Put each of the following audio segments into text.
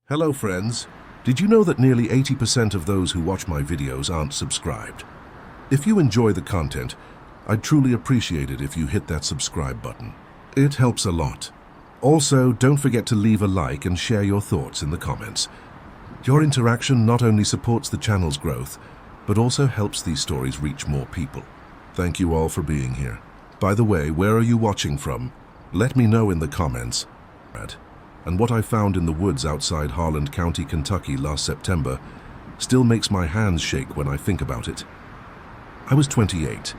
Hello friends, did you know that nearly 80% of those who watch my videos aren't subscribed? If you enjoy the content, I'd truly appreciate it if you hit that subscribe button. It helps a lot. Also, don't forget to leave a like and share your thoughts in the comments. Your interaction not only supports the channel's growth, but also helps these stories reach more people. Thank you all for being here. By the way, where are you watching from? Let me know in the comments. And what I found in the woods outside Harlan County, Kentucky last September still makes my hands shake when I think about it. I was 28,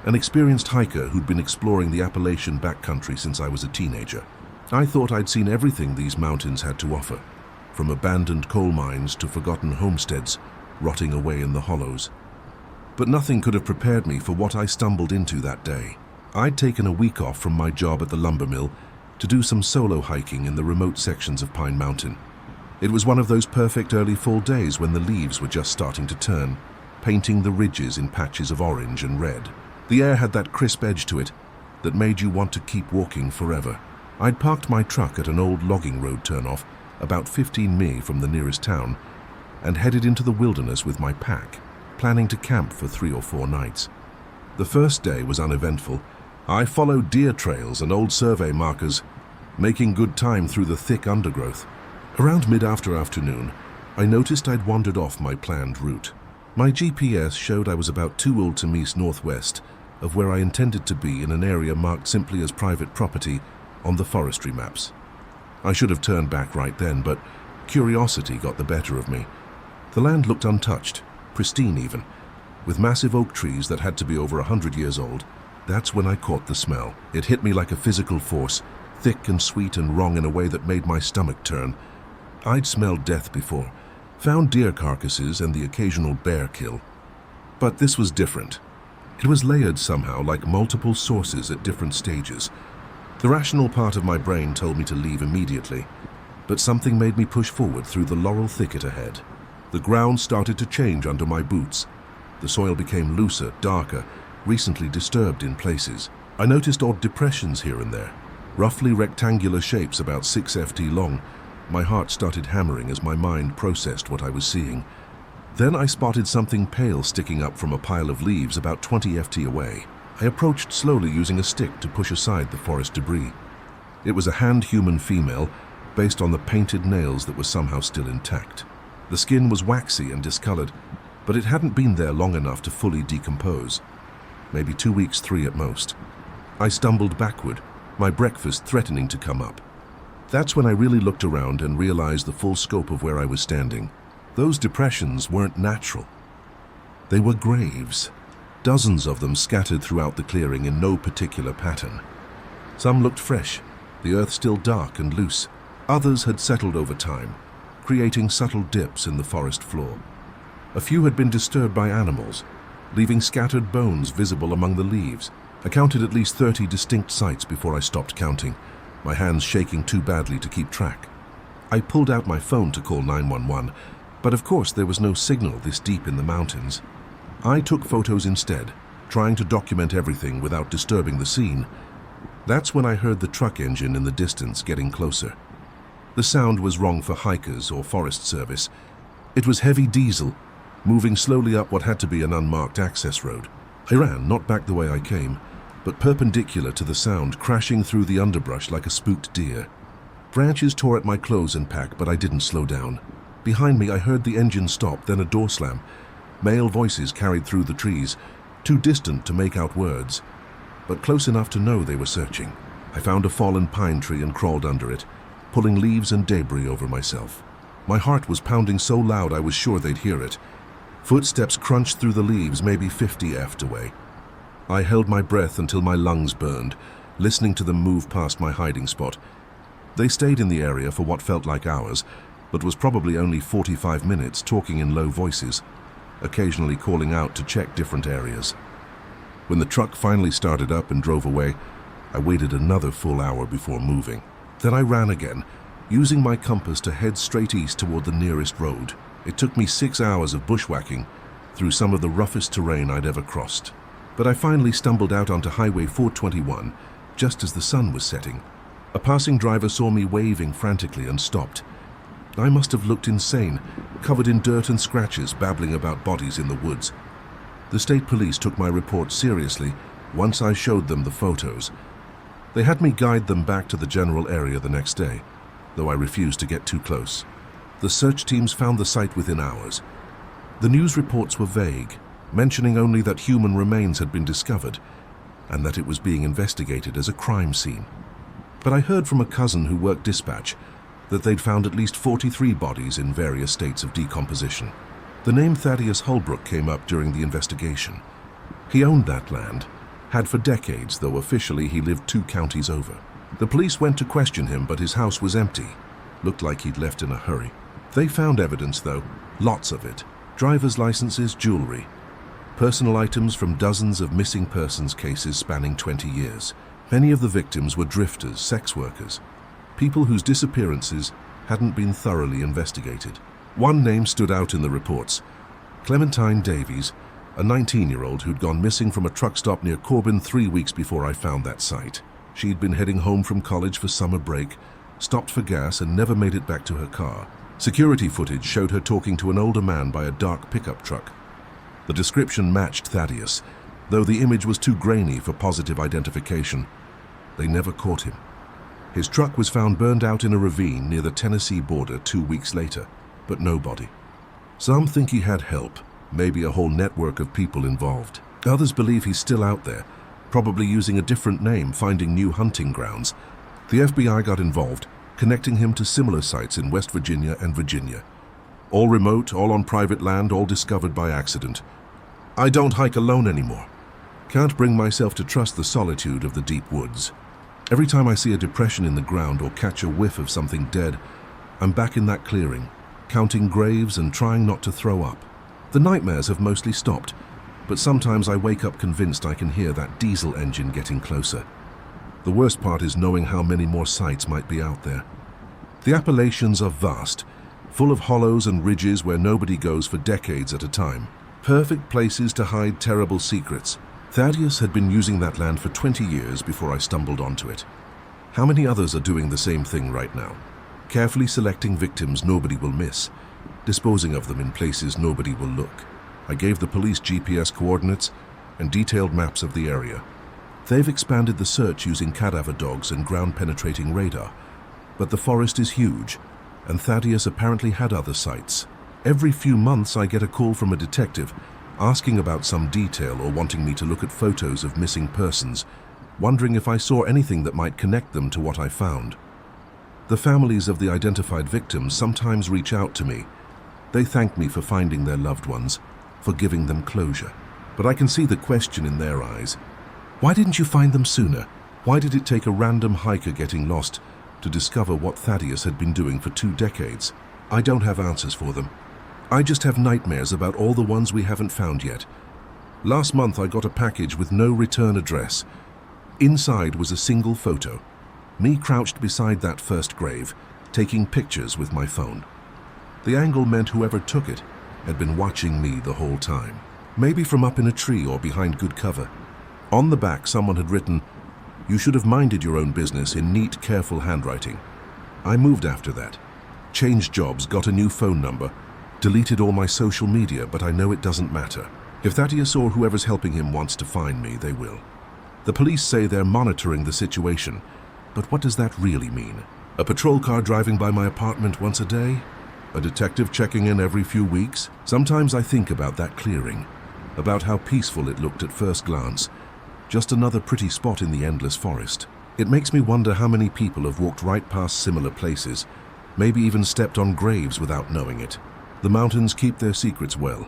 an experienced hiker who'd been exploring the Appalachian backcountry since I was a teenager. I thought I'd seen everything these mountains had to offer, from abandoned coal mines to forgotten homesteads rotting away in the hollows. But nothing could have prepared me for what I stumbled into that day. I'd taken a week off from my job at the lumber mill to do some solo hiking in the remote sections of Pine Mountain. It was one of those perfect early fall days when the leaves were just starting to turn, painting the ridges in patches of orange and red. The air had that crisp edge to it that made you want to keep walking forever. I'd parked my truck at an old logging road turnoff about 15 mi from the nearest town and headed into the wilderness with my pack, planning to camp for 3 or 4 nights. The first day was uneventful. I followed deer trails and old survey markers, making good time through the thick undergrowth. Around mid-afternoon, I noticed I'd wandered off my planned route. My GPS showed I was about 2 ultimes northwest of where I intended to be, in an area marked simply as private property on the forestry maps. I should have turned back right then, but curiosity got the better of me. The land looked untouched, pristine even, with massive oak trees that had to be over 100 years old. That's when I caught the smell. It hit me like a physical force, thick and sweet and wrong in a way that made my stomach turn. I'd smelled death before, found deer carcasses and the occasional bear kill. But this was different. It was layered somehow, like multiple sources at different stages. The rational part of my brain told me to leave immediately, but something made me push forward through the laurel thicket ahead. The ground started to change under my boots. The soil became looser, darker, recently disturbed in places. I noticed odd depressions here and there, roughly rectangular shapes about 6 ft long. My heart started hammering as my mind processed what I was seeing. Then I spotted something pale sticking up from a pile of leaves about 20 ft away. I approached slowly, using a stick to push aside the forest debris. It was a hand-human female, based on the painted nails that were somehow still intact. The skin was waxy and discolored, but it hadn't been there long enough to fully decompose. Maybe 2 weeks, 3 at most. I stumbled backward, my breakfast threatening to come up. That's when I really looked around and realized the full scope of where I was standing. Those depressions weren't natural. They were graves, dozens of them scattered throughout the clearing in no particular pattern. Some looked fresh, the earth still dark and loose. Others had settled over time, creating subtle dips in the forest floor. A few had been disturbed by animals, leaving scattered bones visible among the leaves. I counted at least 30 distinct sites before I stopped counting, my hands shaking too badly to keep track. I pulled out my phone to call 911, but of course there was no signal this deep in the mountains. I took photos instead, trying to document everything without disturbing the scene. That's when I heard the truck engine in the distance getting closer. The sound was wrong for hikers or Forest Service. It was heavy diesel, moving slowly up what had to be an unmarked access road. I ran, not back the way I came, but perpendicular to the sound, crashing through the underbrush like a spooked deer. Branches tore at my clothes and pack, but I didn't slow down. Behind me I heard the engine stop, then a door slam. Male voices carried through the trees, too distant to make out words, but close enough to know they were searching. I found a fallen pine tree and crawled under it, pulling leaves and debris over myself. My heart was pounding so loud I was sure they'd hear it. Footsteps crunched through the leaves, maybe 50 ft away. I held my breath until my lungs burned, listening to them move past my hiding spot. They stayed in the area for what felt like hours, but was probably only 45 minutes, talking in low voices, occasionally calling out to check different areas. When the truck finally started up and drove away, I waited another full hour before moving. Then I ran again, using my compass to head straight east toward the nearest road. It took me 6 hours of bushwhacking through some of the roughest terrain I'd ever crossed. But I finally stumbled out onto Highway 421 just as the sun was setting. A passing driver saw me waving frantically and stopped. I must have looked insane, covered in dirt and scratches, babbling about bodies in the woods. The state police took my report seriously once I showed them the photos. They had me guide them back to the general area the next day, though I refused to get too close. The search teams found the site within hours. The news reports were vague, mentioning only that human remains had been discovered and that it was being investigated as a crime scene. But I heard from a cousin who worked dispatch that they'd found at least 43 bodies in various states of decomposition. The name Thaddeus Holbrook came up during the investigation. He owned that land, had for decades, though officially he lived 2 counties over. The police went to question him, but his house was empty. Looked like he'd left in a hurry. They found evidence, though, lots of it. Driver's licenses, jewelry, personal items from dozens of missing persons cases spanning 20 years. Many of the victims were drifters, sex workers, people whose disappearances hadn't been thoroughly investigated. One name stood out in the reports: Clementine Davies, a 19-year-old who'd gone missing from a truck stop near Corbin 3 weeks before I found that site. She'd been heading home from college for summer break, stopped for gas, and never made it back to her car. Security footage showed her talking to an older man by a dark pickup truck. The description matched Thaddeus, though the image was too grainy for positive identification. They never caught him. His truck was found burned out in a ravine near the Tennessee border 2 weeks later, but no body. Some think he had help, maybe a whole network of people involved. Others believe he's still out there, probably using a different name, finding new hunting grounds. The FBI got involved, connecting him to similar sites in West Virginia and Virginia. All remote, all on private land, all discovered by accident. I don't hike alone anymore. Can't bring myself to trust the solitude of the deep woods. Every time I see a depression in the ground or catch a whiff of something dead, I'm back in that clearing, counting graves and trying not to throw up. The nightmares have mostly stopped, but sometimes I wake up convinced I can hear that diesel engine getting closer. The worst part is knowing how many more sites might be out there. The Appalachians are vast, full of hollows and ridges where nobody goes for decades at a time. Perfect places to hide terrible secrets. Thaddeus had been using that land for 20 years before I stumbled onto it. How many others are doing the same thing right now? Carefully selecting victims nobody will miss, disposing of them in places nobody will look. I gave the police GPS coordinates and detailed maps of the area. They've expanded the search using cadaver dogs and ground-penetrating radar, but the forest is huge, and Thaddeus apparently had other sites. Every few months I get a call from a detective asking about some detail or wanting me to look at photos of missing persons, wondering if I saw anything that might connect them to what I found. The families of the identified victims sometimes reach out to me. They thank me for finding their loved ones, for giving them closure. But I can see the question in their eyes. Why didn't you find them sooner? Why did it take a random hiker getting lost to discover what Thaddeus had been doing for 2 decades? I don't have answers for them. I just have nightmares about all the ones we haven't found yet. Last month I got a package with no return address. Inside was a single photo. Me crouched beside that first grave, taking pictures with my phone. The angle meant whoever took it had been watching me the whole time. Maybe from up in a tree or behind good cover. On the back someone had written, "You should have minded your own business," in neat, careful handwriting. I moved after that. Changed jobs, got a new phone number, deleted all my social media, but I know it doesn't matter. If Thaddeus or whoever's helping him wants to find me, they will. The police say they're monitoring the situation, but what does that really mean? A patrol car driving by my apartment once a day? A detective checking in every few weeks? Sometimes I think about that clearing, about how peaceful it looked at first glance, just another pretty spot in the endless forest. It makes me wonder how many people have walked right past similar places, maybe even stepped on graves without knowing it. The mountains keep their secrets well,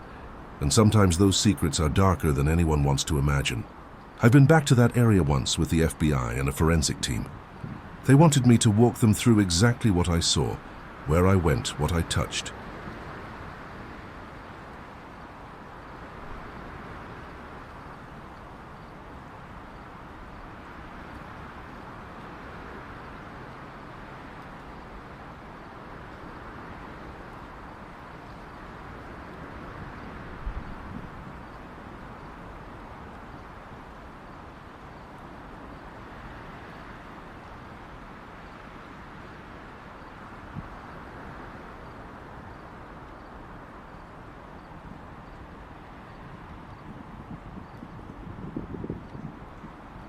and sometimes those secrets are darker than anyone wants to imagine. I've been back to that area once with the FBI and a forensic team. They wanted me to walk them through exactly what I saw, where I went, what I touched.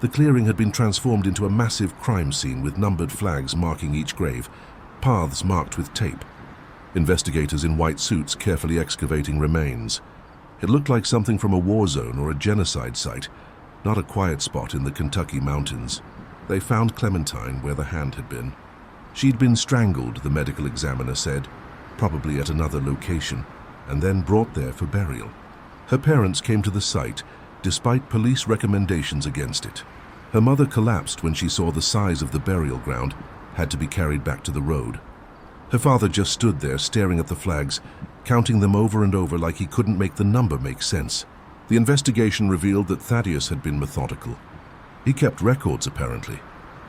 The clearing had been transformed into a massive crime scene with numbered flags marking each grave, paths marked with tape. Investigators in white suits carefully excavating remains. It looked like something from a war zone or a genocide site, not a quiet spot in the Kentucky mountains. They found Clementine where the hand had been. She'd been strangled, the medical examiner said, probably at another location, and then brought there for burial. Her parents came to the site, despite police recommendations against it. Her mother collapsed when she saw the size of the burial ground, had to be carried back to the road. Her father just stood there staring at the flags, counting them over and over like he couldn't make the number make sense. The investigation revealed that Thaddeus had been methodical. He kept records, apparently,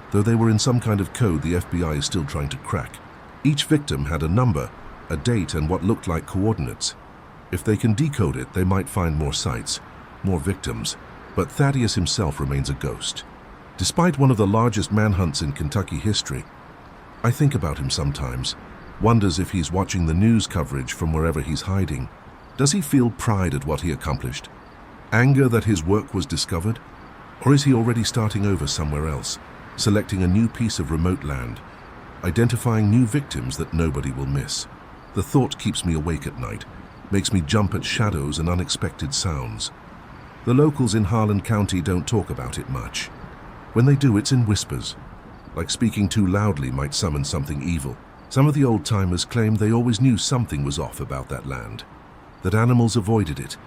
though they were in some kind of code the FBI is still trying to crack. Each victim had a number, a date, and what looked like coordinates. If they can decode it, they might find more sites, more victims, but Thaddeus himself remains a ghost. Despite one of the largest manhunts in Kentucky history, I think about him sometimes, wonders if he's watching the news coverage from wherever he's hiding. Does he feel pride at what he accomplished? Anger that his work was discovered? Or is he already starting over somewhere else, selecting a new piece of remote land, identifying new victims that nobody will miss? The thought keeps me awake at night, makes me jump at shadows and unexpected sounds. The locals in Harlan County don't talk about it much. When they do, it's in whispers, like speaking too loudly might summon something evil. Some of the old-timers claim they always knew something was off about that land, that animals avoided it,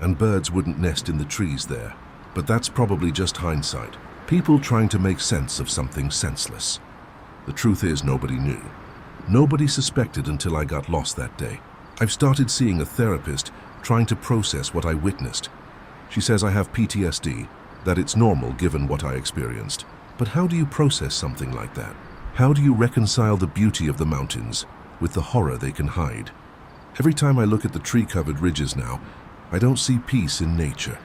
and birds wouldn't nest in the trees there. But that's probably just hindsight. People trying to make sense of something senseless. The truth is, nobody knew. Nobody suspected until I got lost that day. I've started seeing a therapist trying to process what I witnessed. She says I have PTSD, that it's normal given what I experienced. But how do you process something like that? How do you reconcile the beauty of the mountains with the horror they can hide? Every time I look at the tree-covered ridges now, I don't see peace in nature.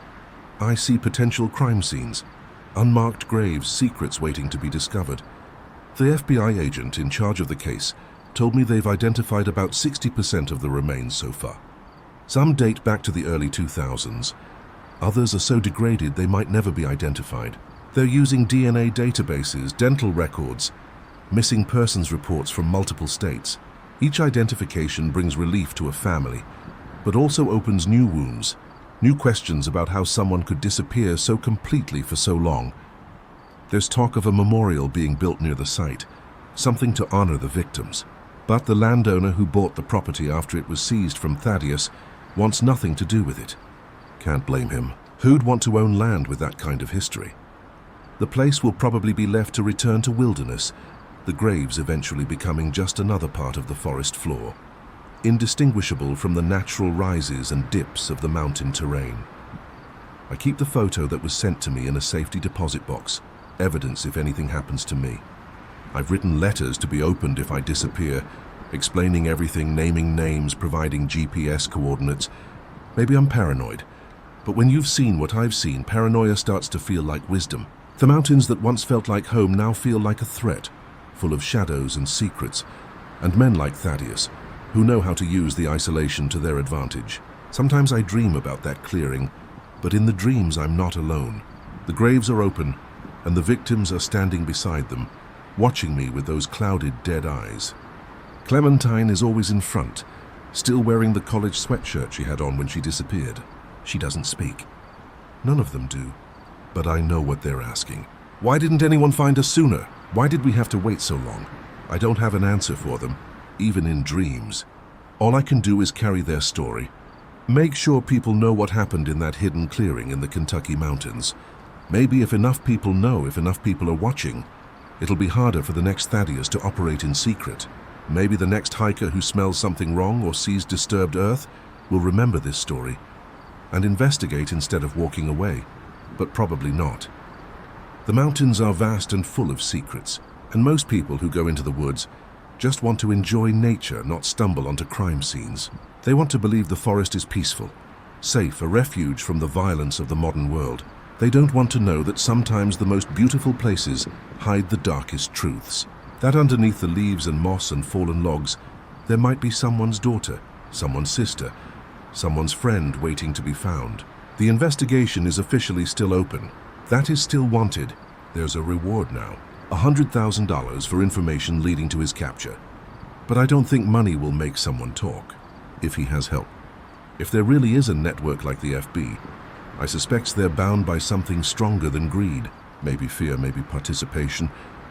I see potential crime scenes, unmarked graves, secrets waiting to be discovered. The FBI agent in charge of the case told me they've identified about 60% of the remains so far. Some date back to the early 2000s. Others are so degraded they might never be identified. They're using DNA databases, dental records, missing persons reports from multiple states. Each identification brings relief to a family, but also opens new wounds, new questions about how someone could disappear so completely for so long. There's talk of a memorial being built near the site, something to honor the victims. But the landowner who bought the property after it was seized from Thaddeus wants nothing to do with it. Can't blame him. Who'd want to own land with that kind of history? The place will probably be left to return to wilderness, the graves eventually becoming just another part of the forest floor, indistinguishable from the natural rises and dips of the mountain terrain. I keep the photo that was sent to me in a safety deposit box, evidence if anything happens to me. I've written letters to be opened if I disappear, explaining everything, naming names, providing GPS coordinates. Maybe I'm paranoid, but when you've seen what I've seen, paranoia starts to feel like wisdom. The mountains that once felt like home now feel like a threat, full of shadows and secrets, and men like Thaddeus, who know how to use the isolation to their advantage. Sometimes I dream about that clearing, but in the dreams I'm not alone. The graves are open, and the victims are standing beside them, watching me with those clouded, dead eyes. Clementine is always in front, still wearing the college sweatshirt she had on when she disappeared. She doesn't speak. None of them do, but I know what they're asking. Why didn't anyone find us sooner? Why did we have to wait so long? I don't have an answer for them, even in dreams. All I can do is carry their story. Make sure people know what happened in that hidden clearing in the Kentucky mountains. Maybe if enough people know, if enough people are watching, it'll be harder for the next Thaddeus to operate in secret. Maybe the next hiker who smells something wrong or sees disturbed earth will remember this story and investigate instead of walking away, but probably not. The mountains are vast and full of secrets, and most people who go into the woods just want to enjoy nature, not stumble onto crime scenes. They want to believe the forest is peaceful, safe, a refuge from the violence of the modern world. They don't want to know that sometimes the most beautiful places hide the darkest truths. That underneath the leaves and moss and fallen logs, there might be someone's daughter, someone's sister, someone's friend waiting to be found. The investigation is officially still open. That is still wanted. There's a reward now, $100,000 for information leading to his capture. But I don't think money will make someone talk, if he has help. If there really is a network like the FB, I suspect they're bound by something stronger than greed. Maybe fear, maybe participation,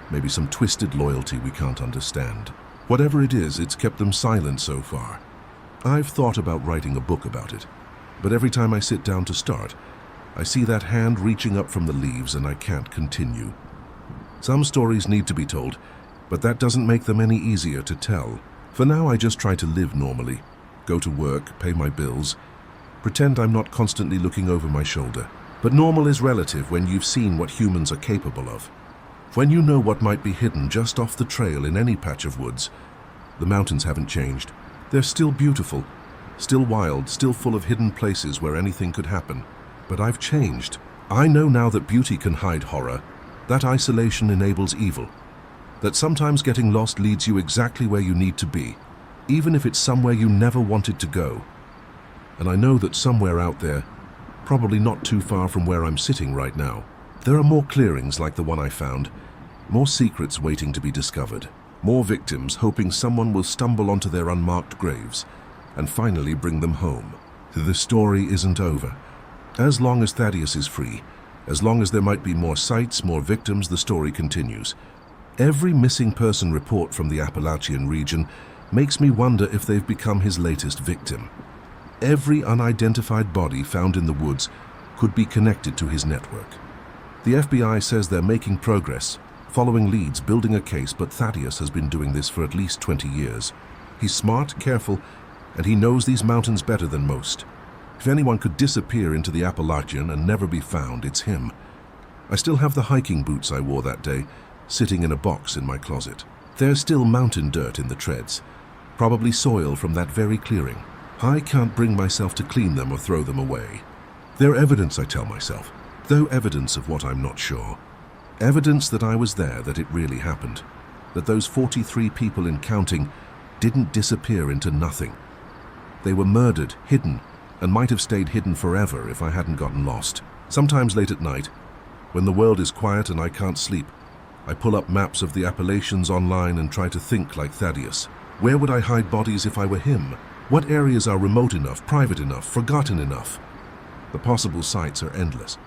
maybe some twisted loyalty we can't understand. Whatever it is, it's kept them silent so far. I've thought about writing a book about it, but every time I sit down to start, I see that hand reaching up from the leaves and I can't continue. Some stories need to be told, but that doesn't make them any easier to tell. For now, I just try to live normally, go to work, pay my bills, pretend I'm not constantly looking over my shoulder. But normal is relative when you've seen what humans are capable of. When you know what might be hidden just off the trail in any patch of woods, the mountains haven't changed. They're still beautiful, still wild, still full of hidden places where anything could happen. But I've changed. I know now that beauty can hide horror, that isolation enables evil, that sometimes getting lost leads you exactly where you need to be, even if it's somewhere you never wanted to go. And I know that somewhere out there, probably not too far from where I'm sitting right now, there are more clearings like the one I found, more secrets waiting to be discovered, more victims hoping someone will stumble onto their unmarked graves and finally bring them home. The story isn't over. As long as Thaddeus is free, as long as there might be more sights, more victims, the story continues. Every missing person report from the Appalachian region makes me wonder if they've become his latest victim. Every unidentified body found in the woods could be connected to his network. The FBI says they're making progress, following leads, building a case, but Thaddeus has been doing this for at least 20 years. He's smart, careful, and he knows these mountains better than most. If anyone could disappear into the Appalachian and never be found, it's him. I still have the hiking boots I wore that day, sitting in a box in my closet. There's still mountain dirt in the treads, probably soil from that very clearing. I can't bring myself to clean them or throw them away. They're evidence, I tell myself, though evidence of what I'm not sure. Evidence that I was there, that it really happened, that those 43 people in counting didn't disappear into nothing. They were murdered, hidden, and might have stayed hidden forever if I hadn't gotten lost. Sometimes late at night, when the world is quiet and I can't sleep, I pull up maps of the Appalachians online and try to think like Thaddeus. Where would I hide bodies if I were him? What areas are remote enough, private enough, forgotten enough? The possible sites are endless.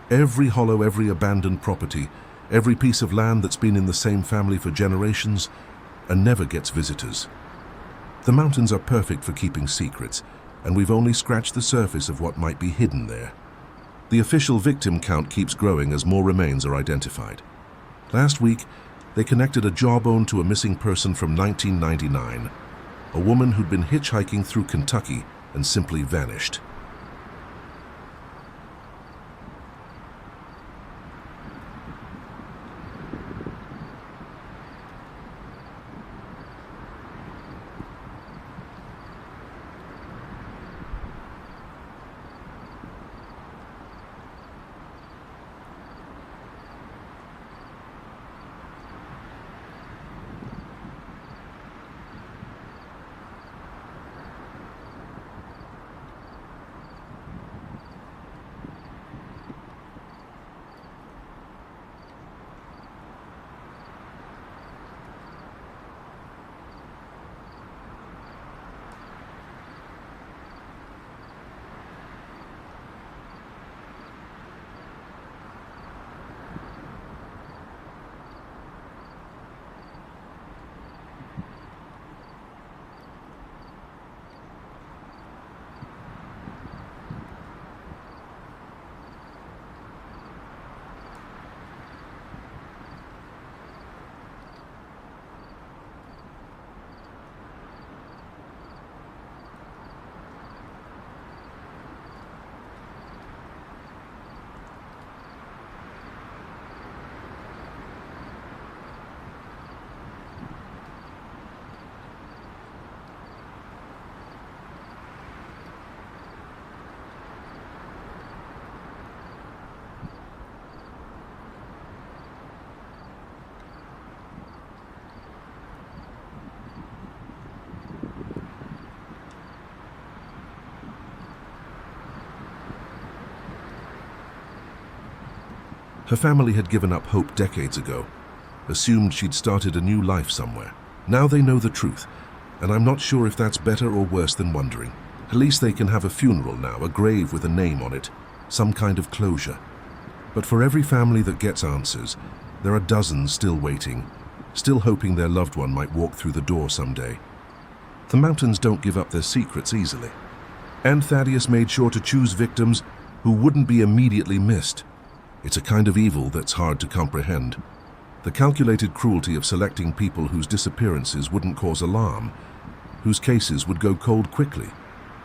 Every hollow, every abandoned property, every piece of land that's been in the same family for generations and never gets visitors. The mountains are perfect for keeping secrets, and we've only scratched the surface of what might be hidden there. The official victim count keeps growing as more remains are identified. Last week, they connected a jawbone to a missing person from 1999, a woman who'd been hitchhiking through Kentucky and simply vanished. Her family had given up hope decades ago, assumed she'd started a new life somewhere. Now they know the truth, and I'm not sure if that's better or worse than wondering. At least they can have a funeral now, a grave with a name on it, some kind of closure. But for every family that gets answers, there are dozens still waiting, still hoping their loved one might walk through the door someday. The mountains don't give up their secrets easily. And Thaddeus made sure to choose victims who wouldn't be immediately missed. It's a kind of evil that's hard to comprehend. The calculated cruelty of selecting people whose disappearances wouldn't cause alarm, whose cases would go cold quickly,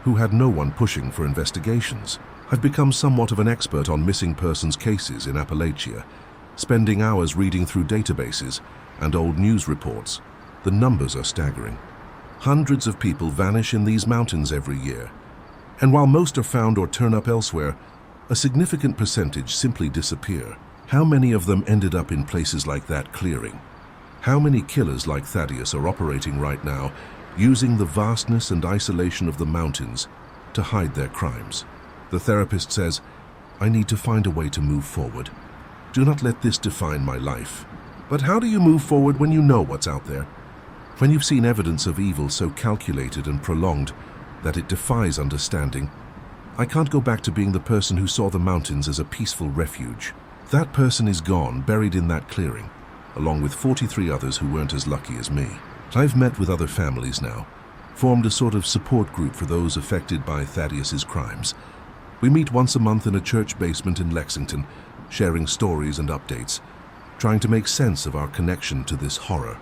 who had no one pushing for investigations. I've become somewhat of an expert on missing persons cases in Appalachia, spending hours reading through databases and old news reports. The numbers are staggering. Hundreds of people vanish in these mountains every year. And while most are found or turn up elsewhere, a significant percentage simply disappear. How many of them ended up in places like that clearing? How many killers like Thaddeus are operating right now, using the vastness and isolation of the mountains to hide their crimes? The therapist says, I need to find a way to move forward. Do not let this define my life. But how do you move forward when you know what's out there? When you've seen evidence of evil so calculated and prolonged that it defies understanding, I can't go back to being the person who saw the mountains as a peaceful refuge. That person is gone, buried in that clearing, along with 43 others who weren't as lucky as me. I've met with other families now, formed a sort of support group for those affected by Thaddeus's crimes. We meet once a month in a church basement in Lexington, sharing stories and updates, trying to make sense of our connection to this horror.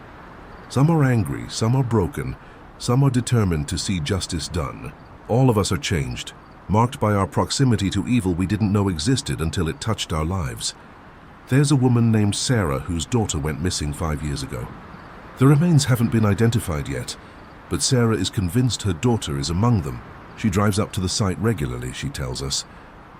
Some are angry, some are broken, some are determined to see justice done. All of us are changed, marked by our proximity to evil we didn't know existed until it touched our lives. There's a woman named Sarah whose daughter went missing 5 years ago. The remains haven't been identified yet, but Sarah is convinced her daughter is among them. She drives up to the site regularly, she tells us,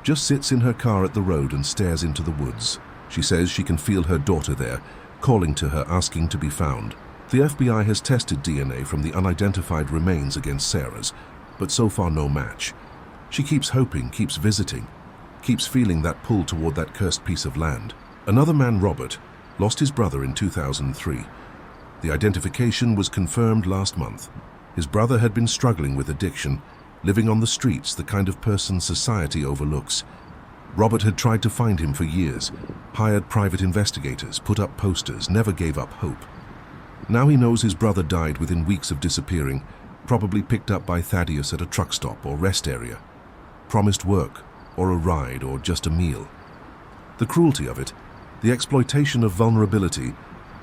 just sits in her car at the road and stares into the woods. She says she can feel her daughter there, calling to her, asking to be found. The FBI has tested DNA from the unidentified remains against Sarah's, but so far no match. She keeps hoping, keeps visiting, keeps feeling that pull toward that cursed piece of land. Another man, Robert, lost his brother in 2003. The identification was confirmed last month. His brother had been struggling with addiction, living on the streets, the kind of person society overlooks. Robert had tried to find him for years, hired private investigators, put up posters, never gave up hope. Now he knows his brother died within weeks of disappearing, probably picked up by Thaddeus at a truck stop or rest area. Promised work, or a ride, or just a meal. The cruelty of it, the exploitation of vulnerability,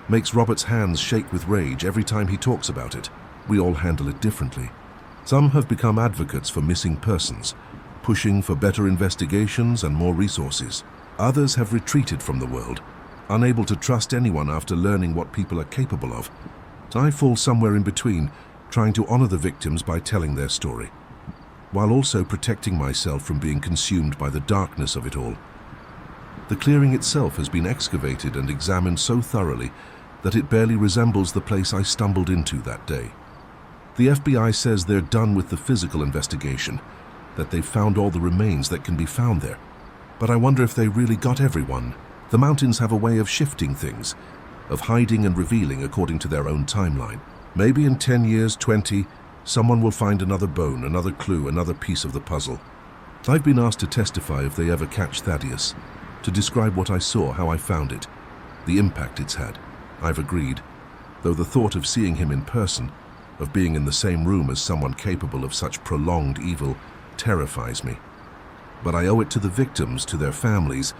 makes Robert's hands shake with rage every time he talks about it. We all handle it differently. Some have become advocates for missing persons, pushing for better investigations and more resources. Others have retreated from the world, unable to trust anyone after learning what people are capable of. I fall somewhere in between, trying to honor the victims by telling their story, while also protecting myself from being consumed by the darkness of it all. The clearing itself has been excavated and examined so thoroughly that it barely resembles the place I stumbled into that day. The FBI says they're done with the physical investigation, that they've found all the remains that can be found there. But I wonder if they really got everyone. The mountains have a way of shifting things, of hiding and revealing according to their own timeline. Maybe in 10 years, 20, someone will find another bone, another clue, another piece of the puzzle. I've been asked to testify if they ever catch Thaddeus, to describe what I saw, how I found it, the impact it's had. I've agreed, though the thought of seeing him in person, of being in the same room as someone capable of such prolonged evil, terrifies me. But I owe it to the victims, to their families,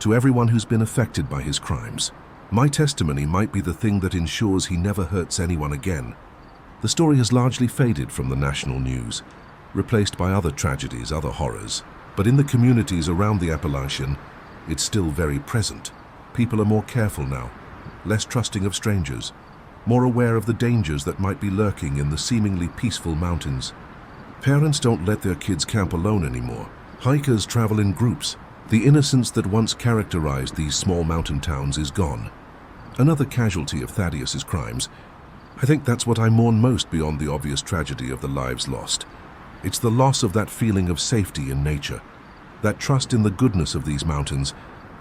to everyone who's been affected by his crimes. My testimony might be the thing that ensures he never hurts anyone again. The story has largely faded from the national news, replaced by other tragedies, other horrors. But in the communities around the Appalachian, it's still very present. People are more careful now, less trusting of strangers, more aware of the dangers that might be lurking in the seemingly peaceful mountains. Parents don't let their kids camp alone anymore. Hikers travel in groups. The innocence that once characterized these small mountain towns is gone. Another casualty of Thaddeus's crimes. I think that's what I mourn most beyond the obvious tragedy of the lives lost. It's the loss of that feeling of safety in nature, that trust in the goodness of these mountains,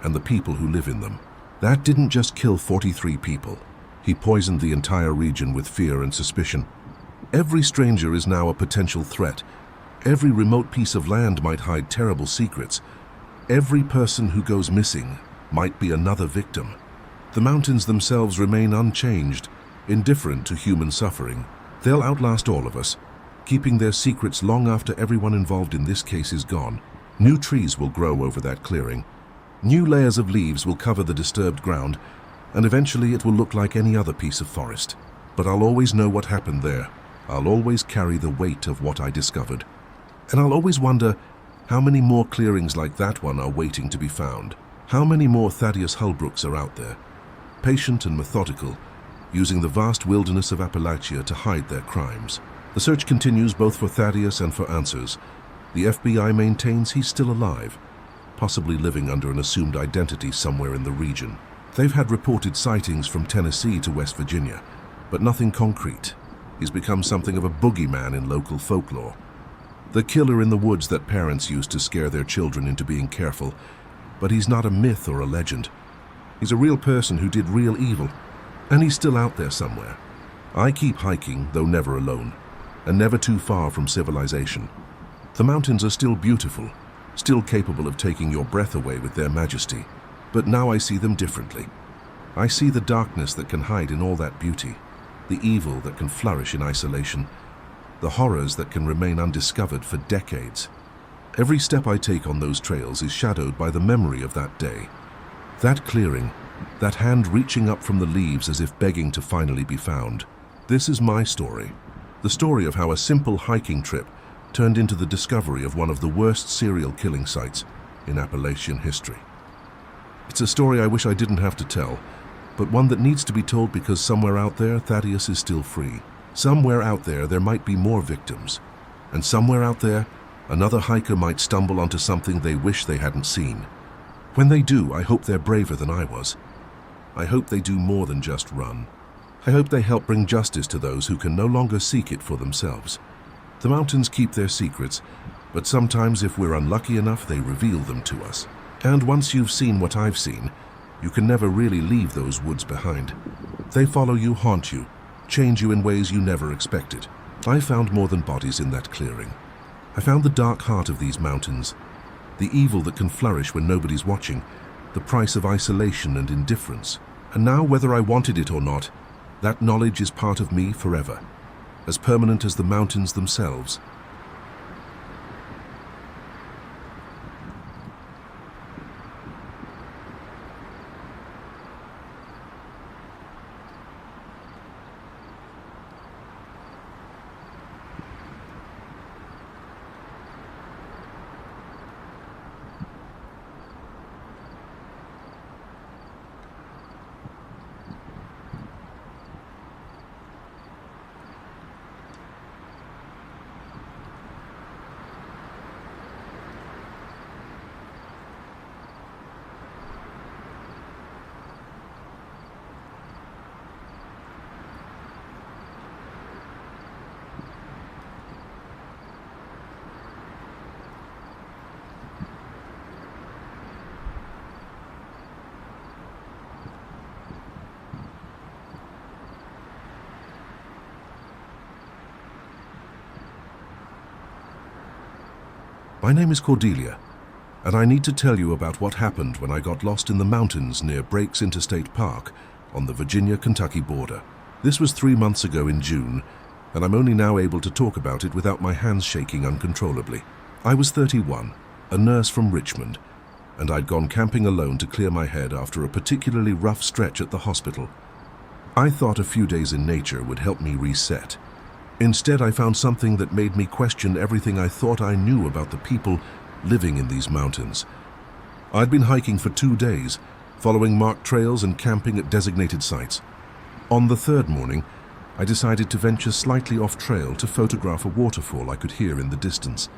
and the people who live in them. That didn't just kill 43 people. He poisoned the entire region with fear and suspicion. Every stranger is now a potential threat. Every remote piece of land might hide terrible secrets. Every person who goes missing might be another victim. The mountains themselves remain unchanged, indifferent to human suffering. They'll outlast all of us, keeping their secrets long after everyone involved in this case is gone. New trees will grow over that clearing. New layers of leaves will cover the disturbed ground, and eventually it will look like any other piece of forest. But I'll always know what happened there. I'll always carry the weight of what I discovered. And I'll always wonder how many more clearings like that one are waiting to be found. How many more Thaddeus Holbrooks are out there, patient and methodical, using the vast wilderness of Appalachia to hide their crimes. The search continues both for Thaddeus and for answers. The FBI maintains he's still alive, possibly living under an assumed identity somewhere in the region. They've had reported sightings from Tennessee to West Virginia, but nothing concrete. He's become something of a boogeyman in local folklore. The killer in the woods that parents used to scare their children into being careful. But he's not a myth or a legend. He's a real person who did real evil, and he's still out there somewhere. I keep hiking, though never alone, and never too far from civilization. The mountains are still beautiful, still capable of taking your breath away with their majesty, but now I see them differently. I see the darkness that can hide in all that beauty, the evil that can flourish in isolation, the horrors that can remain undiscovered for decades. Every step I take on those trails is shadowed by the memory of that day. That clearing, that hand reaching up from the leaves as if begging to finally be found. This is my story. The story of how a simple hiking trip turned into the discovery of one of the worst serial killing sites in Appalachian history. It's a story I wish I didn't have to tell, but one that needs to be told because somewhere out there, Thaddeus is still free. Somewhere out there might be more victims. And somewhere out there, another hiker might stumble onto something they wish they hadn't seen. When they do, I hope they're braver than I was. I hope they do more than just run. I hope they help bring justice to those who can no longer seek it for themselves. The mountains keep their secrets, but sometimes if we're unlucky enough, they reveal them to us. And once you've seen what I've seen, you can never really leave those woods behind. They follow you, haunt you, change you in ways you never expected. I found more than bodies in that clearing. I found the dark heart of these mountains, the evil that can flourish when nobody's watching, the price of isolation and indifference. And now, whether I wanted it or not, that knowledge is part of me forever, as permanent as the mountains themselves. My name is Cordelia, and I need to tell you about what happened when I got lost in the mountains near Breaks Interstate Park on the Virginia-Kentucky border. This was 3 months ago in June, and I'm only now able to talk about it without my hands shaking uncontrollably. I was 31, a nurse from Richmond, and I'd gone camping alone to clear my head after a particularly rough stretch at the hospital. I thought a few days in nature would help me reset. Instead, I found something that made me question everything I thought I knew about the people living in these mountains. I'd been hiking for 2 days, following marked trails and camping at designated sites. On the third morning, I decided to venture slightly off trail to photograph a waterfall I could hear in the distance.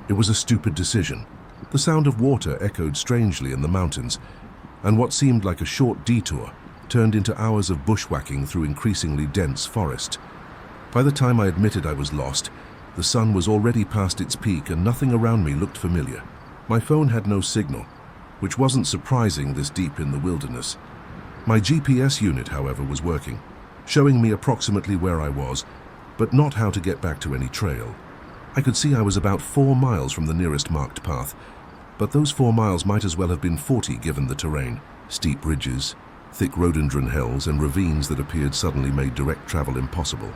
It was a stupid decision. The sound of water echoed strangely in the mountains, and what seemed like a short detour turned into hours of bushwhacking through increasingly dense forest. By the time I admitted I was lost, the sun was already past its peak and nothing around me looked familiar. My phone had no signal, which wasn't surprising this deep in the wilderness. My GPS unit, however, was working, showing me approximately where I was, but not how to get back to any trail. I could see I was about 4 miles from the nearest marked path, but those 4 miles might as well have been 40 given the terrain. Steep ridges, thick rhododendron hills, and ravines that appeared suddenly made direct travel impossible.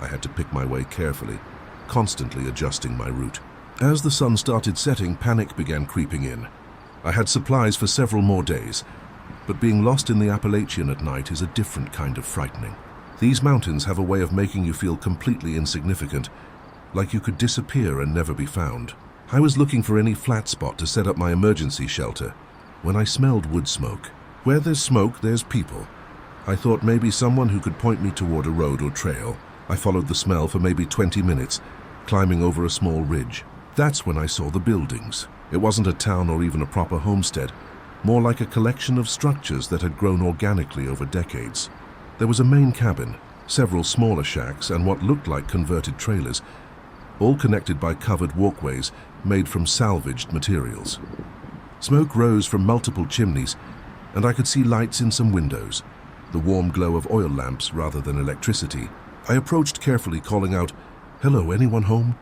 I had to pick my way carefully, constantly adjusting my route. As the sun started setting, panic began creeping in. I had supplies for several more days, but being lost in the Appalachian at night is a different kind of frightening. These mountains have a way of making you feel completely insignificant, like you could disappear and never be found. I was looking for any flat spot to set up my emergency shelter when I smelled wood smoke. Where there's smoke, there's people. I thought maybe someone who could point me toward a road or trail. I followed the smell for maybe 20 minutes, climbing over a small ridge. That's when I saw the buildings. It wasn't a town or even a proper homestead, more like a collection of structures that had grown organically over decades. There was a main cabin, several smaller shacks, and what looked like converted trailers, all connected by covered walkways made from salvaged materials. Smoke rose from multiple chimneys, and I could see lights in some windows, the warm glow of oil lamps rather than electricity. I approached carefully, calling out, "Hello, anyone home?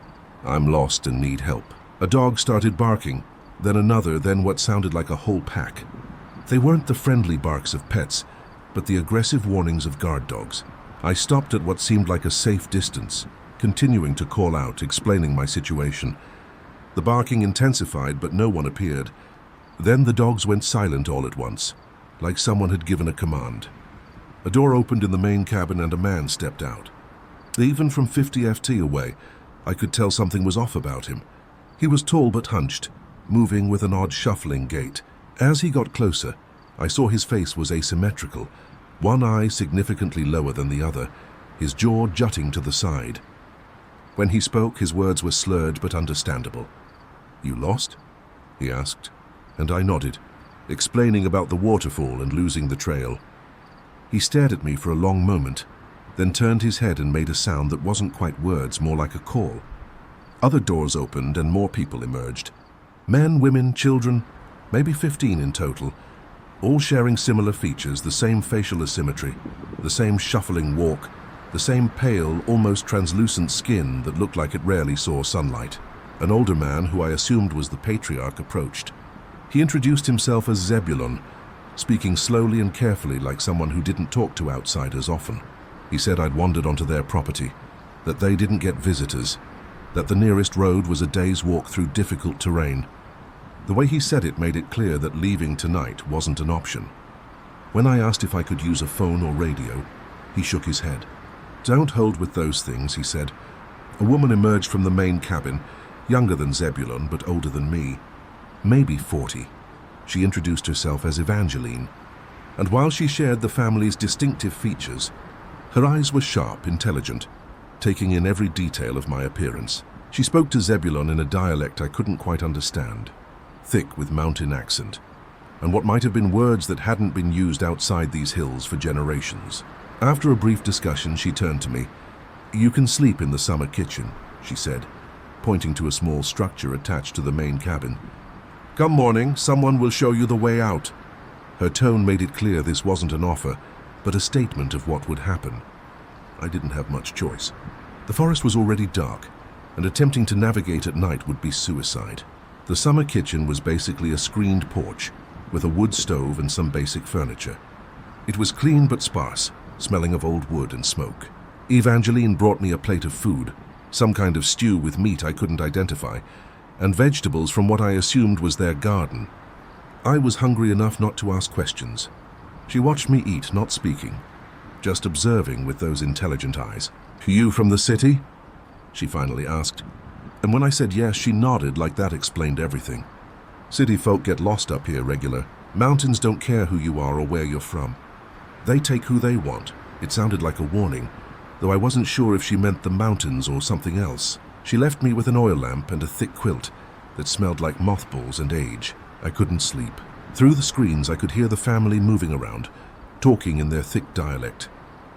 I'm lost and need help." A dog started barking, then another, then what sounded like a whole pack. They weren't the friendly barks of pets, but the aggressive warnings of guard dogs. I stopped at what seemed like a safe distance, continuing to call out, explaining my situation. The barking intensified, but no one appeared. Then the dogs went silent all at once, like someone had given a command. A door opened in the main cabin and a man stepped out. Even from 50 FT away, I could tell something was off about him. He was tall but hunched, moving with an odd shuffling gait. As he got closer, I saw his face was asymmetrical, one eye significantly lower than the other, his jaw jutting to the side. When he spoke, his words were slurred but understandable. "You lost?" he asked, and I nodded, explaining about the waterfall and losing the trail. He stared at me for a long moment, then turned his head and made a sound that wasn't quite words, more like a call. Other doors opened and more people emerged. Men, women, children, maybe 15 in total, all sharing similar features, the same facial asymmetry, the same shuffling walk, the same pale, almost translucent skin that looked like it rarely saw sunlight. An older man, who I assumed was the patriarch, approached. He introduced himself as Zebulon, speaking slowly and carefully like someone who didn't talk to outsiders often. He said I'd wandered onto their property, that they didn't get visitors, that the nearest road was a day's walk through difficult terrain. The way he said it made it clear that leaving tonight wasn't an option. When I asked if I could use a phone or radio, he shook his head. "Don't hold with those things," he said. A woman emerged from the main cabin, younger than Zebulon but older than me, maybe 40. She introduced herself as Evangeline, and while she shared the family's distinctive features, her eyes were sharp, intelligent, taking in every detail of my appearance. She spoke to Zebulon in a dialect I couldn't quite understand, thick with mountain accent, and what might have been words that hadn't been used outside these hills for generations. After a brief discussion, she turned to me. "You can sleep in the summer kitchen," she said, pointing to a small structure attached to the main cabin. "Come morning, someone will show you the way out." Her tone made it clear this wasn't an offer, but a statement of what would happen. I didn't have much choice. The forest was already dark, and attempting to navigate at night would be suicide. The summer kitchen was basically a screened porch, with a wood stove and some basic furniture. It was clean but sparse, smelling of old wood and smoke. Evangeline brought me a plate of food, some kind of stew with meat I couldn't identify, and vegetables from what I assumed was their garden. I was hungry enough not to ask questions. She watched me eat, not speaking, just observing with those intelligent eyes. "You from the city?" she finally asked. And when I said yes, she nodded like that explained everything. "City folk get lost up here regular. Mountains don't care who you are or where you're from. They take who they want." It sounded like a warning, though I wasn't sure if she meant the mountains or something else. She left me with an oil lamp and a thick quilt that smelled like mothballs and age. I couldn't sleep. Through the screens I could hear the family moving around, talking in their thick dialect.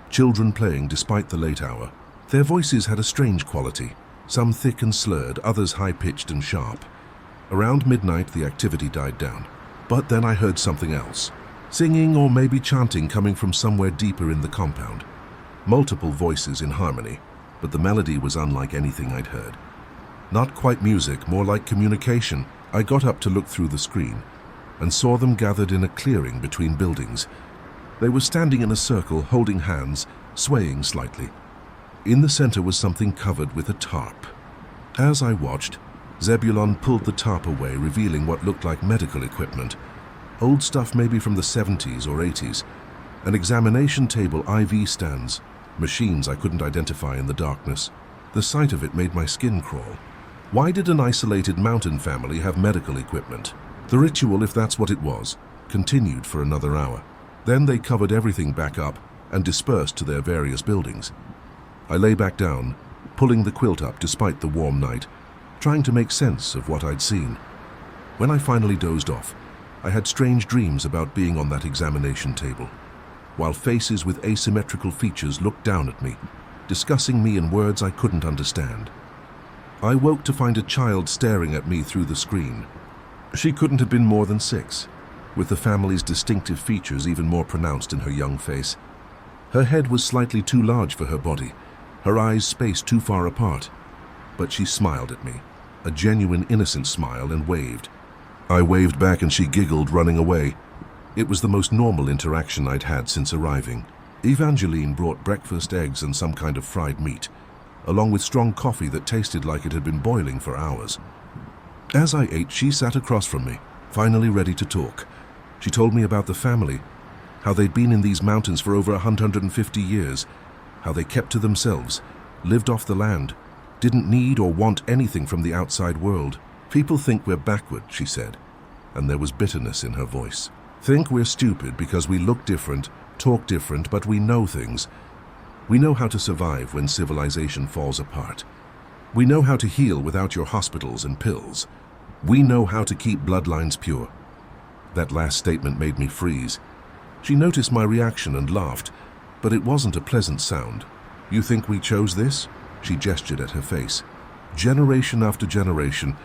Children playing despite the late hour. Their voices had a strange quality, some thick and slurred, others high-pitched and sharp. Around midnight the activity died down. But then I heard something else. Singing or maybe chanting coming from somewhere deeper in the compound. Multiple voices in harmony, but the melody was unlike anything I'd heard. Not quite music, more like communication. I got up to look through the screen and saw them gathered in a clearing between buildings. They were standing in a circle, holding hands, swaying slightly. In the center was something covered with a tarp. As I watched, Zebulon pulled the tarp away, revealing what looked like medical equipment. Old stuff maybe from the 70s or 80s. An examination table, IV stands, machines I couldn't identify in the darkness. The sight of it made my skin crawl. Why did an isolated mountain family have medical equipment? The ritual, if that's what it was, continued for another hour. Then they covered everything back up and dispersed to their various buildings. I lay back down, pulling the quilt up despite the warm night, trying to make sense of what I'd seen. When I finally dozed off, I had strange dreams about being on that examination table, while faces with asymmetrical features looked down at me, discussing me in words I couldn't understand. I woke to find a child staring at me through the screen. She couldn't have been more than 6, with the family's distinctive features even more pronounced in her young face. Her head was slightly too large for her body, her eyes spaced too far apart. But she smiled at me, a genuine innocent smile, and waved. I waved back and she giggled, running away. It was the most normal interaction I'd had since arriving. Evangeline brought breakfast, eggs, and some kind of fried meat, along with strong coffee that tasted like it had been boiling for hours. As I ate, she sat across from me, finally ready to talk. She told me about the family, how they'd been in these mountains for over 150 years, how they kept to themselves, lived off the land, didn't need or want anything from the outside world. People think we're backward, she said, and there was bitterness in her voice. Think we're stupid because we look different, talk different, but we know things. We know how to survive when civilization falls apart. We know how to heal without your hospitals and pills. We know how to keep bloodlines pure. That last statement made me freeze. She noticed my reaction and laughed, but it wasn't a pleasant sound. You think we chose this? She gestured at her face. Generation after generation,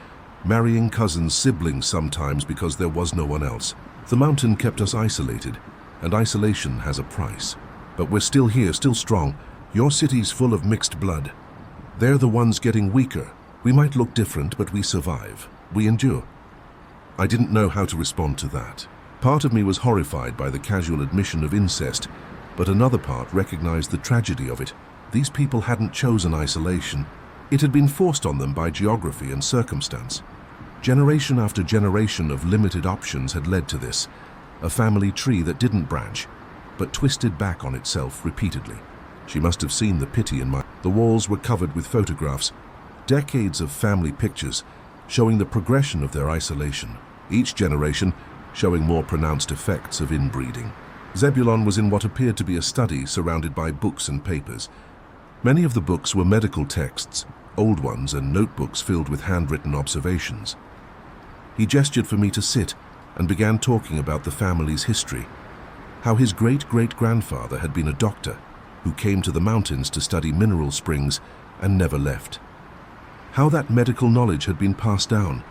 marrying cousins, siblings sometimes because there was no one else. The mountain kept us isolated, and isolation has a price. But we're still here, still strong. Your city's full of mixed blood. They're the ones getting weaker. We might look different, but we survive. We endure. I didn't know how to respond to that. Part of me was horrified by the casual admission of incest, but another part recognized the tragedy of it. These people hadn't chosen isolation. It had been forced on them by geography and circumstance. Generation after generation of limited options had led to this, a family tree that didn't branch, but twisted back on itself repeatedly. She must have seen the pity in my... The walls were covered with photographs, decades of family pictures, showing the progression of their isolation, each generation showing more pronounced effects of inbreeding. Zebulon was in what appeared to be a study surrounded by books and papers. Many of the books were medical texts, old ones, and notebooks filled with handwritten observations. He gestured for me to sit and began talking about the family's history, how his great-great-grandfather had been a doctor who came to the mountains to study mineral springs and never left. How that medical knowledge had been passed down,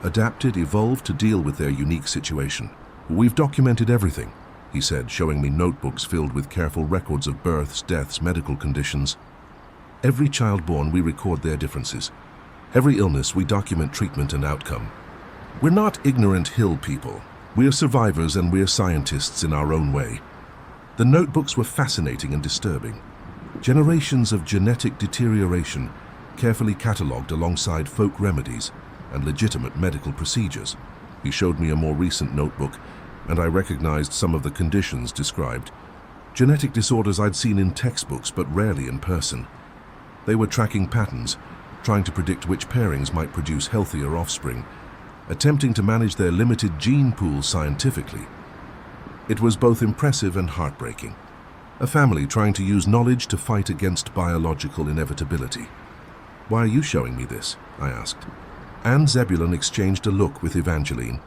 adapted, evolved to deal with their unique situation. We've documented everything, he said, showing me notebooks filled with careful records of births, deaths, medical conditions. Every child born, we record their differences. Every illness, we document treatment and outcome. We're not ignorant hill people. We're survivors and we're scientists in our own way. The notebooks were fascinating and disturbing. Generations of genetic deterioration, carefully catalogued alongside folk remedies and legitimate medical procedures. He showed me a more recent notebook, and I recognized some of the conditions described. Genetic disorders I'd seen in textbooks, but rarely in person. They were tracking patterns, trying to predict which pairings might produce healthier offspring, attempting to manage their limited gene pool scientifically. It was both impressive and heartbreaking. A family trying to use knowledge to fight against biological inevitability. Why are you showing me this? I asked. And Zebulon exchanged a look with Evangeline.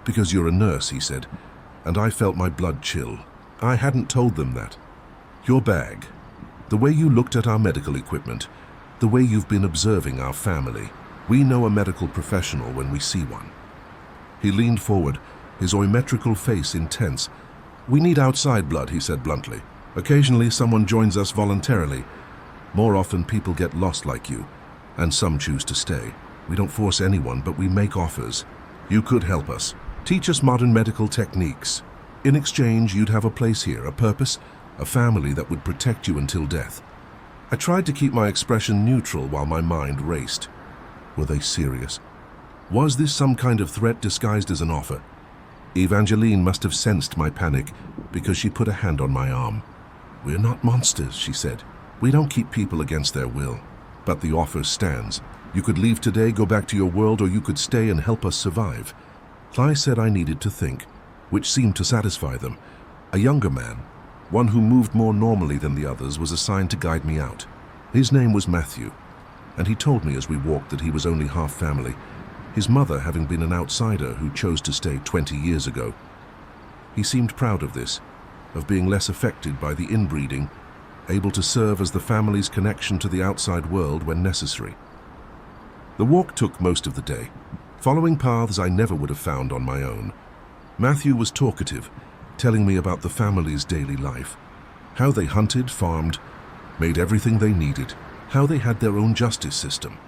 Because you're a nurse, he said, and I felt my blood chill. I hadn't told them that. Your bag, the way you looked at our medical equipment, the way you've been observing our family. We know a medical professional when we see one. He leaned forward, his oemetrical face intense. "We need outside blood," he said bluntly. "Occasionally someone joins us voluntarily. More often people get lost like you, and some choose to stay. We don't force anyone, but we make offers. You could help us. Teach us modern medical techniques. In exchange, you'd have a place here, a purpose, a family that would protect you until death." I tried to keep my expression neutral while my mind raced. Were they serious? Was this some kind of threat disguised as an offer? Evangeline must have sensed my panic because she put a hand on my arm. "We're not monsters," she said. "We don't keep people against their will. But the offer stands. You could leave today, go back to your world, or you could stay and help us survive." I said I needed to think, which seemed to satisfy them. A younger man, one who moved more normally than the others, was assigned to guide me out. His name was Matthew, and he told me as we walked that he was only half family, his mother having been an outsider who chose to stay 20 years ago. He seemed proud of this, of being less affected by the inbreeding, able to serve as the family's connection to the outside world when necessary. The walk took most of the day, following paths I never would have found on my own. Matthew was talkative, telling me about the family's daily life, how they hunted, farmed, made everything they needed, how they had their own justice system,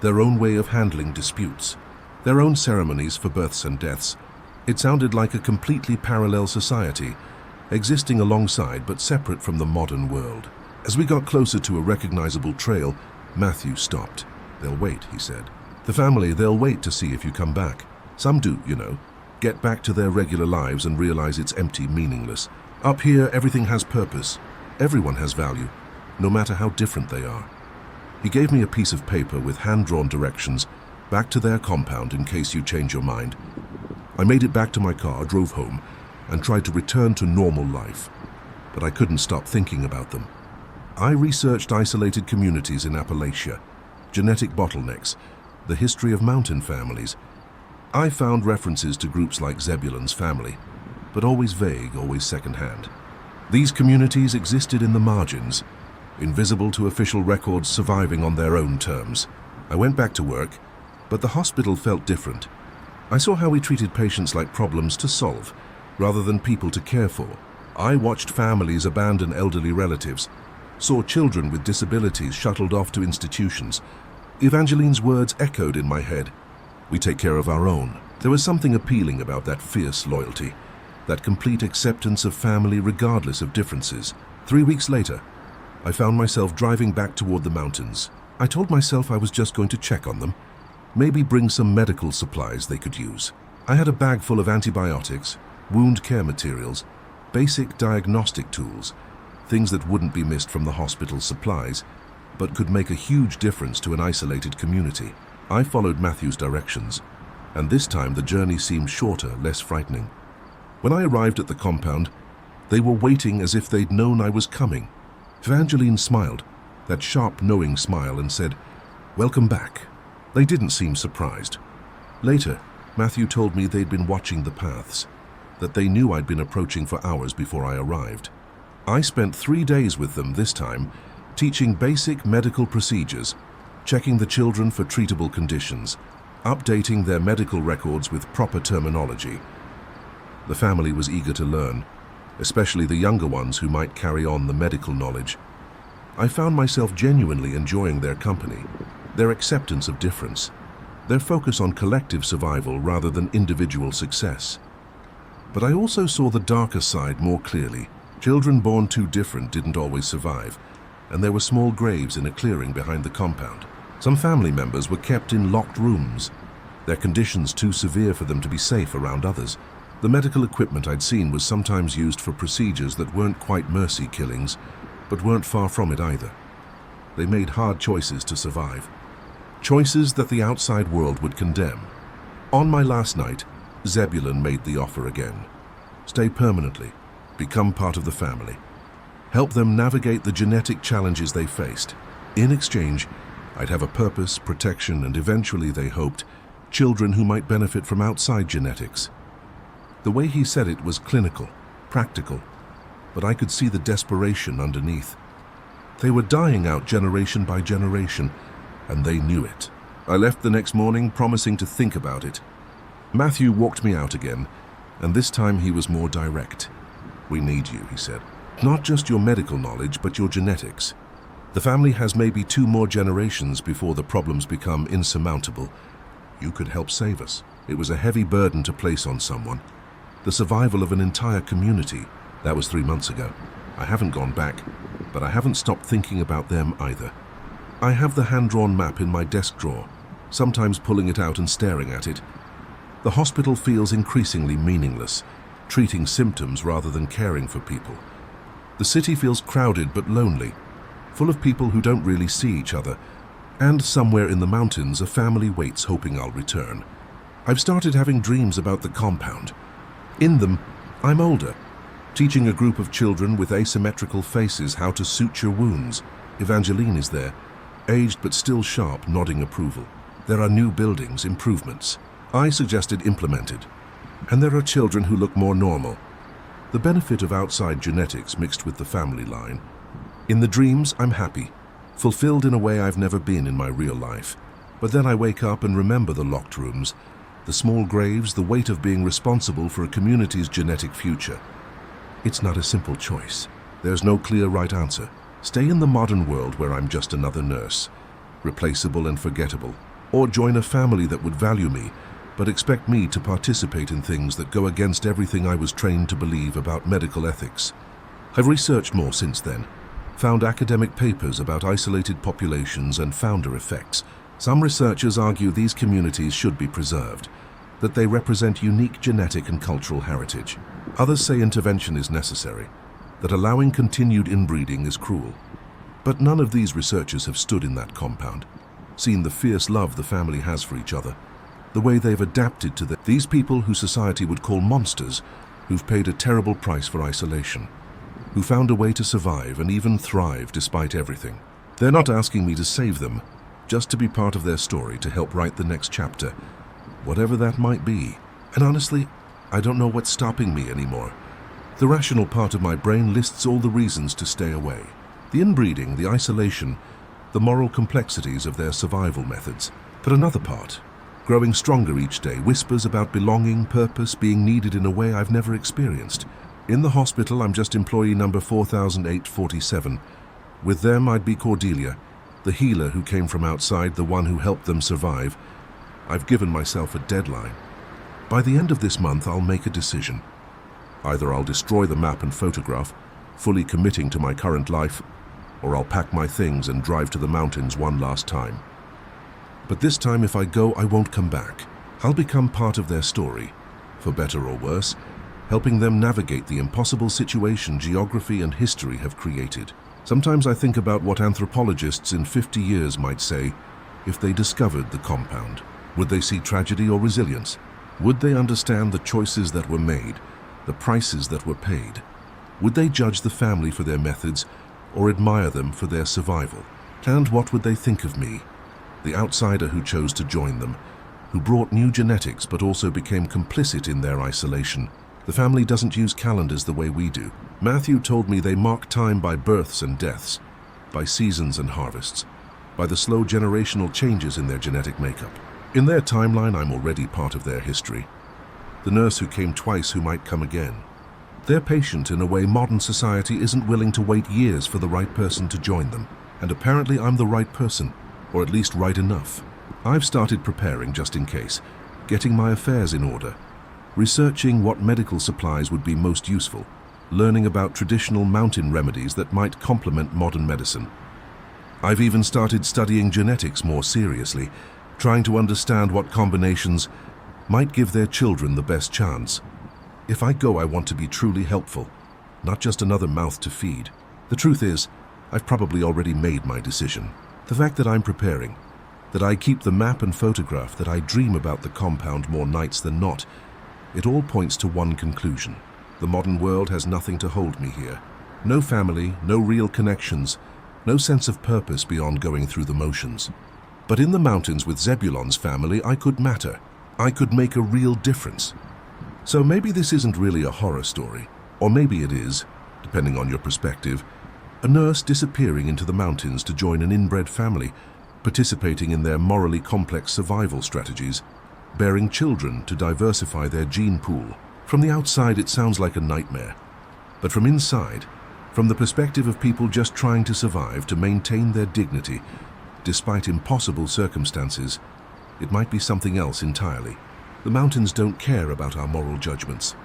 their own way of handling disputes, their own ceremonies for births and deaths. It sounded like a completely parallel society, existing alongside but separate from the modern world. As we got closer to a recognizable trail, Matthew stopped. "They'll wait," he said. "The family, they'll wait to see if you come back. Some do, you know, get back to their regular lives and realize it's empty, meaningless. Up here, everything has purpose. Everyone has value, no matter how different they are." He gave me a piece of paper with hand-drawn directions back to their compound in case you change your mind. I made it back to my car, drove home, and tried to return to normal life. But I couldn't stop thinking about them. I researched isolated communities in Appalachia, genetic bottlenecks, the history of mountain families. I found references to groups like Zebulon's family, but always vague, always secondhand. These communities existed in the margins, invisible to official records, surviving on their own terms. I went back to work, but the hospital felt different. I saw how we treated patients like problems to solve, rather than people to care for. I watched families abandon elderly relatives, saw children with disabilities shuttled off to institutions. Evangeline's words echoed in my head. "We take care of our own." There was something appealing about that fierce loyalty, that complete acceptance of family regardless of differences. 3 weeks later, I found myself driving back toward the mountains. I told myself I was just going to check on them, maybe bring some medical supplies they could use. I had a bag full of antibiotics, wound care materials, basic diagnostic tools, things that wouldn't be missed from the hospital's supplies, but could make a huge difference to an isolated community. I followed Matthew's directions, and this time the journey seemed shorter, less frightening. When I arrived at the compound, they were waiting as if they'd known I was coming. Evangeline smiled, that sharp, knowing smile, and said, "Welcome back." They didn't seem surprised. Later, Matthew told me they'd been watching the paths, that they knew I'd been approaching for hours before I arrived. I spent 3 days with them this time, teaching basic medical procedures, checking the children for treatable conditions, updating their medical records with proper terminology. The family was eager to learn, especially the younger ones who might carry on the medical knowledge. I found myself genuinely enjoying their company, their acceptance of difference, their focus on collective survival rather than individual success. But I also saw the darker side more clearly. Children born too different didn't always survive, and there were small graves in a clearing behind the compound. Some family members were kept in locked rooms, their conditions too severe for them to be safe around others. The medical equipment I'd seen was sometimes used for procedures that weren't quite mercy killings, but weren't far from it either. They made hard choices to survive, choices that the outside world would condemn. On my last night, Zebulon made the offer again. Stay permanently, become part of the family, help them navigate the genetic challenges they faced. In exchange, I'd have a purpose, protection, and eventually, they hoped, children who might benefit from outside genetics. The way he said it was clinical, practical, but I could see the desperation underneath. They were dying out generation by generation, and they knew it. I left the next morning, promising to think about it. Matthew walked me out again, And this time he was more direct. "We need you," he said. "Not just your medical knowledge, but your genetics. The family has maybe 2 more generations before the problems become insurmountable. You could help save us." It was a heavy burden to place on someone. The survival of an entire community. That was 3 months ago. I haven't gone back, but I haven't stopped thinking about them either. I have the hand-drawn map in my desk drawer, sometimes pulling it out and staring at it. The hospital feels increasingly meaningless, treating symptoms rather than caring for people. The city feels crowded but lonely, full of people who don't really see each other, and somewhere in the mountains a family waits hoping I'll return. I've started having dreams about the compound. In them, I'm older, teaching a group of children with asymmetrical faces how to suture wounds. Evangeline is there, aged but still sharp, nodding approval. There are new buildings, improvements. I suggested implemented. And there are children who look more normal. The benefit of outside genetics mixed with the family line. In the dreams, I'm happy, fulfilled in a way I've never been in my real life. But then I wake up and remember the locked rooms, the small graves, the weight of being responsible for a community's genetic future. It's not a simple choice. There's no clear right answer. Stay in the modern world where I'm just another nurse, replaceable and forgettable, or join a family that would value me, but expect me to participate in things that go against everything I was trained to believe about medical ethics. I've researched more since then, found academic papers about isolated populations and founder effects. Some researchers argue these communities should be preserved, that they represent unique genetic and cultural heritage. Others say intervention is necessary, that allowing continued inbreeding is cruel. But none of these researchers have stood in that compound, seen the fierce love the family has for each other, the way they've adapted to these people who society would call monsters, who've paid a terrible price for isolation, who found a way to survive and even thrive despite everything. They're not asking me to save them, just to be part of their story, to help write the next chapter, whatever that might be. And honestly, I don't know what's stopping me anymore. The rational part of my brain lists all the reasons to stay away. The inbreeding, the isolation, the moral complexities of their survival methods. But another part, growing stronger each day, whispers about belonging, purpose, being needed in a way I've never experienced. In the hospital, I'm just employee number 4847. With them, I'd be Cordelia, the healer who came from outside, the one who helped them survive. I've given myself a deadline. By the end of this month, I'll make a decision. Either I'll destroy the map and photograph, fully committing to my current life, or I'll pack my things and drive to the mountains one last time. But this time, if I go, I won't come back. I'll become part of their story, for better or worse, helping them navigate the impossible situation geography and history have created. Sometimes I think about what anthropologists in 50 years might say if they discovered the compound. Would they see tragedy or resilience? Would they understand the choices that were made, the prices that were paid? Would they judge the family for their methods or admire them for their survival? And what would they think of me, the outsider who chose to join them, who brought new genetics but also became complicit in their isolation? The family doesn't use calendars the way we do. Matthew told me they mark time by births and deaths, by seasons and harvests, by the slow generational changes in their genetic makeup. In their timeline, I'm already part of their history. The nurse who came twice who might come again. They're patient in a way modern society isn't willing to wait years for the right person to join them. And apparently I'm the right person, or at least right enough. I've started preparing just in case, getting my affairs in order, researching what medical supplies would be most useful, learning about traditional mountain remedies that might complement modern medicine. I've even started studying genetics more seriously, trying to understand what combinations might give their children the best chance. If I go, I want to be truly helpful, not just another mouth to feed. The truth is, I've probably already made my decision. The fact that I'm preparing, that I keep the map and photograph, that I dream about the compound more nights than not, it all points to one conclusion. The modern world has nothing to hold me here. No family, no real connections, no sense of purpose beyond going through the motions. But in the mountains with Zebulon's family, I could matter. I could make a real difference. So maybe this isn't really a horror story, or maybe it is, depending on your perspective, a nurse disappearing into the mountains to join an inbred family, participating in their morally complex survival strategies, bearing children to diversify their gene pool. From the outside, it sounds like a nightmare. But from inside, from the perspective of people just trying to survive, to maintain their dignity, despite impossible circumstances, it might be something else entirely. The mountains don't care about our moral judgments.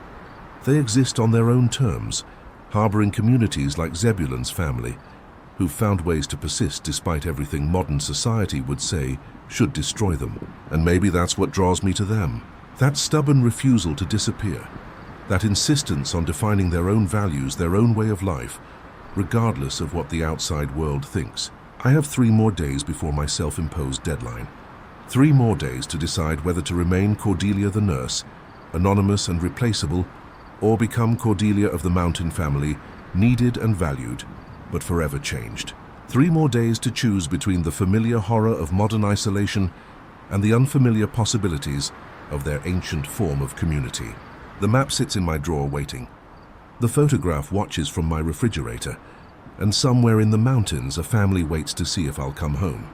They exist on their own terms, harboring communities like Zebulon's family, who've found ways to persist despite everything modern society would say should destroy them. And maybe that's what draws me to them. That stubborn refusal to disappear. That insistence on defining their own values, their own way of life, regardless of what the outside world thinks. I have 3 more days before my self-imposed deadline. 3 more days to decide whether to remain Cordelia the nurse, anonymous and replaceable, or become Cordelia of the Mountain family, needed and valued, but forever changed. 3 more days to choose between the familiar horror of modern isolation and the unfamiliar possibilities of their ancient form of community. The map sits in my drawer waiting. The photograph watches from my refrigerator, and somewhere in the mountains a family waits to see if I'll come home.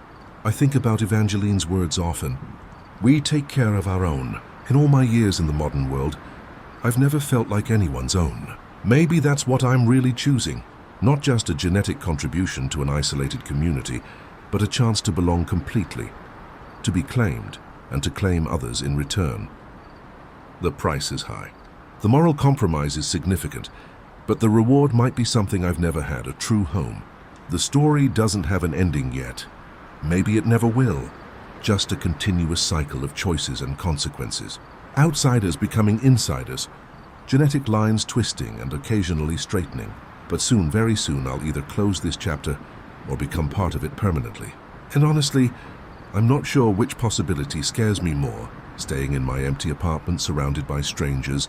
I think about Evangeline's words often. We take care of our own. In all my years in the modern world, I've never felt like anyone's own. Maybe that's what I'm really choosing. Not just a genetic contribution to an isolated community, but a chance to belong completely, to be claimed, and to claim others in return. The price is high. The moral compromise is significant, but the reward might be something I've never had, a true home. The story doesn't have an ending yet. Maybe it never will. Just a continuous cycle of choices and consequences. Outsiders becoming insiders, genetic lines twisting and occasionally straightening. But soon, very soon, I'll either close this chapter or become part of it permanently. And honestly, I'm not sure which possibility scares me more, staying in my empty apartment surrounded by strangers,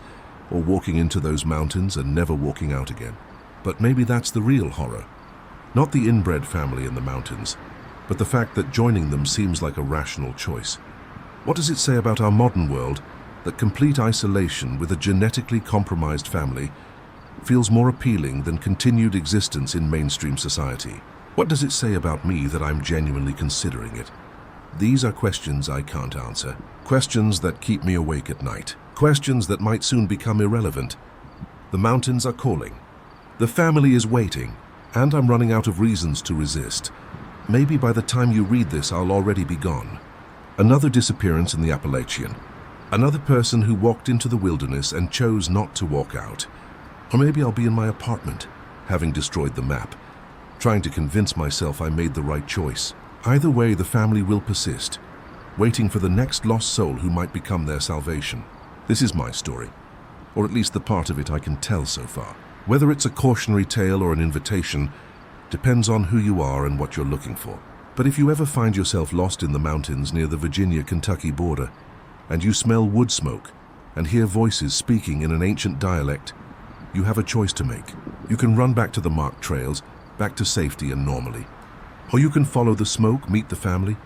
or walking into those mountains and never walking out again. But maybe that's the real horror. Not the inbred family in the mountains, but the fact that joining them seems like a rational choice. What does it say about our modern world that complete isolation with a genetically compromised family feels more appealing than continued existence in mainstream society? What does it say about me that I'm genuinely considering it? These are questions I can't answer. Questions that keep me awake at night. Questions that might soon become irrelevant. The mountains are calling. The family is waiting, and I'm running out of reasons to resist. Maybe by the time you read this, I'll already be gone. Another disappearance in the Appalachian. Another person who walked into the wilderness and chose not to walk out. Or maybe I'll be in my apartment, having destroyed the map, trying to convince myself I made the right choice. Either way, the family will persist, waiting for the next lost soul who might become their salvation. This is my story, or at least the part of it I can tell so far. Whether it's a cautionary tale or an invitation depends on who you are and what you're looking for. But if you ever find yourself lost in the mountains near the Virginia-Kentucky border, and you smell wood smoke and hear voices speaking in an ancient dialect, you have a choice to make. You can run back to the marked trails, back to safety and normally. Or you can follow the smoke, meet the family,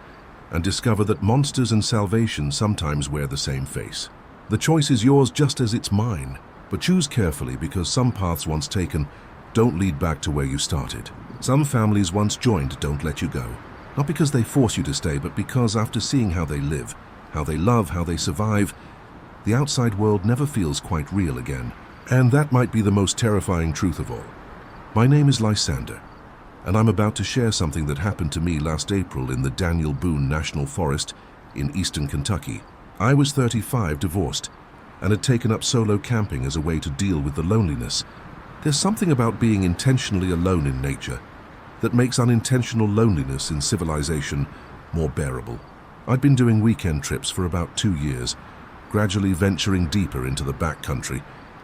and discover that monsters and salvation sometimes wear the same face. The choice is yours just as it's mine, but choose carefully because some paths once taken don't lead back to where you started. Some families once joined don't let you go. Not because they force you to stay, but because after seeing how they live, how they love, how they survive, the outside world never feels quite real again. And that might be the most terrifying truth of all. My name is Lysander, and I'm about to share something that happened to me last April in the Daniel Boone National Forest in eastern Kentucky. I was 35, divorced, and had taken up solo camping as a way to deal with the loneliness. There's something about being intentionally alone in nature that makes unintentional loneliness in civilization more bearable. I'd been doing weekend trips for about 2 years, gradually venturing deeper into the backcountry,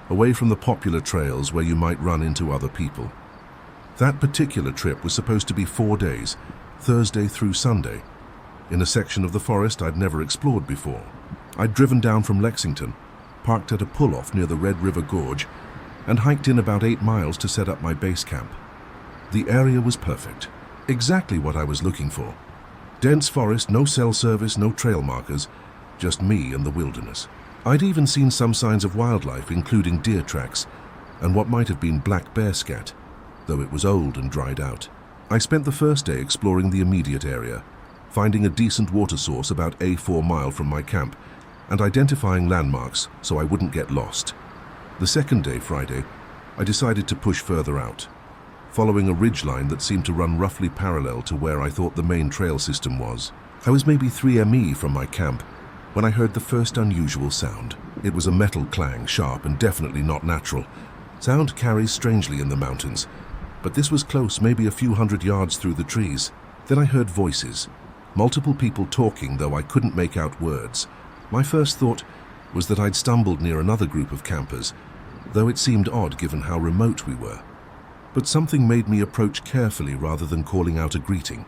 away from the popular trails where you might run into other people. That particular trip was supposed to be 4 days, Thursday through Sunday, in a section of the forest I'd never explored before. I'd driven down from Lexington, parked at a pull-off near the Red River Gorge, and hiked in about 8 miles to set up my base camp. The area was perfect, exactly what I was looking for. Dense forest, no cell service, no trail markers, just me and the wilderness. I'd even seen some signs of wildlife, including deer tracks and what might have been black bear scat, though it was old and dried out. I spent the first day exploring the immediate area, finding a decent water source about a 4 mile from my camp, and identifying landmarks so I wouldn't get lost. The second day, Friday, I decided to push further out, following a ridgeline that seemed to run roughly parallel to where I thought the main trail system was. I was maybe 3 ME from my camp when I heard the first unusual sound. It was a metal clang, sharp and definitely not natural. Sound carries strangely in the mountains, but this was close, maybe a few hundred yards through the trees. Then I heard voices, multiple people talking, though I couldn't make out words. My first thought was that I'd stumbled near another group of campers, though it seemed odd given how remote we were. But something made me approach carefully rather than calling out a greeting.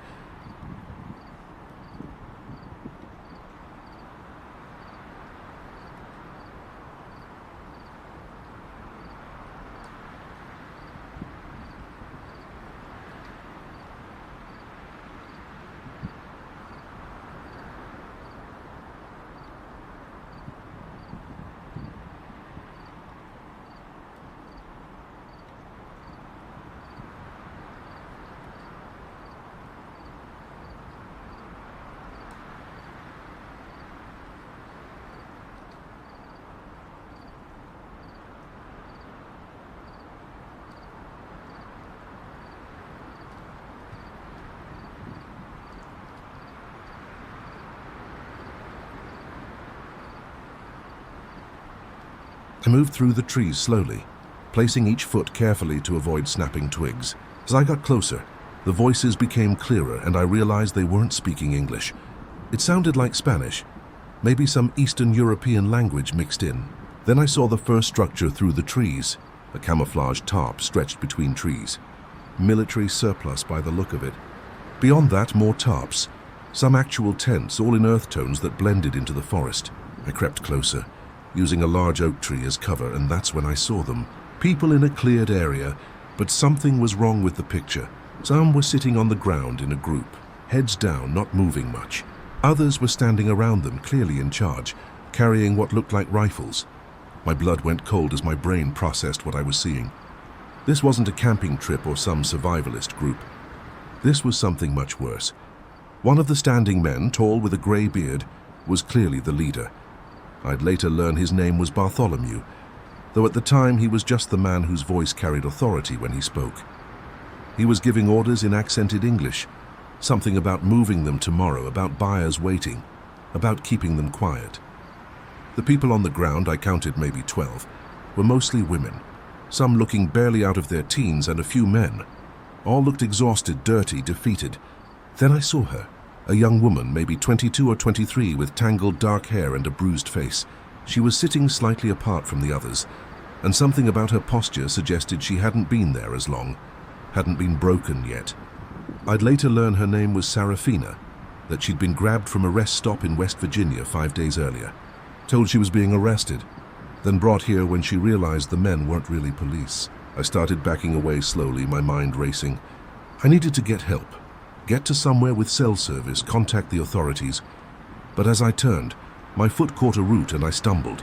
I moved through the trees slowly, placing each foot carefully to avoid snapping twigs. As I got closer, the voices became clearer and I realized they weren't speaking English. It sounded like Spanish, maybe some Eastern European language mixed in. Then I saw the first structure through the trees, a camouflaged tarp stretched between trees. Military surplus by the look of it. Beyond that, more tarps, some actual tents, all in earth tones that blended into the forest. I crept closer, using a large oak tree as cover, and that's when I saw them. People in a cleared area, but something was wrong with the picture. Some were sitting on the ground in a group, heads down, not moving much. Others were standing around them, clearly in charge, carrying what looked like rifles. My blood went cold as my brain processed what I was seeing. This wasn't a camping trip or some survivalist group. This was something much worse. One of the standing men, tall with a grey beard, was clearly the leader. I'd later learn his name was Bartholomew, though at the time he was just the man whose voice carried authority when he spoke. He was giving orders in accented English, something about moving them tomorrow, about buyers waiting, about keeping them quiet. The people on the ground, I counted maybe 12, were mostly women, some looking barely out of their teens and a few men. All looked exhausted, dirty, defeated. Then I saw her. A young woman, maybe 22 or 23, with tangled dark hair and a bruised face. She was sitting slightly apart from the others, and something about her posture suggested she hadn't been there as long, hadn't been broken yet. I'd later learn her name was Serafina, that she'd been grabbed from a rest stop in West Virginia 5 days earlier, told she was being arrested, then brought here when she realized the men weren't really police. I started backing away slowly, my mind racing. I needed to get help. Get to somewhere with cell service, contact the authorities. But as I turned, my foot caught a root and I stumbled,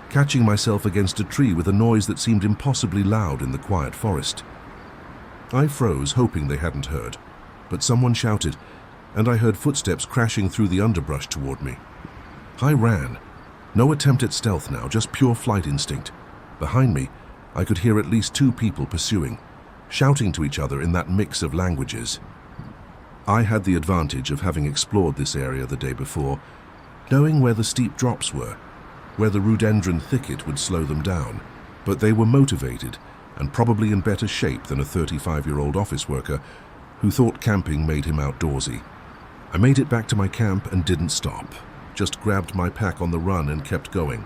catching myself against a tree with a noise that seemed impossibly loud in the quiet forest. I froze, hoping they hadn't heard, but someone shouted, and I heard footsteps crashing through the underbrush toward me. I ran. No attempt at stealth now, just pure flight instinct. Behind me, I could hear at least 2 people pursuing, shouting to each other in that mix of languages. I had the advantage of having explored this area the day before, knowing where the steep drops were, where the rhododendron thicket would slow them down. But they were motivated and probably in better shape than a 35-year-old office worker who thought camping made him outdoorsy. I made it back to my camp and didn't stop, just grabbed my pack on the run and kept going.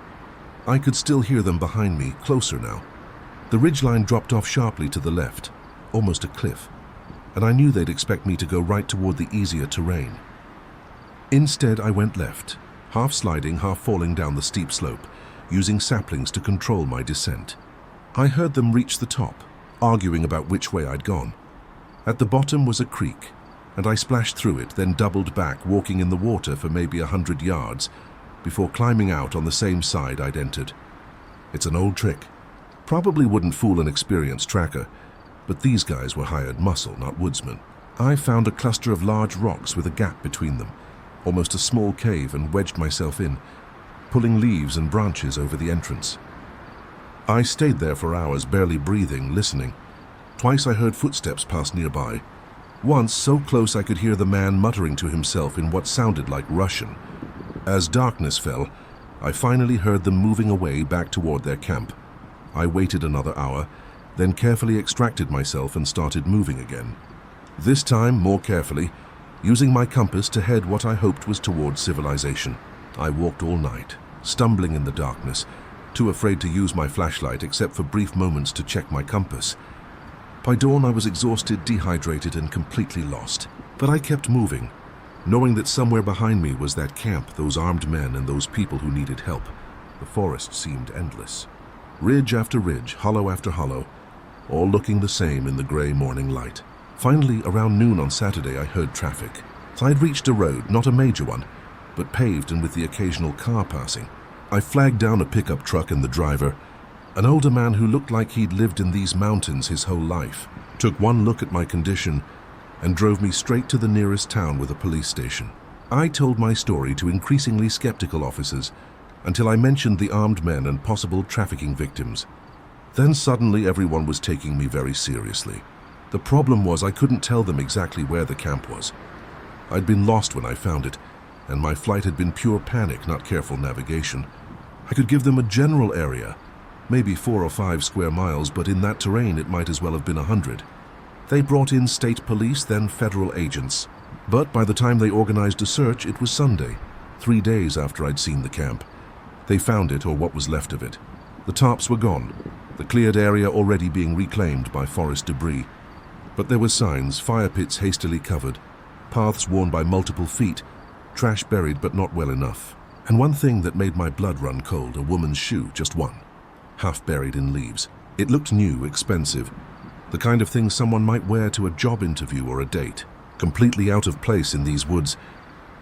I could still hear them behind me, closer now. The ridgeline dropped off sharply to the left, almost a cliff, and I knew they'd expect me to go right toward the easier terrain. Instead, I went left, half sliding, half falling down the steep slope, using saplings to control my descent. I heard them reach the top, arguing about which way I'd gone. At the bottom was a creek, and I splashed through it, then doubled back, walking in the water for maybe 100 yards, before climbing out on the same side I'd entered. It's an old trick. Probably wouldn't fool an experienced tracker, but these guys were hired muscle, not woodsmen. I found a cluster of large rocks with a gap between them, almost a small cave, and wedged myself in, pulling leaves and branches over the entrance. I stayed there for hours, barely breathing, listening. Twice I heard footsteps pass nearby. Once, so close I could hear the man muttering to himself in what sounded like Russian. As darkness fell, I finally heard them moving away back toward their camp. I waited another hour, then carefully extracted myself and started moving again. This time, more carefully, using my compass to head what I hoped was towards civilization. I walked all night, stumbling in the darkness, too afraid to use my flashlight except for brief moments to check my compass. By dawn, I was exhausted, dehydrated, and completely lost. But I kept moving, knowing that somewhere behind me was that camp, those armed men, and those people who needed help. The forest seemed endless. Ridge after ridge, hollow after hollow, all looking the same in the gray morning light. Finally, around noon on Saturday, I heard traffic. I'd reached a road, not a major one, but paved and with the occasional car passing. I flagged down a pickup truck and the driver, an older man who looked like he'd lived in these mountains his whole life, took one look at my condition and drove me straight to the nearest town with a police station. I told my story to increasingly skeptical officers until I mentioned the armed men and possible trafficking victims. Then suddenly everyone was taking me very seriously. The problem was I couldn't tell them exactly where the camp was. I'd been lost when I found it, and my flight had been pure panic, not careful navigation. I could give them a general area, maybe 4 or 5 square miles, but in that terrain it might as well have been 100. They brought in state police, then federal agents. But by the time they organized a search, it was Sunday, 3 days after I'd seen the camp. They found it, or what was left of it. The tarps were gone, the cleared area already being reclaimed by forest debris. But there were signs, fire pits hastily covered, paths worn by multiple feet, trash buried but not well enough. And one thing that made my blood run cold, a woman's shoe, just one, half buried in leaves. It looked new, expensive, the kind of thing someone might wear to a job interview or a date. Completely out of place in these woods.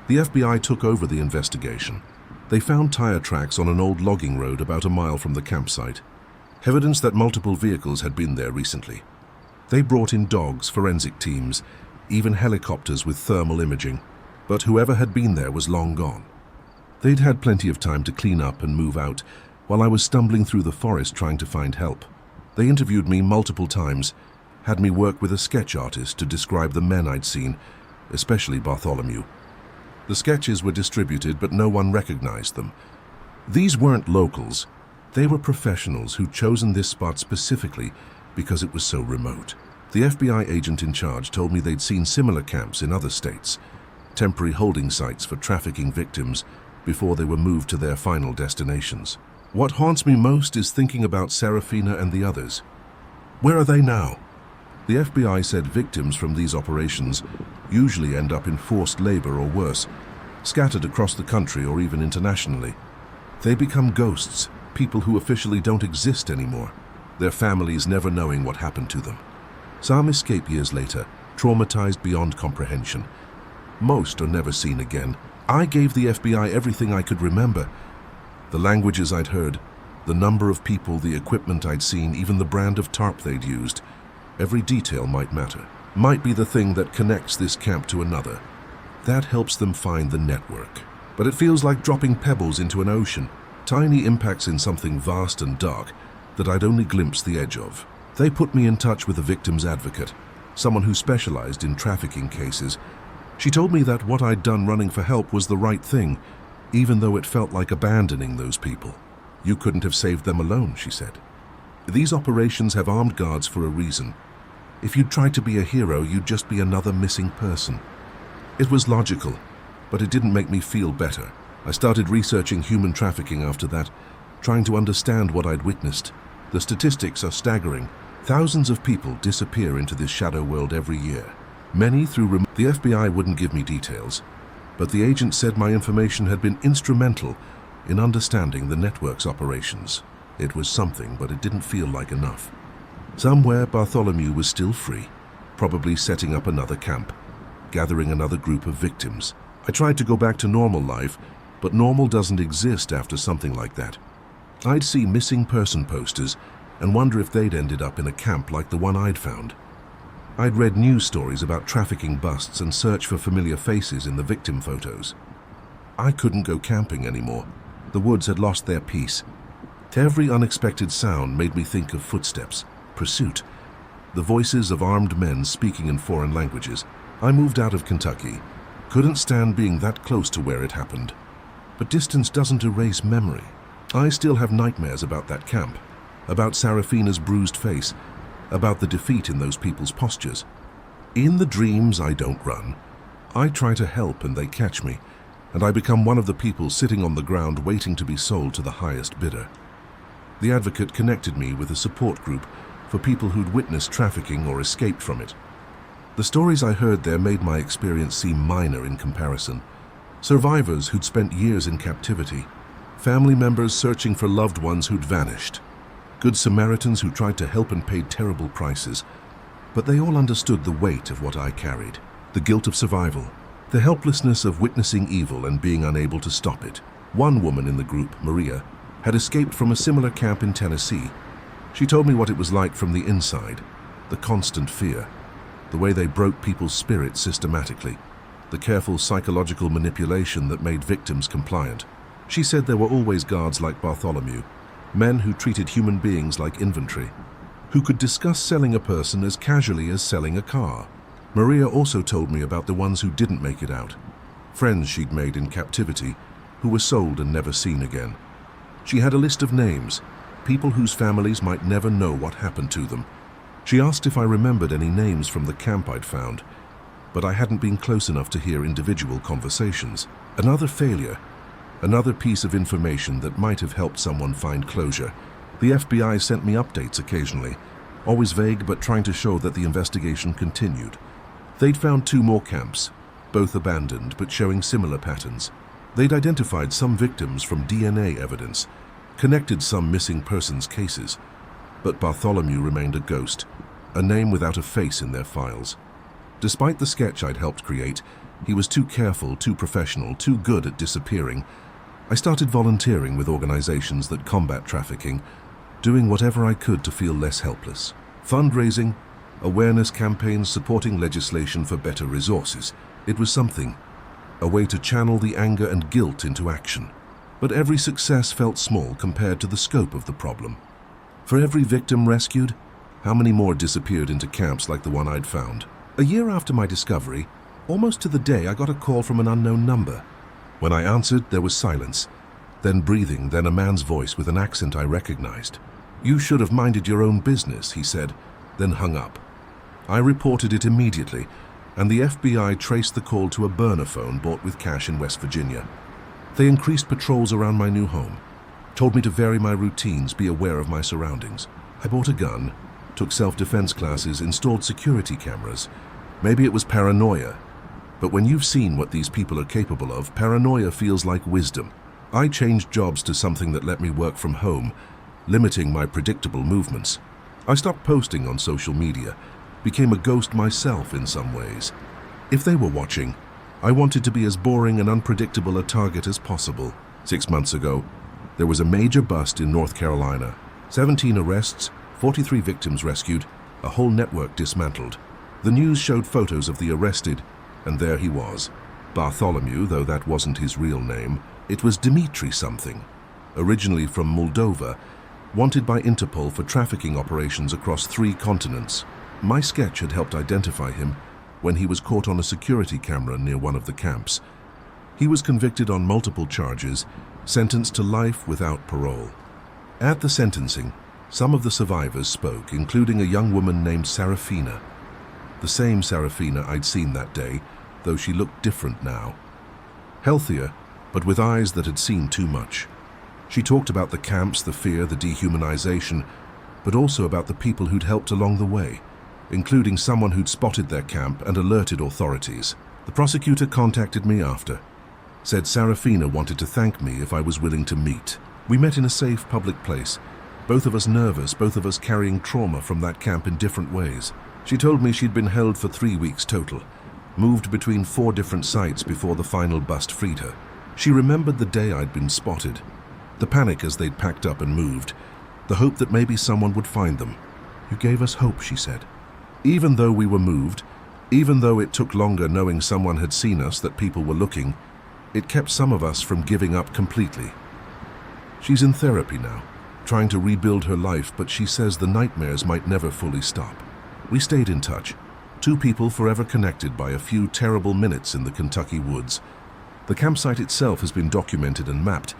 The FBI took over the investigation. They found tire tracks on an old logging road about a mile from the campsite, evidence that multiple vehicles had been there recently. They brought in dogs, forensic teams, even helicopters with thermal imaging, but whoever had been there was long gone. They'd had plenty of time to clean up and move out while I was stumbling through the forest trying to find help. They interviewed me multiple times, had me work with a sketch artist to describe the men I'd seen, especially Bartholomew. The sketches were distributed, but no one recognized them. These weren't locals. They were professionals who'd chosen this spot specifically because it was so remote. The FBI agent in charge told me they'd seen similar camps in other states, temporary holding sites for trafficking victims before they were moved to their final destinations. What haunts me most is thinking about Serafina and the others. Where are they now? The FBI said victims from these operations usually end up in forced labor or worse, scattered across the country or even internationally. They become ghosts, people who officially don't exist anymore, their families never knowing what happened to them. Some escape years later, traumatized beyond comprehension. Most are never seen again. I gave the FBI everything I could remember. The languages I'd heard, the number of people, the equipment I'd seen, even the brand of tarp they'd used. Every detail might matter, might be the thing that connects this camp to another. That helps them find the network. But it feels like dropping pebbles into an ocean, tiny impacts in something vast and dark that I'd only glimpsed the edge of. They put me in touch with a victim's advocate, someone who specialized in trafficking cases. She told me that what I'd done running for help was the right thing, even though it felt like abandoning those people. You couldn't have saved them alone, she said. These operations have armed guards for a reason. If you'd tried to be a hero, you'd just be another missing person. It was logical, but it didn't make me feel better. I started researching human trafficking after that, trying to understand what I'd witnessed. The statistics are staggering. Thousands of people disappear into this shadow world every year. Many through the FBI wouldn't give me details, but the agent said my information had been instrumental in understanding the network's operations. It was something, but it didn't feel like enough. Somewhere Bartholomew was still free, probably setting up another camp, gathering another group of victims. I tried to go back to normal life, but normal doesn't exist after something like that. I'd see missing person posters and wonder if they'd ended up in a camp like the one I'd found. I'd read news stories about trafficking busts and search for familiar faces in the victim photos. I couldn't go camping anymore. The woods had lost their peace. Every unexpected sound made me think of footsteps, pursuit, the voices of armed men speaking in foreign languages. I moved out of Kentucky. Couldn't stand being that close to where it happened. But distance doesn't erase memory. I still have nightmares about that camp, about Serafina's bruised face, about the defeat in those people's postures. In the dreams, I don't run. I try to help and they catch me, and I become one of the people sitting on the ground waiting to be sold to the highest bidder. The advocate connected me with a support group for people who'd witnessed trafficking or escaped from it. The stories I heard there made my experience seem minor in comparison. Survivors who'd spent years in captivity, family members searching for loved ones who'd vanished, good Samaritans who tried to help and paid terrible prices, but they all understood the weight of what I carried, the guilt of survival, the helplessness of witnessing evil and being unable to stop it. One woman in the group, Maria, had escaped from a similar camp in Tennessee. She told me what it was like from the inside, the constant fear, the way they broke people's spirits systematically, the careful psychological manipulation that made victims compliant. She said there were always guards like Bartholomew, men who treated human beings like inventory, who could discuss selling a person as casually as selling a car. Maria also told me about the ones who didn't make it out, friends she'd made in captivity who were sold and never seen again. She had a list of names, people whose families might never know what happened to them. She asked if I remembered any names from the camp I'd found, but I hadn't been close enough to hear individual conversations. Another failure, another piece of information that might have helped someone find closure. The FBI sent me updates occasionally, always vague but trying to show that the investigation continued. They'd found 2 more camps, both abandoned but showing similar patterns. They'd identified some victims from DNA evidence, connected some missing persons cases, but Bartholomew remained a ghost, a name without a face in their files. Despite the sketch I'd helped create, he was too careful, too professional, too good at disappearing. I started volunteering with organizations that combat trafficking, doing whatever I could to feel less helpless. Fundraising, awareness campaigns, supporting legislation for better resources. It was something, a way to channel the anger and guilt into action. But every success felt small compared to the scope of the problem. For every victim rescued, how many more disappeared into camps like the one I'd found? A year after my discovery, almost to the day, I got a call from an unknown number. When I answered, there was silence, then breathing, then a man's voice with an accent I recognized. "You should have minded your own business," he said, then hung up. I reported it immediately, and the FBI traced the call to a burner phone bought with cash in West Virginia. They increased patrols around my new home, told me to vary my routines, be aware of my surroundings. I bought a gun, took self-defense classes, installed security cameras. Maybe it was paranoia, but when you've seen what these people are capable of, paranoia feels like wisdom. I changed jobs to something that let me work from home, limiting my predictable movements. I stopped posting on social media, became a ghost myself in some ways. If they were watching, I wanted to be as boring and unpredictable a target as possible. 6 months ago, there was a major bust in North Carolina. 17 arrests, 43 victims rescued, a whole network dismantled. The news showed photos of the arrested, and there he was. Bartholomew, though that wasn't his real name, it was Dimitri something. Originally from Moldova, wanted by Interpol for trafficking operations across 3 continents. My sketch had helped identify him when he was caught on a security camera near one of the camps. He was convicted on multiple charges, sentenced to life without parole. At the sentencing, some of the survivors spoke, including a young woman named Serafina. The same Serafina I'd seen that day, though she looked different now. Healthier, but with eyes that had seen too much. She talked about the camps, the fear, the dehumanization, but also about the people who'd helped along the way, including someone who'd spotted their camp and alerted authorities. The prosecutor contacted me after, said Serafina wanted to thank me if I was willing to meet. We met in a safe public place, both of us nervous, both of us carrying trauma from that camp in different ways. She told me she'd been held for 3 weeks total, moved between 4 different sites before the final bust freed her. She remembered the day I'd been spotted, the panic as they'd packed up and moved, the hope that maybe someone would find them. "You gave us hope," she said. Even though we were moved, even though it took longer knowing someone had seen us, that people were looking, it kept some of us from giving up completely. She's in therapy now, trying to rebuild her life, but she says the nightmares might never fully stop. We stayed in touch, two people forever connected by a few terrible minutes in the Kentucky woods. The campsite itself has been documented and mapped,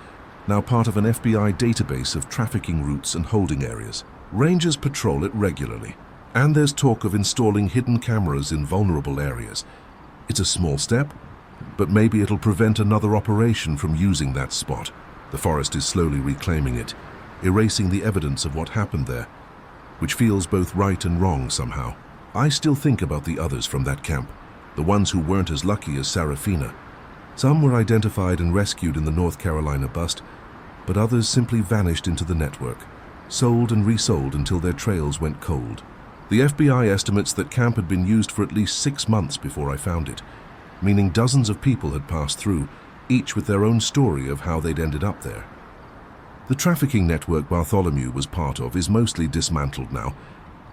now part of an FBI database of trafficking routes and holding areas. Rangers patrol it regularly, and there's talk of installing hidden cameras in vulnerable areas. It's a small step, but maybe it'll prevent another operation from using that spot. The forest is slowly reclaiming it, erasing the evidence of what happened there, which feels both right and wrong somehow. I still think about the others from that camp, the ones who weren't as lucky as Serafina. Some were identified and rescued in the North Carolina bust, but others simply vanished into the network, sold and resold until their trails went cold. The FBI estimates that camp had been used for at least 6 months before I found it, meaning dozens of people had passed through, each with their own story of how they'd ended up there. The trafficking network Bartholomew was part of is mostly dismantled now,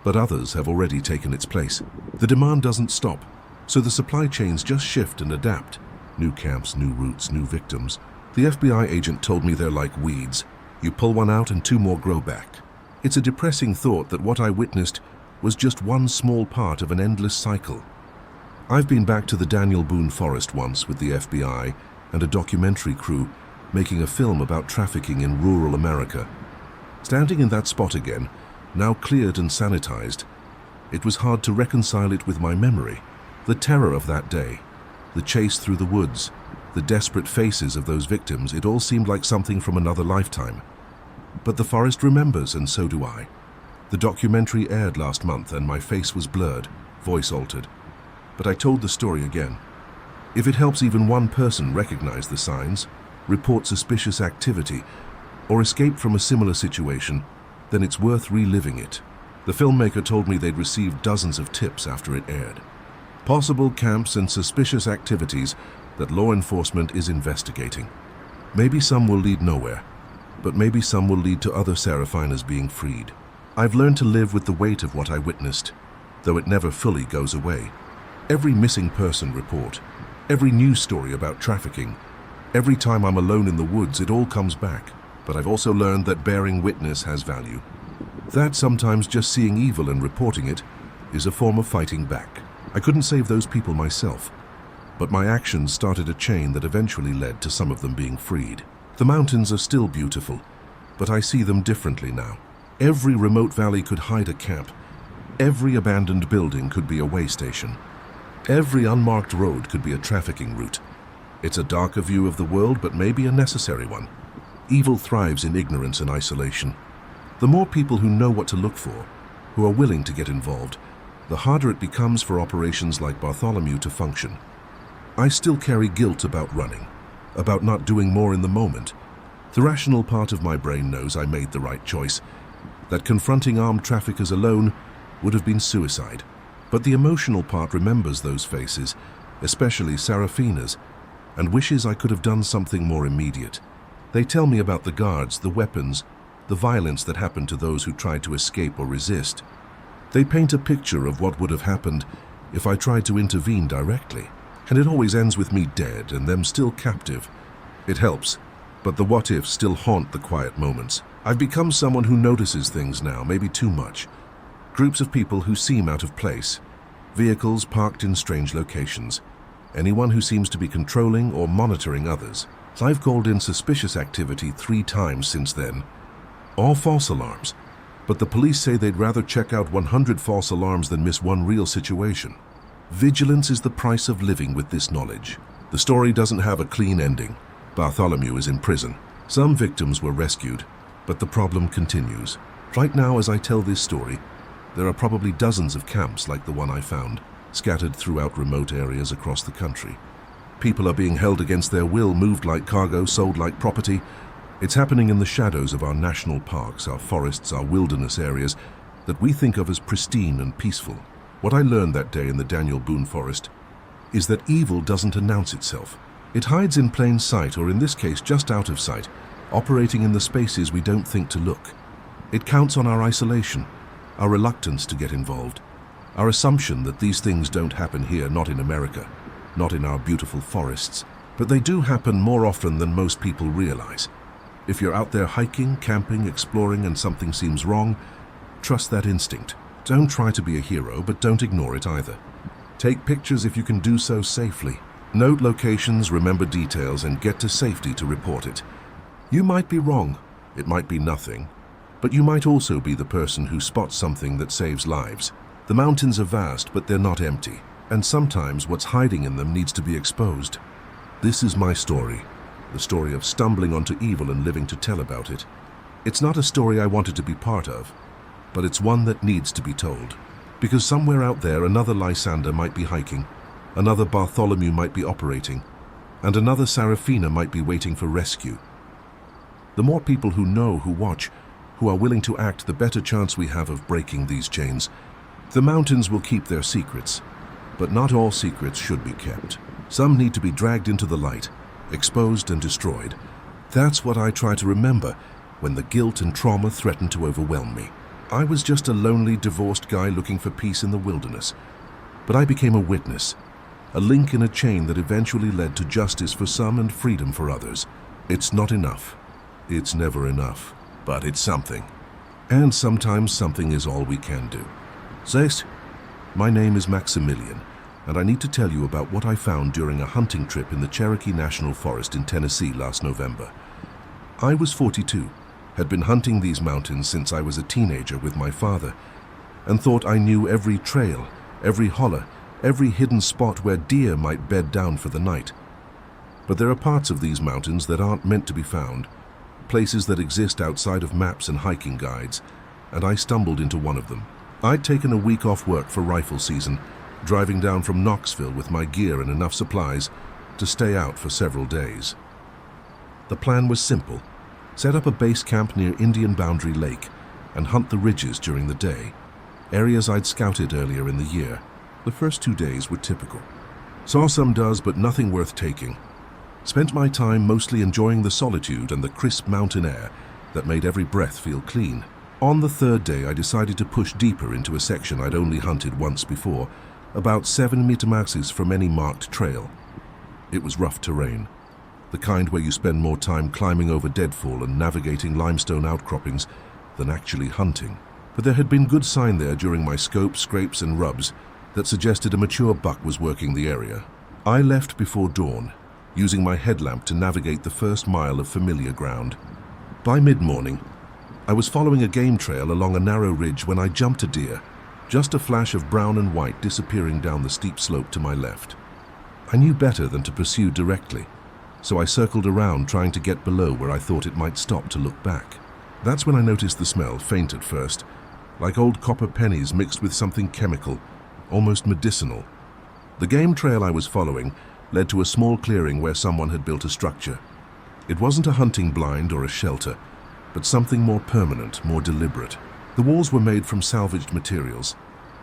but others have already taken its place. The demand doesn't stop, so the supply chains just shift and adapt. New camps, new routes, new victims. The FBI agent told me they're like weeds. You pull one out and 2 more grow back. It's a depressing thought that what I witnessed was just one small part of an endless cycle. I've been back to the Daniel Boone Forest once with the FBI and a documentary crew making a film about trafficking in rural America. Standing in that spot again, now cleared and sanitized, it was hard to reconcile it with my memory. The terror of that day, the chase through the woods, the desperate faces of those victims, it all seemed like something from another lifetime. But the forest remembers, and so do I. The documentary aired last month and my face was blurred, voice altered. But I told the story again. If it helps even one person recognize the signs, report suspicious activity, or escape from a similar situation, then it's worth reliving it. The filmmaker told me they'd received dozens of tips after it aired. Possible camps and suspicious activities that law enforcement is investigating. Maybe some will lead nowhere, but maybe some will lead to other Serafinas being freed. I've learned to live with the weight of what I witnessed, though it never fully goes away. Every missing person report, every news story about trafficking, every time I'm alone in the woods, it all comes back. But I've also learned that bearing witness has value. That sometimes just seeing evil and reporting it is a form of fighting back. I couldn't save those people myself, but my actions started a chain that eventually led to some of them being freed. The mountains are still beautiful, but I see them differently now. Every remote valley could hide a camp. Every abandoned building could be a way station. Every unmarked road could be a trafficking route. It's a darker view of the world, but maybe a necessary one. Evil thrives in ignorance and isolation. The more people who know what to look for, who are willing to get involved, the harder it becomes for operations like Bartholomew to function. I still carry guilt about running, about not doing more in the moment. The rational part of my brain knows I made the right choice, that confronting armed traffickers alone would have been suicide. But the emotional part remembers those faces, especially Serafina's, and wishes I could have done something more immediate. They tell me about the guards, the weapons, the violence that happened to those who tried to escape or resist. They paint a picture of what would have happened if I tried to intervene directly, and it always ends with me dead and them still captive. It helps, but the what-ifs still haunt the quiet moments. I've become someone who notices things now, maybe too much. Groups of people who seem out of place, vehicles parked in strange locations, anyone who seems to be controlling or monitoring others. I've called in suspicious activity 3 times since then, all false alarms, but the police say they'd rather check out 100 false alarms than miss one real situation. Vigilance is the price of living with this knowledge. The story doesn't have a clean ending. Bartholomew is in prison. Some victims were rescued, but the problem continues. Right now, as I tell this story, there are probably dozens of camps like the one I found, scattered throughout remote areas across the country. People are being held against their will, moved like cargo, sold like property. It's happening in the shadows of our national parks, our forests, our wilderness areas that we think of as pristine and peaceful. What I learned that day in the Daniel Boone Forest is that evil doesn't announce itself. It hides in plain sight, or in this case just out of sight, operating in the spaces we don't think to look. It counts on our isolation, our reluctance to get involved, our assumption that these things don't happen here, not in America, not in our beautiful forests, but they do happen more often than most people realize. If you're out there hiking, camping, exploring, and something seems wrong, trust that instinct. Don't try to be a hero, but don't ignore it either. Take pictures if you can do so safely. Note locations, remember details, and get to safety to report it. You might be wrong, it might be nothing, but you might also be the person who spots something that saves lives. The mountains are vast, but they're not empty, and sometimes what's hiding in them needs to be exposed. This is my story, the story of stumbling onto evil and living to tell about it. It's not a story I wanted to be part of, but it's one that needs to be told. Because somewhere out there another Lysander might be hiking, another Bartholomew might be operating, and another Serafina might be waiting for rescue. The more people who know, who watch, who are willing to act, the better chance we have of breaking these chains. The mountains will keep their secrets, but not all secrets should be kept. Some need to be dragged into the light, exposed and destroyed. That's what I try to remember when the guilt and trauma threaten to overwhelm me. I was just a lonely, divorced guy looking for peace in the wilderness. But I became a witness, a link in a chain that eventually led to justice for some and freedom for others. It's not enough. It's never enough. But it's something. And sometimes something is all we can do. Zeist, my name is Maximilian, and I need to tell you about what I found during a hunting trip in the Cherokee National Forest in Tennessee last November. I was 42. Had been hunting these mountains since I was a teenager with my father, and thought I knew every trail, every holler, every hidden spot where deer might bed down for the night. But there are parts of these mountains that aren't meant to be found, places that exist outside of maps and hiking guides, and I stumbled into one of them. I'd taken a week off work for rifle season, driving down from Knoxville with my gear and enough supplies to stay out for several days. The plan was simple. Set up a base camp near Indian Boundary Lake and hunt the ridges during the day, areas I'd scouted earlier in the year. The first 2 days were typical. Saw some does, but nothing worth taking. Spent my time mostly enjoying the solitude and the crisp mountain air that made every breath feel clean. On the third day, I decided to push deeper into a section I'd only hunted once before, about 7 metamaxes from any marked trail. It was rough terrain, the kind where you spend more time climbing over deadfall and navigating limestone outcroppings than actually hunting. But there had been good sign there during my scopes, scrapes, and rubs that suggested a mature buck was working the area. I left before dawn, using my headlamp to navigate the first mile of familiar ground. By mid-morning, I was following a game trail along a narrow ridge when I jumped a deer, just a flash of brown and white disappearing down the steep slope to my left. I knew better than to pursue directly, so I circled around trying to get below where I thought it might stop to look back. That's when I noticed the smell, faint at first, like old copper pennies mixed with something chemical, almost medicinal. The game trail I was following led to a small clearing where someone had built a structure. It wasn't a hunting blind or a shelter, but something more permanent, more deliberate. The walls were made from salvaged materials,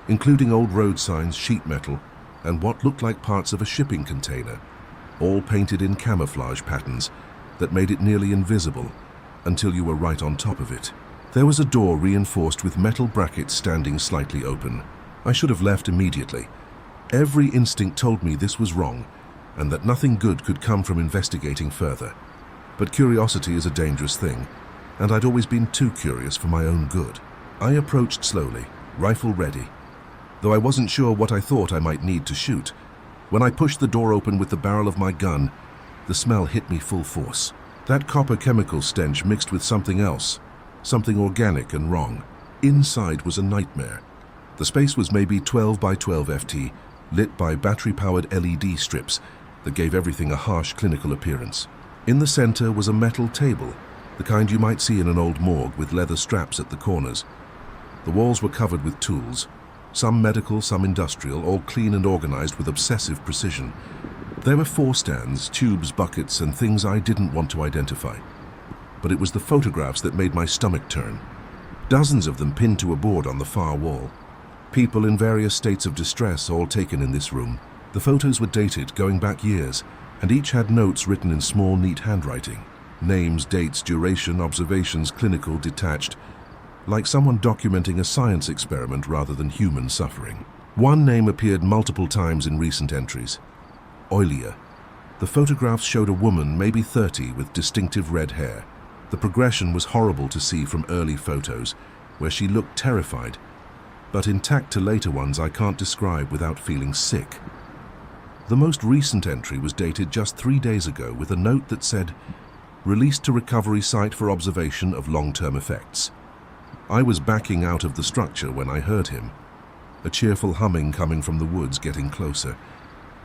including old road signs, sheet metal, and what looked like parts of a shipping container, all painted in camouflage patterns that made it nearly invisible until you were right on top of it. There was a door reinforced with metal brackets standing slightly open. I should have left immediately. Every instinct told me this was wrong and that nothing good could come from investigating further. But curiosity is a dangerous thing, and I'd always been too curious for my own good. I approached slowly, rifle ready, though I wasn't sure what I thought I might need to shoot. When I pushed the door open with the barrel of my gun, the smell hit me full force. That copper chemical stench mixed with something else, something organic and wrong. Inside was a nightmare. The space was maybe 12 by 12 FT, lit by battery-powered LED strips that gave everything a harsh clinical appearance. In the center was a metal table, the kind you might see in an old morgue with leather straps at the corners. The walls were covered with tools, some medical, some industrial, all clean and organized with obsessive precision. There were 4 stands, tubes, buckets, and things I didn't want to identify. But it was the photographs that made my stomach turn. Dozens of them pinned to a board on the far wall. People in various states of distress, all taken in this room. The photos were dated, going back years, and each had notes written in small, neat handwriting. Names, dates, duration, observations, clinical, detached, like someone documenting a science experiment rather than human suffering. One name appeared multiple times in recent entries: Oilia. The photographs showed a woman, maybe 30, with distinctive red hair. The progression was horrible to see from early photos, where she looked terrified, but intact to later ones I can't describe without feeling sick. The most recent entry was dated just 3 days ago with a note that said, "Released to recovery site for observation of long-term effects." I was backing out of the structure when I heard him, a cheerful humming coming from the woods getting closer.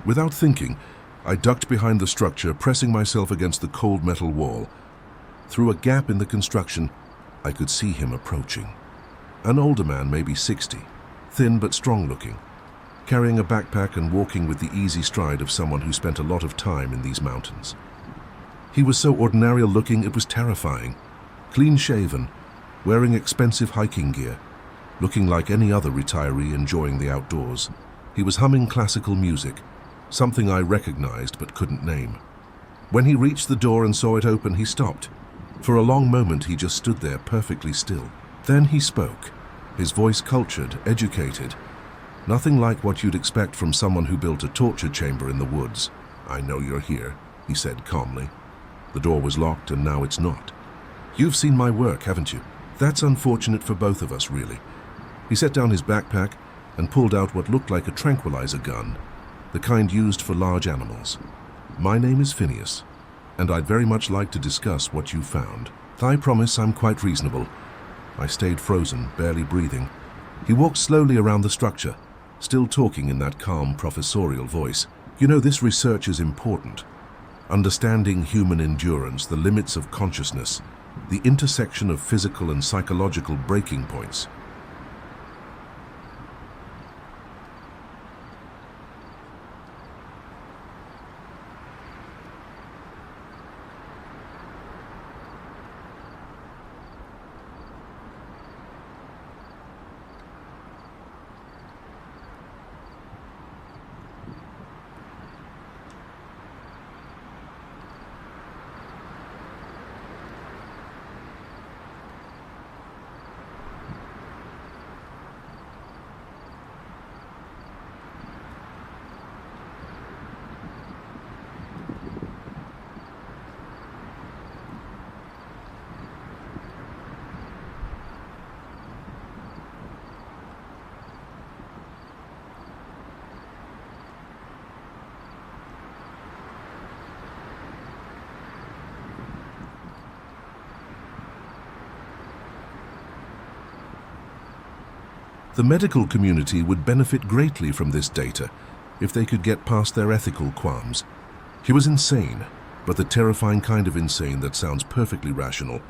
Without thinking, I ducked behind the structure, pressing myself against the cold metal wall. Through a gap in the construction, I could see him approaching. An older man, maybe 60, thin but strong-looking, carrying a backpack and walking with the easy stride of someone who spent a lot of time in these mountains. He was so ordinary-looking it was terrifying, clean-shaven, wearing expensive hiking gear, looking like any other retiree enjoying the outdoors. He was humming classical music, something I recognized but couldn't name. When he reached the door and saw it open, he stopped. For a long moment he just stood there perfectly still. Then he spoke, his voice cultured, educated, nothing like what you'd expect from someone who built a torture chamber in the woods. "I know you're here," he said calmly. "The door was locked and now it's not. You've seen my work, haven't you? That's unfortunate for both of us, really." He set down his backpack and pulled out what looked like a tranquilizer gun, the kind used for large animals. "My name is Phineas, and I'd very much like to discuss what you found. I promise I'm quite reasonable." I stayed frozen, barely breathing. He walked slowly around the structure, still talking in that calm, professorial voice. "You know, this research is important. Understanding human endurance, the limits of consciousness, the intersection of physical and psychological breaking points. The medical community would benefit greatly from this data if they could get past their ethical qualms. He was insane, but the terrifying kind of insane that sounds perfectly rational.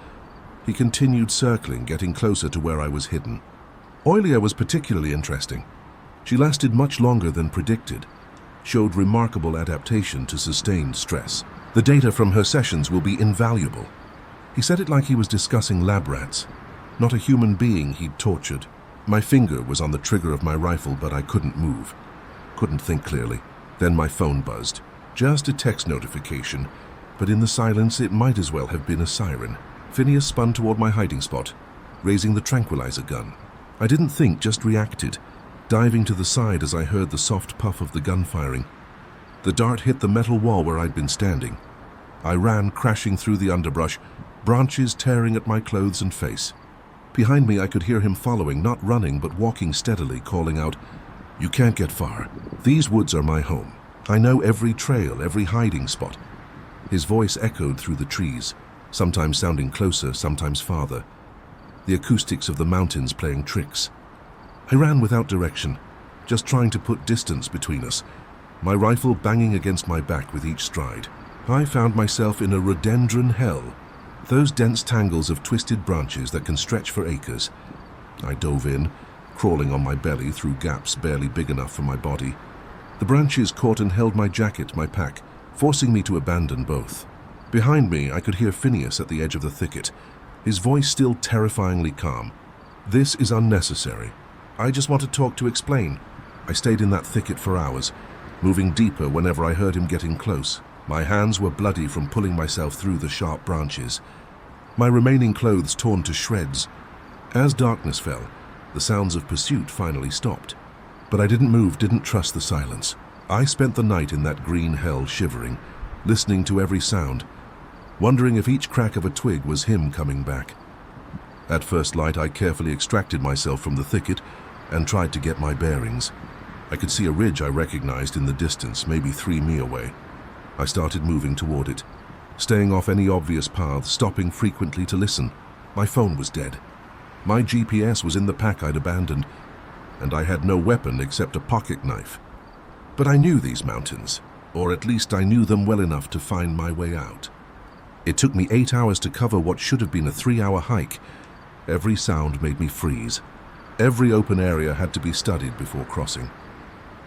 He continued circling, getting closer to where I was hidden. Oilia was particularly interesting. She lasted much longer than predicted, showed remarkable adaptation to sustained stress. The data from her sessions will be invaluable. He said it like he was discussing lab rats, not a human being he'd tortured. My finger was on the trigger of my rifle, but I couldn't move. Couldn't think clearly. Then my phone buzzed. Just a text notification, but in the silence it might as well have been a siren. Phineas spun toward my hiding spot, raising the tranquilizer gun. I didn't think, just reacted, diving to the side as I heard the soft puff of the gun firing. The dart hit the metal wall where I'd been standing. I ran, crashing through the underbrush, branches tearing at my clothes and face. Behind me I could hear him following, not running but walking steadily, calling out, "You can't get far. These woods are my home. I know every trail, every hiding spot." His voice echoed through the trees, sometimes sounding closer, sometimes farther. The acoustics of the mountains playing tricks. I ran without direction, just trying to put distance between us, my rifle banging against my back with each stride. I found myself in a rhododendron hell, those dense tangles of twisted branches that can stretch for acres. I dove in, crawling on my belly through gaps barely big enough for my body. The branches caught and held my jacket, my pack, forcing me to abandon both. Behind me, I could hear Phineas at the edge of the thicket, his voice still terrifyingly calm. "This is unnecessary. I just want to talk to explain." I stayed in that thicket for hours, moving deeper whenever I heard him getting close. My hands were bloody from pulling myself through the sharp branches, my remaining clothes torn to shreds. As darkness fell, the sounds of pursuit finally stopped. But I didn't move, didn't trust the silence. I spent the night in that green hell, shivering, listening to every sound. wondering if each crack of a twig was him coming back. At first light, I carefully extracted myself from the thicket and tried to get my bearings. I could see a ridge I recognized in the distance, maybe 3 mi away. I started moving toward it, staying off any obvious paths, stopping frequently to listen. My phone was dead. My GPS was in the pack I'd abandoned, and I had no weapon except a pocket knife. But I knew these mountains, or at least I knew them well enough to find my way out. It took me 8 hours to cover what should have been a 3-hour hike. Every sound made me freeze. Every open area had to be studied before crossing.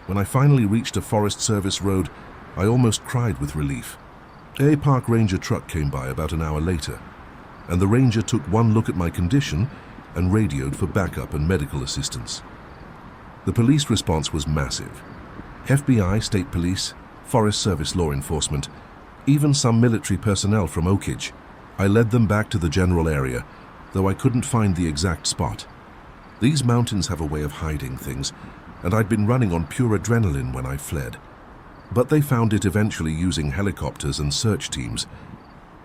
When I finally reached a Forest Service road, I almost cried with relief. A park ranger truck came by about an hour later, and the ranger took one look at my condition and radioed for backup and medical assistance. The police response was massive. FBI, state police, Forest Service law enforcement, even some military personnel from Oakage. I led them back to the general area, though I couldn't find the exact spot. These mountains have a way of hiding things, and I'd been running on pure adrenaline when I fled. But they found it eventually using helicopters and search teams.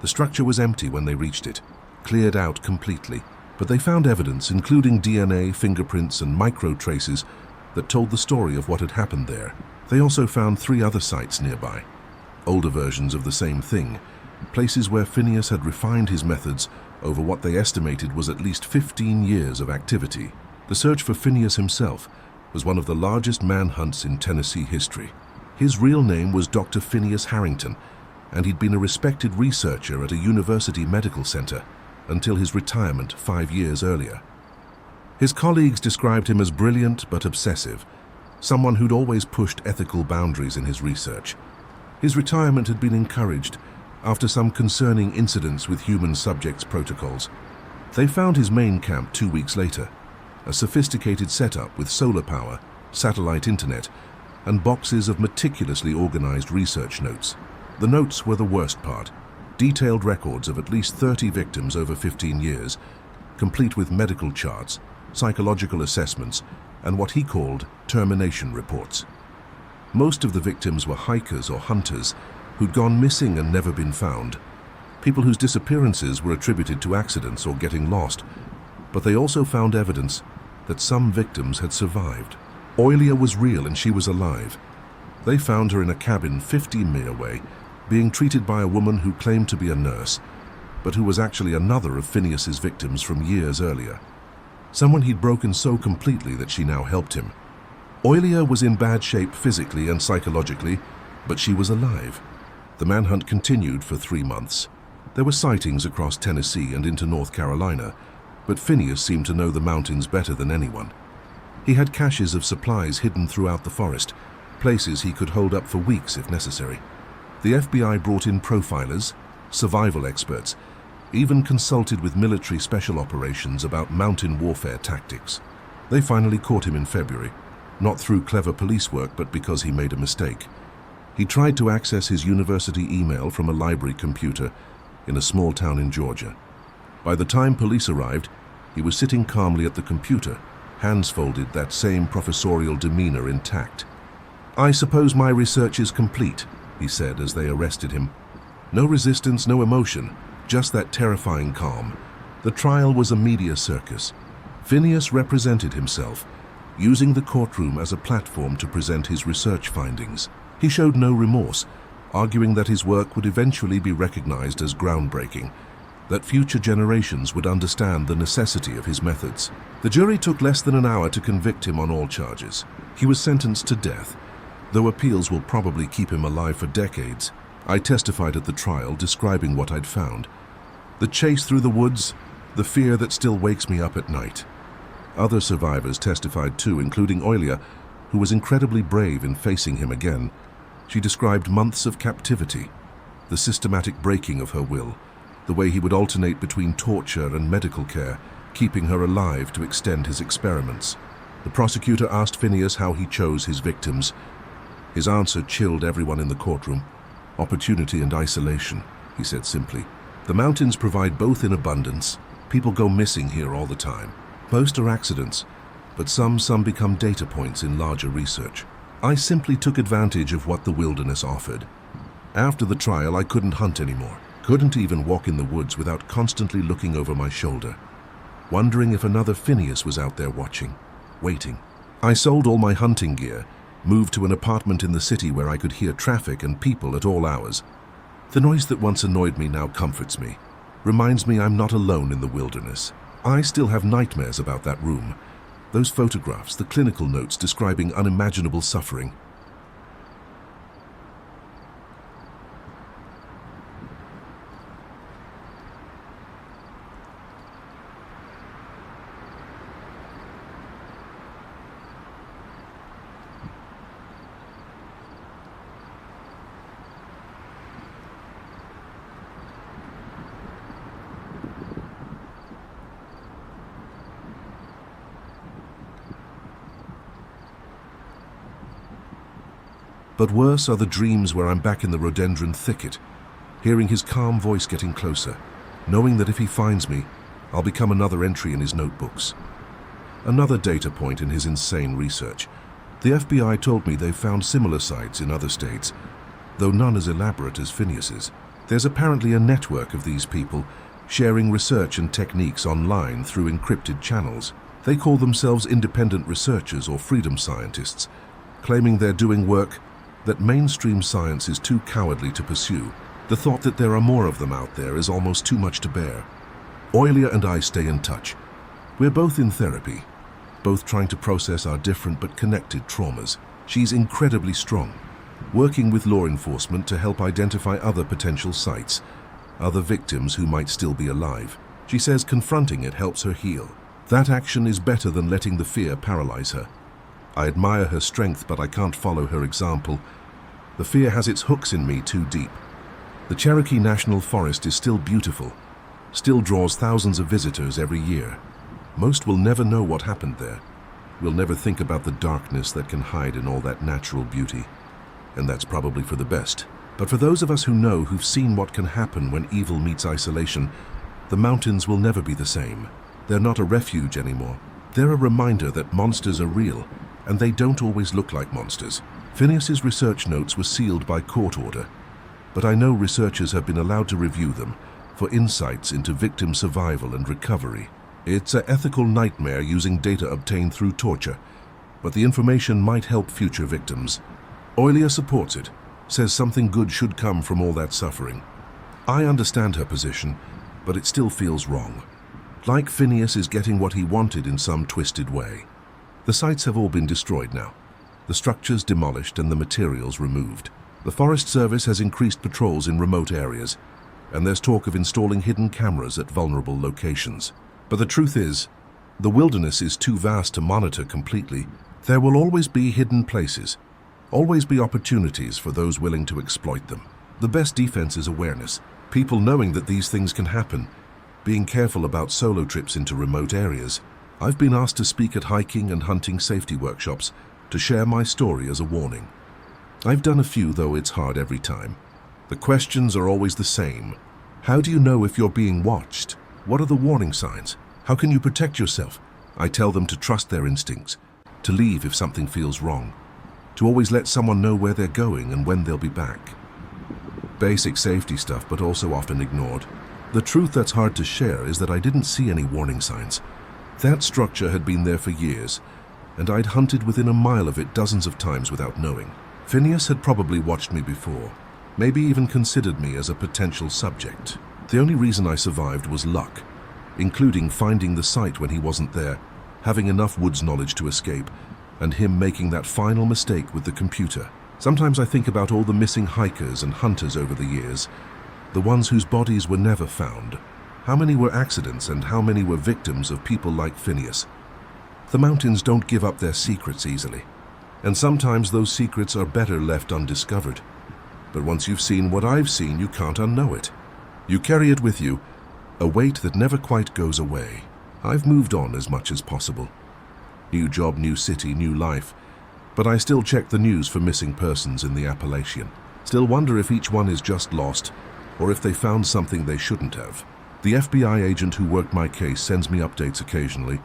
The structure was empty when they reached it, cleared out completely, but they found evidence, including DNA, fingerprints, and micro traces that told the story of what had happened there. They also found 3 other sites nearby, older versions of the same thing, places where Phineas had refined his methods over what they estimated was at least 15 years of activity. The search for Phineas himself was one of the largest manhunts in Tennessee history. His real name was Dr. Phineas Harrington, and he'd been a respected researcher at a university medical center until his retirement 5 years earlier. His colleagues described him as brilliant but obsessive, someone who'd always pushed ethical boundaries in his research. His retirement had been encouraged after some concerning incidents with human subjects protocols. They found his main camp 2 weeks later, a sophisticated setup with solar power, satellite internet, and boxes of meticulously organized research notes. The notes were the worst part, detailed records of at least 30 victims over 15 years, complete with medical charts, psychological assessments, and what he called termination reports. Most of the victims were hikers or hunters who'd gone missing and never been found, people whose disappearances were attributed to accidents or getting lost, but they also found evidence that some victims had survived. Oilia was real and she was alive. They found her in a cabin 15 mi away, being treated by a woman who claimed to be a nurse, but who was actually another of Phineas's victims from years earlier. Someone he'd broken so completely that she now helped him. Oilia was in bad shape physically and psychologically, but she was alive. The manhunt continued for 3 months. There were sightings across Tennessee and into North Carolina, but Phineas seemed to know the mountains better than anyone. He had caches of supplies hidden throughout the forest, places he could hold up for weeks if necessary. The FBI brought in profilers, survival experts, even consulted with military special operations about mountain warfare tactics. They finally caught him in February, not through clever police work, but because he made a mistake. He tried to access his university email from a library computer in a small town in Georgia. By the time police arrived, he was sitting calmly at the computer, hands folded, that same professorial demeanor intact. "I suppose my research is complete," he said as they arrested him. No resistance, no emotion, just that terrifying calm. The trial was a media circus. Phineas represented himself, using the courtroom as a platform to present his research findings. He showed no remorse, arguing that his work would eventually be recognized as groundbreaking, that future generations would understand the necessity of his methods. The jury took less than an hour to convict him on all charges. He was sentenced to death, though appeals will probably keep him alive for decades. I testified at the trial, describing what I'd found. The chase through the woods, the fear that still wakes me up at night. Other survivors testified too, including Oilia, who was incredibly brave in facing him again. She described months of captivity, the systematic breaking of her will, the way he would alternate between torture and medical care, keeping her alive to extend his experiments. The prosecutor asked Phineas how he chose his victims. His answer chilled everyone in the courtroom. "Opportunity and isolation," he said simply. "The mountains provide both in abundance. People go missing here all the time. Most are accidents, but some become data points in larger research. I simply took advantage of what the wilderness offered. After the trial, I couldn't hunt anymore. Couldn't even walk in the woods without constantly looking over my shoulder, wondering if another Phineas was out there watching, waiting. I sold all my hunting gear, moved to an apartment in the city where I could hear traffic and people at all hours. The noise that once annoyed me now comforts me, reminds me I'm not alone in the wilderness. I still have nightmares about that room, those photographs, the clinical notes describing unimaginable suffering. But worse are the dreams where I'm back in the rhododendron thicket, hearing his calm voice getting closer, knowing that if he finds me, I'll become another entry in his notebooks. Another data point in his insane research. The FBI told me they've found similar sites in other states, though none as elaborate as Phineas's. There's apparently a network of these people sharing research and techniques online through encrypted channels. They call themselves independent researchers or freedom scientists, claiming they're doing work that mainstream science is too cowardly to pursue. The thought that there are more of them out there is almost too much to bear. Aurelia and I stay in touch. We're both in therapy, both trying to process our different but connected traumas. She's incredibly strong, working with law enforcement to help identify other potential sites, other victims who might still be alive. She says confronting it helps her heal. That action is better than letting the fear paralyze her. I admire her strength, but I can't follow her example. The fear has its hooks in me too deep. The Cherokee National Forest is still beautiful, still draws thousands of visitors every year. Most will never know what happened there. We'll never think about the darkness that can hide in all that natural beauty. And that's probably for the best. But for those of us who know, who've seen what can happen when evil meets isolation, the mountains will never be the same. They're not a refuge anymore. They're a reminder that monsters are real, and they don't always look like monsters. Phineas's research notes were sealed by court order, but I know researchers have been allowed to review them for insights into victim survival and recovery. It's an ethical nightmare using data obtained through torture, but the information might help future victims. Aurelia supports it, says something good should come from all that suffering. I understand her position, but it still feels wrong. Like Phineas is getting what he wanted in some twisted way. The sites have all been destroyed now, the structures demolished and the materials removed. The Forest Service has increased patrols in remote areas, and there's talk of installing hidden cameras at vulnerable locations. But the truth is, the wilderness is too vast to monitor completely. There will always be hidden places, always be opportunities for those willing to exploit them. The best defense is awareness, people knowing that these things can happen, being careful about solo trips into remote areas. I've been asked to speak at hiking and hunting safety workshops to share my story as a warning. I've done a few, though it's hard every time. The questions are always the same. How do you know if you're being watched? What are the warning signs? How can you protect yourself? I tell them to trust their instincts, to leave if something feels wrong, to always let someone know where they're going and when they'll be back. Basic safety stuff, but also often ignored. The truth that's hard to share is that I didn't see any warning signs. That structure had been there for years, and I'd hunted within a mile of it dozens of times without knowing. Phineas had probably watched me before, maybe even considered me as a potential subject. The only reason I survived was luck, including finding the site when he wasn't there, having enough woods knowledge to escape, and him making that final mistake with the computer. Sometimes I think about all the missing hikers and hunters over the years, the ones whose bodies were never found. How many were accidents and how many were victims of people like Phineas? The mountains don't give up their secrets easily, and sometimes those secrets are better left undiscovered. But once you've seen what I've seen, you can't unknow it. You carry it with you, a weight that never quite goes away. I've moved on as much as possible. New job, new city, new life. But I still check the news for missing persons in the Appalachian. Still wonder if each one is just lost, or if they found something they shouldn't have. The FBI agent who worked my case sends me updates occasionally,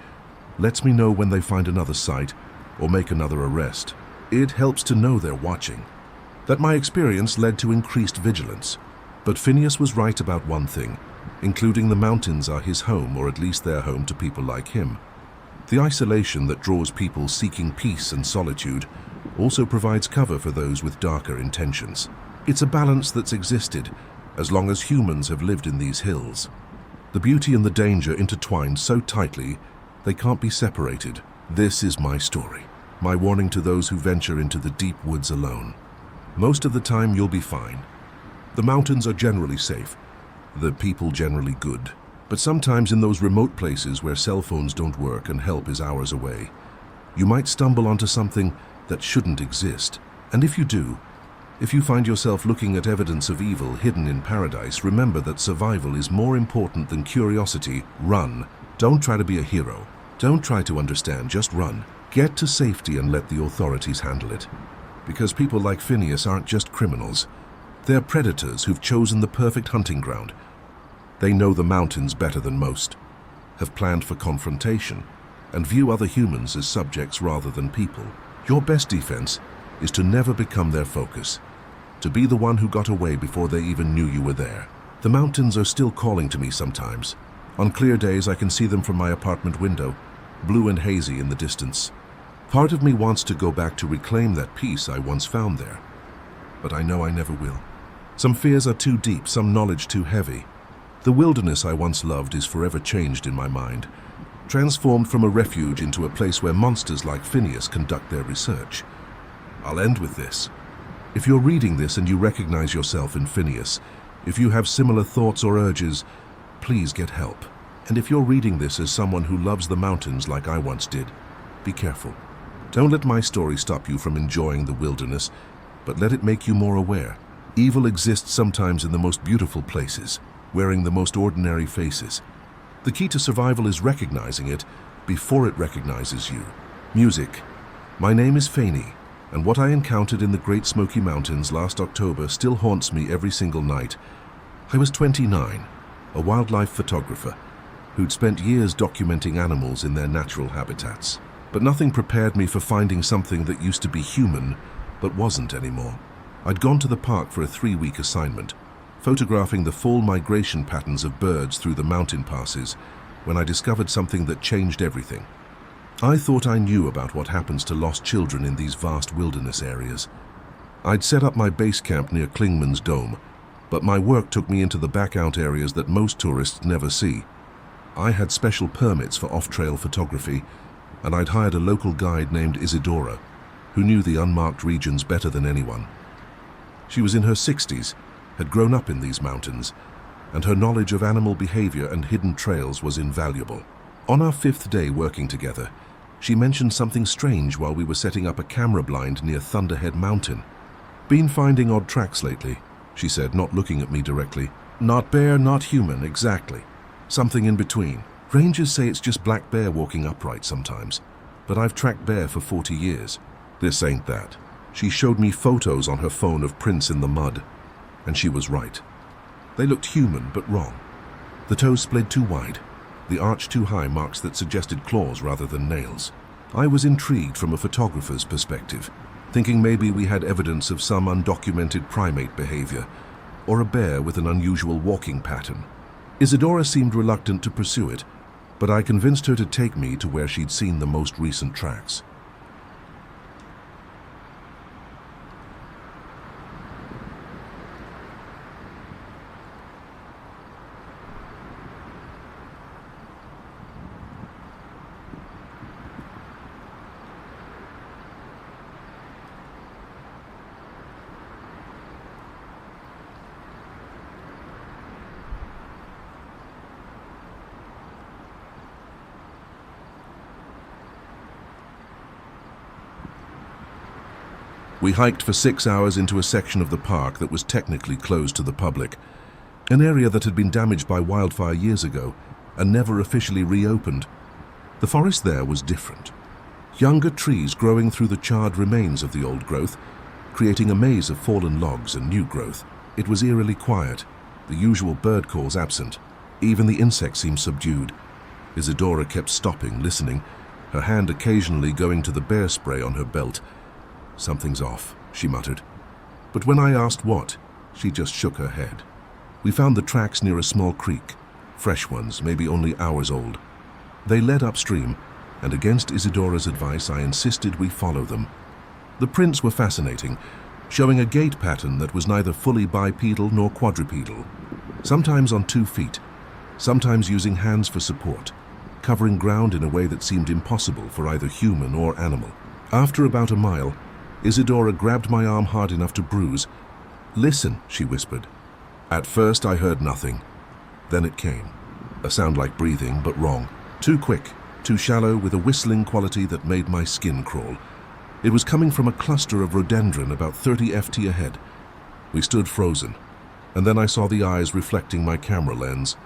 lets me know when they find another site or make another arrest. It helps to know they're watching. That my experience led to increased vigilance. But Phineas was right about one thing, including the mountains are his home, or at least their home to people like him. The isolation that draws people seeking peace and solitude also provides cover for those with darker intentions. It's a balance that's existed as long as humans have lived in these hills. The beauty and the danger intertwined so tightly they can't be separated. This is my story, my warning to those who venture into the deep woods alone. Most of the time you'll be fine. The mountains are generally safe, the people generally good. But sometimes in those remote places where cell phones don't work and help is hours away, you might stumble onto something that shouldn't exist. And if you do, if you find yourself looking at evidence of evil hidden in paradise, remember that survival is more important than curiosity. Run. Don't try to be a hero. Don't try to understand, just run. Get to safety and let the authorities handle it. Because people like Phineas aren't just criminals. They're predators who've chosen the perfect hunting ground. They know the mountains better than most, have planned for confrontation, and view other humans as subjects rather than people. Your best defense is to never become their focus, to be the one who got away before they even knew you were there. The mountains are still calling to me sometimes. On clear days I can see them from my apartment window, blue and hazy in the distance. Part of me wants to go back to reclaim that peace I once found there, but I know I never will. Some fears are too deep, some knowledge too heavy. The wilderness I once loved is forever changed in my mind, transformed from a refuge into a place where monsters like Phineas conduct their research. I'll end with this. If you're reading this and you recognize yourself in Phineas, if you have similar thoughts or urges, please get help. And if you're reading this as someone who loves the mountains like I once did, be careful. Don't let my story stop you from enjoying the wilderness, but let it make you more aware. Evil exists sometimes in the most beautiful places, wearing the most ordinary faces. The key to survival is recognizing it before it recognizes you. Music. My name is Faney, and what I encountered in the Great Smoky Mountains last October still haunts me every single night. I was 29, a wildlife photographer who'd spent years documenting animals in their natural habitats. But nothing prepared me for finding something that used to be human, but wasn't anymore. I'd gone to the park for a 3-week assignment, photographing the fall migration patterns of birds through the mountain passes, when I discovered something that changed everything. I thought I knew about what happens to lost children in these vast wilderness areas. I'd set up my base camp near Klingman's Dome, but my work took me into the back-out areas that most tourists never see. I had special permits for off-trail photography, and I'd hired a local guide named Isadora, who knew the unmarked regions better than anyone. She was in her 60s, had grown up in these mountains, and her knowledge of animal behavior and hidden trails was invaluable. On our 5th day working together, she mentioned something strange while we were setting up a camera blind near Thunderhead Mountain. "Been finding odd tracks lately," she said, not looking at me directly. "Not bear, not human, exactly. Something in between. Rangers say it's just black bear walking upright sometimes, but I've tracked bear for 40 years. This ain't that." She showed me photos on her phone of prints in the mud, and she was right. They looked human, but wrong. The toes spread too wide, the arch too high, marks that suggested claws rather than nails. I was intrigued from a photographer's perspective, thinking maybe we had evidence of some undocumented primate behavior, or a bear with an unusual walking pattern. Isadora seemed reluctant to pursue it, but I convinced her to take me to where she'd seen the most recent tracks. We hiked for 6 hours into a section of the park that was technically closed to the public, an area that had been damaged by wildfire years ago and never officially reopened. The forest there was different. Younger trees growing through the charred remains of the old growth, creating a maze of fallen logs and new growth. It was eerily quiet, the usual bird calls absent. Even the insects seemed subdued. Isadora kept stopping, listening, her hand occasionally going to the bear spray on her belt. "Something's off," she muttered. But when I asked what, she just shook her head. We found the tracks near a small creek, fresh ones, maybe only hours old. They led upstream, and against Isidora's advice, I insisted we follow them. The prints were fascinating, showing a gait pattern that was neither fully bipedal nor quadrupedal, sometimes on 2 feet, sometimes using hands for support, covering ground in a way that seemed impossible for either human or animal. After about a mile, Isidora grabbed my arm hard enough to bruise. "Listen," she whispered. At first I heard nothing. Then it came. A sound like breathing, but wrong. Too quick, too shallow, with a whistling quality that made my skin crawl. It was coming from a cluster of rhododendron about 30 ft ahead. We stood frozen, and then I saw the eyes reflecting my camera lens.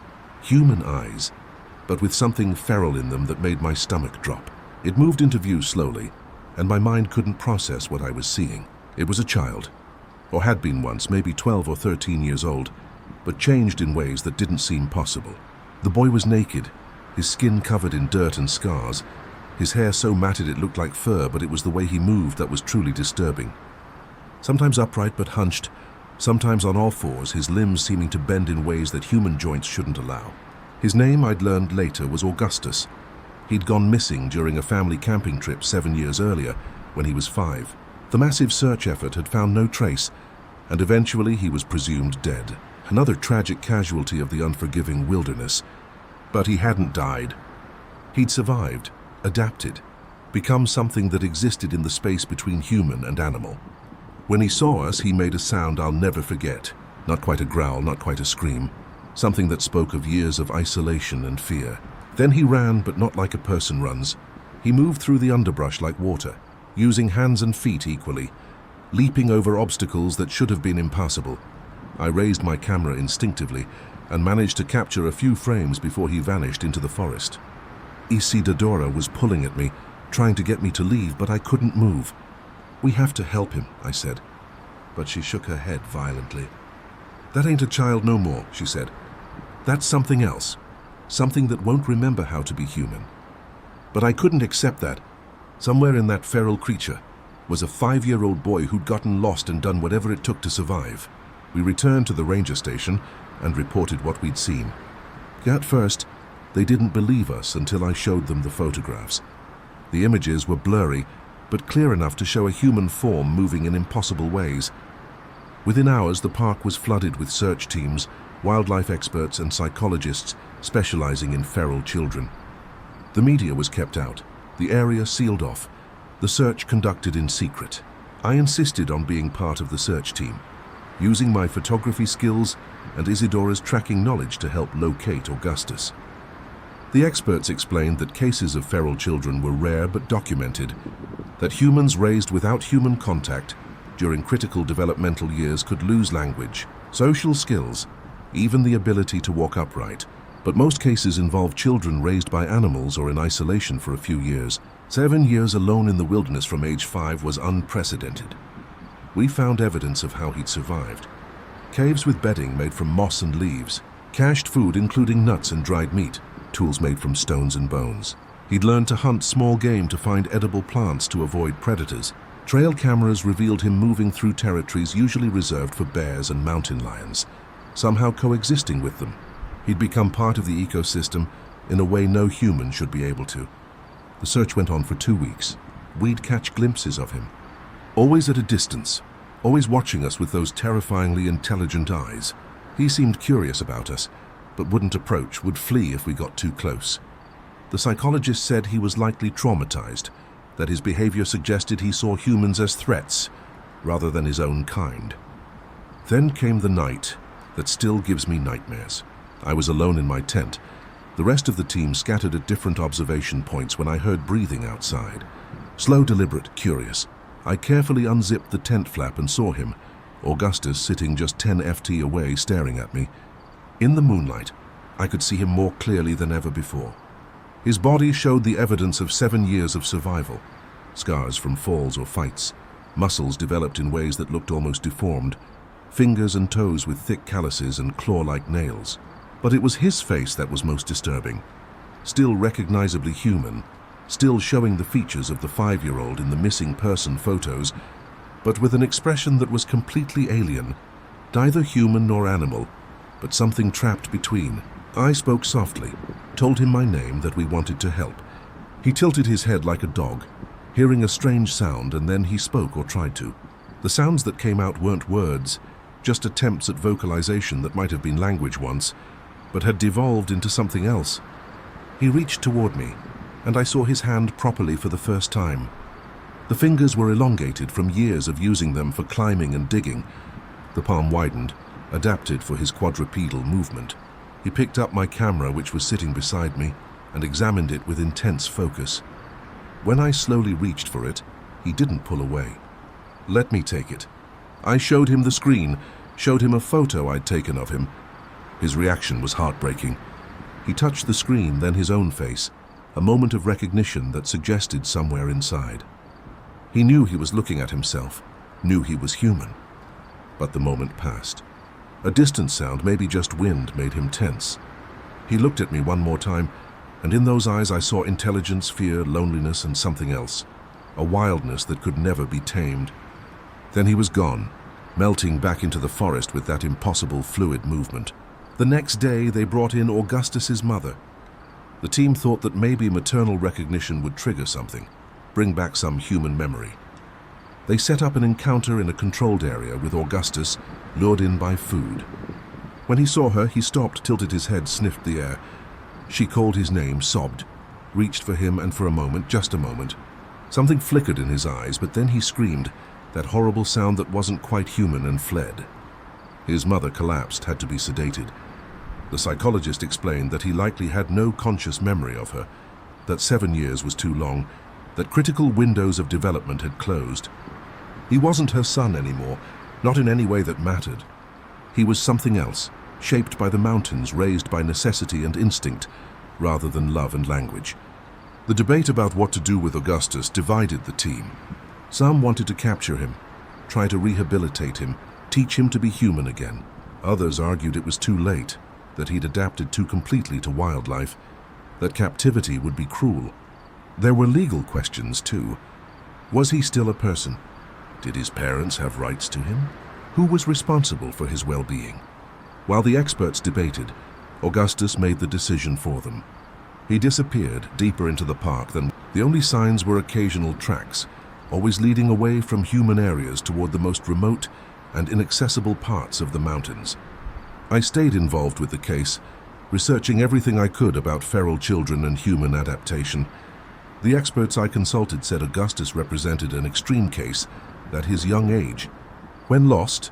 Human eyes, but with something feral in them that made my stomach drop. It moved into view slowly, and my mind couldn't process what I was seeing. It was a child, or had been once, maybe 12 or 13 years old, but changed in ways that didn't seem possible. The boy was naked, his skin covered in dirt and scars, his hair so matted it looked like fur, but it was the way he moved that was truly disturbing. Sometimes upright but hunched, sometimes on all fours, his limbs seeming to bend in ways that human joints shouldn't allow. His name, I'd learned later, was Augustus. He'd gone missing during a family camping trip 7 years earlier, when he was 5. The massive search effort had found no trace, and eventually he was presumed dead. Another tragic casualty of the unforgiving wilderness. But he hadn't died. He'd survived, adapted, become something that existed in the space between human and animal. When he saw us, he made a sound I'll never forget. Not quite a growl, not quite a scream. Something that spoke of years of isolation and fear. Then he ran, but not like a person runs. He moved through the underbrush like water, using hands and feet equally, leaping over obstacles that should have been impassable. I raised my camera instinctively and managed to capture a few frames before he vanished into the forest. Isidora was pulling at me, trying to get me to leave, but I couldn't move. "We have to help him," I said, but she shook her head violently. "That ain't a child no more," she said. "That's something else, something that won't remember how to be human." But I couldn't accept that. Somewhere in that feral creature was a 5-year-old boy who'd gotten lost and done whatever it took to survive. We returned to the ranger station and reported what we'd seen. At first, they didn't believe us until I showed them the photographs. The images were blurry, but clear enough to show a human form moving in impossible ways. Within hours, the park was flooded with search teams, wildlife experts and psychologists specializing in feral children. The media was kept out, the area sealed off, the search conducted in secret. I insisted on being part of the search team, using my photography skills and Isidora's tracking knowledge to help locate Augustus. The experts explained that cases of feral children were rare but documented, that humans raised without human contact during critical developmental years could lose language, social skills, even the ability to walk upright. But most cases involve children raised by animals or in isolation for a few years. 7 years alone in the wilderness from age 5 was unprecedented. We found evidence of how he'd survived. Caves with bedding made from moss and leaves, cached food including nuts and dried meat, tools made from stones and bones. He'd learned to hunt small game to find edible plants to avoid predators. Trail cameras revealed him moving through territories usually reserved for bears and mountain lions, somehow coexisting with them. He'd become part of the ecosystem in a way no human should be able to. The search went on for 2 weeks. We'd catch glimpses of him, always at a distance, always watching us with those terrifyingly intelligent eyes. He seemed curious about us, but wouldn't approach, would flee if we got too close. The psychologist said he was likely traumatized, that his behavior suggested he saw humans as threats rather than his own kind. Then came the night that still gives me nightmares. I was alone in my tent. The rest of the team scattered at different observation points when I heard breathing outside. Slow, deliberate, curious. I carefully unzipped the tent flap and saw him, Augustus, sitting just 10 ft away staring at me. In the moonlight, I could see him more clearly than ever before. His body showed the evidence of 7 years of survival. Scars from falls or fights, muscles developed in ways that looked almost deformed, fingers and toes with thick calluses and claw-like nails. But it was his face that was most disturbing. Still recognizably human, still showing the features of the 5-year-old in the missing person photos, but with an expression that was completely alien, neither human nor animal, but something trapped between. I spoke softly, told him my name, that we wanted to help. He tilted his head like a dog, hearing a strange sound, and then he spoke, or tried to. The sounds that came out weren't words, just attempts at vocalization that might have been language once, but had devolved into something else. He reached toward me, and I saw his hand properly for the first time. The fingers were elongated from years of using them for climbing and digging. The palm widened, adapted for his quadrupedal movement. He picked up my camera, which was sitting beside me, and examined it with intense focus. When I slowly reached for it, he didn't pull away. "Let me take it." I showed him the screen, showed him a photo I'd taken of him. His reaction was heartbreaking. He touched the screen, then his own face, a moment of recognition that suggested somewhere inside. He knew he was looking at himself, knew he was human. But the moment passed. A distant sound, maybe just wind, made him tense. He looked at me one more time, and in those eyes I saw intelligence, fear, loneliness, and something else, a wildness that could never be tamed. Then he was gone, melting back into the forest with that impossible fluid movement. The next day, they brought in Augustus's mother. The team thought that maybe maternal recognition would trigger something, bring back some human memory. They set up an encounter in a controlled area with Augustus, lured in by food. When he saw her, he stopped, tilted his head, sniffed the air. She called his name, sobbed, reached for him, and for a moment, just a moment, something flickered in his eyes, but then he screamed, that horrible sound that wasn't quite human, and fled. His mother collapsed, had to be sedated. The psychologist explained that he likely had no conscious memory of her, that 7 years was too long, that critical windows of development had closed. He wasn't her son anymore, not in any way that mattered. He was something else, shaped by the mountains, raised by necessity and instinct, rather than love and language. The debate about what to do with Augustus divided the team. Some wanted to capture him, try to rehabilitate him, teach him to be human again. Others argued it was too late, that he'd adapted too completely to wildlife, that captivity would be cruel. There were legal questions, too. Was he still a person? Did his parents have rights to him? Who was responsible for his well-being? While the experts debated, Augustus made the decision for them. He disappeared deeper into the park than the only signs were occasional tracks, always leading away from human areas toward the most remote and inaccessible parts of the mountains. I stayed involved with the case, researching everything I could about feral children and human adaptation. The experts I consulted said Augustus represented an extreme case, that his young age, when lost,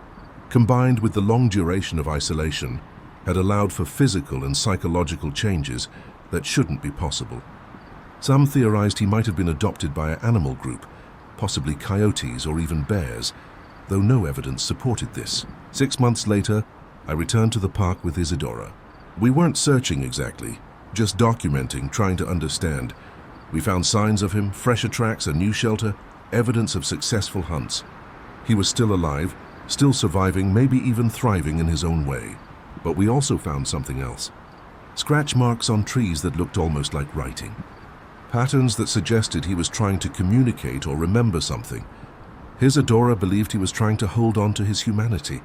combined with the long duration of isolation, had allowed for physical and psychological changes that shouldn't be possible. Some theorized he might have been adopted by an animal group, possibly coyotes or even bears, though no evidence supported this. 6 months later, I returned to the park with Isadora. We weren't searching exactly, just documenting, trying to understand. We found signs of him, fresher tracks, a new shelter, evidence of successful hunts. He was still alive, still surviving, maybe even thriving in his own way. But we also found something else. Scratch marks on trees that looked almost like writing. Patterns that suggested he was trying to communicate or remember something. Isadora believed he was trying to hold on to his humanity,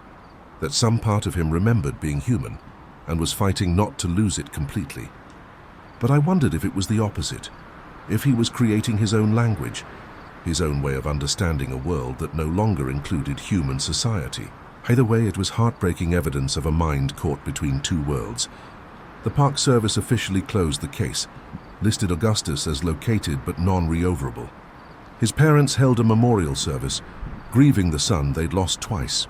that some part of him remembered being human and was fighting not to lose it completely. But I wondered if it was the opposite, if he was creating his own language, his own way of understanding a world that no longer included human society. Either way, it was heartbreaking evidence of a mind caught between two worlds. The Park Service officially closed the case, listed Augustus as located but non-reoverable. His parents held a memorial service, grieving the son they'd lost twice,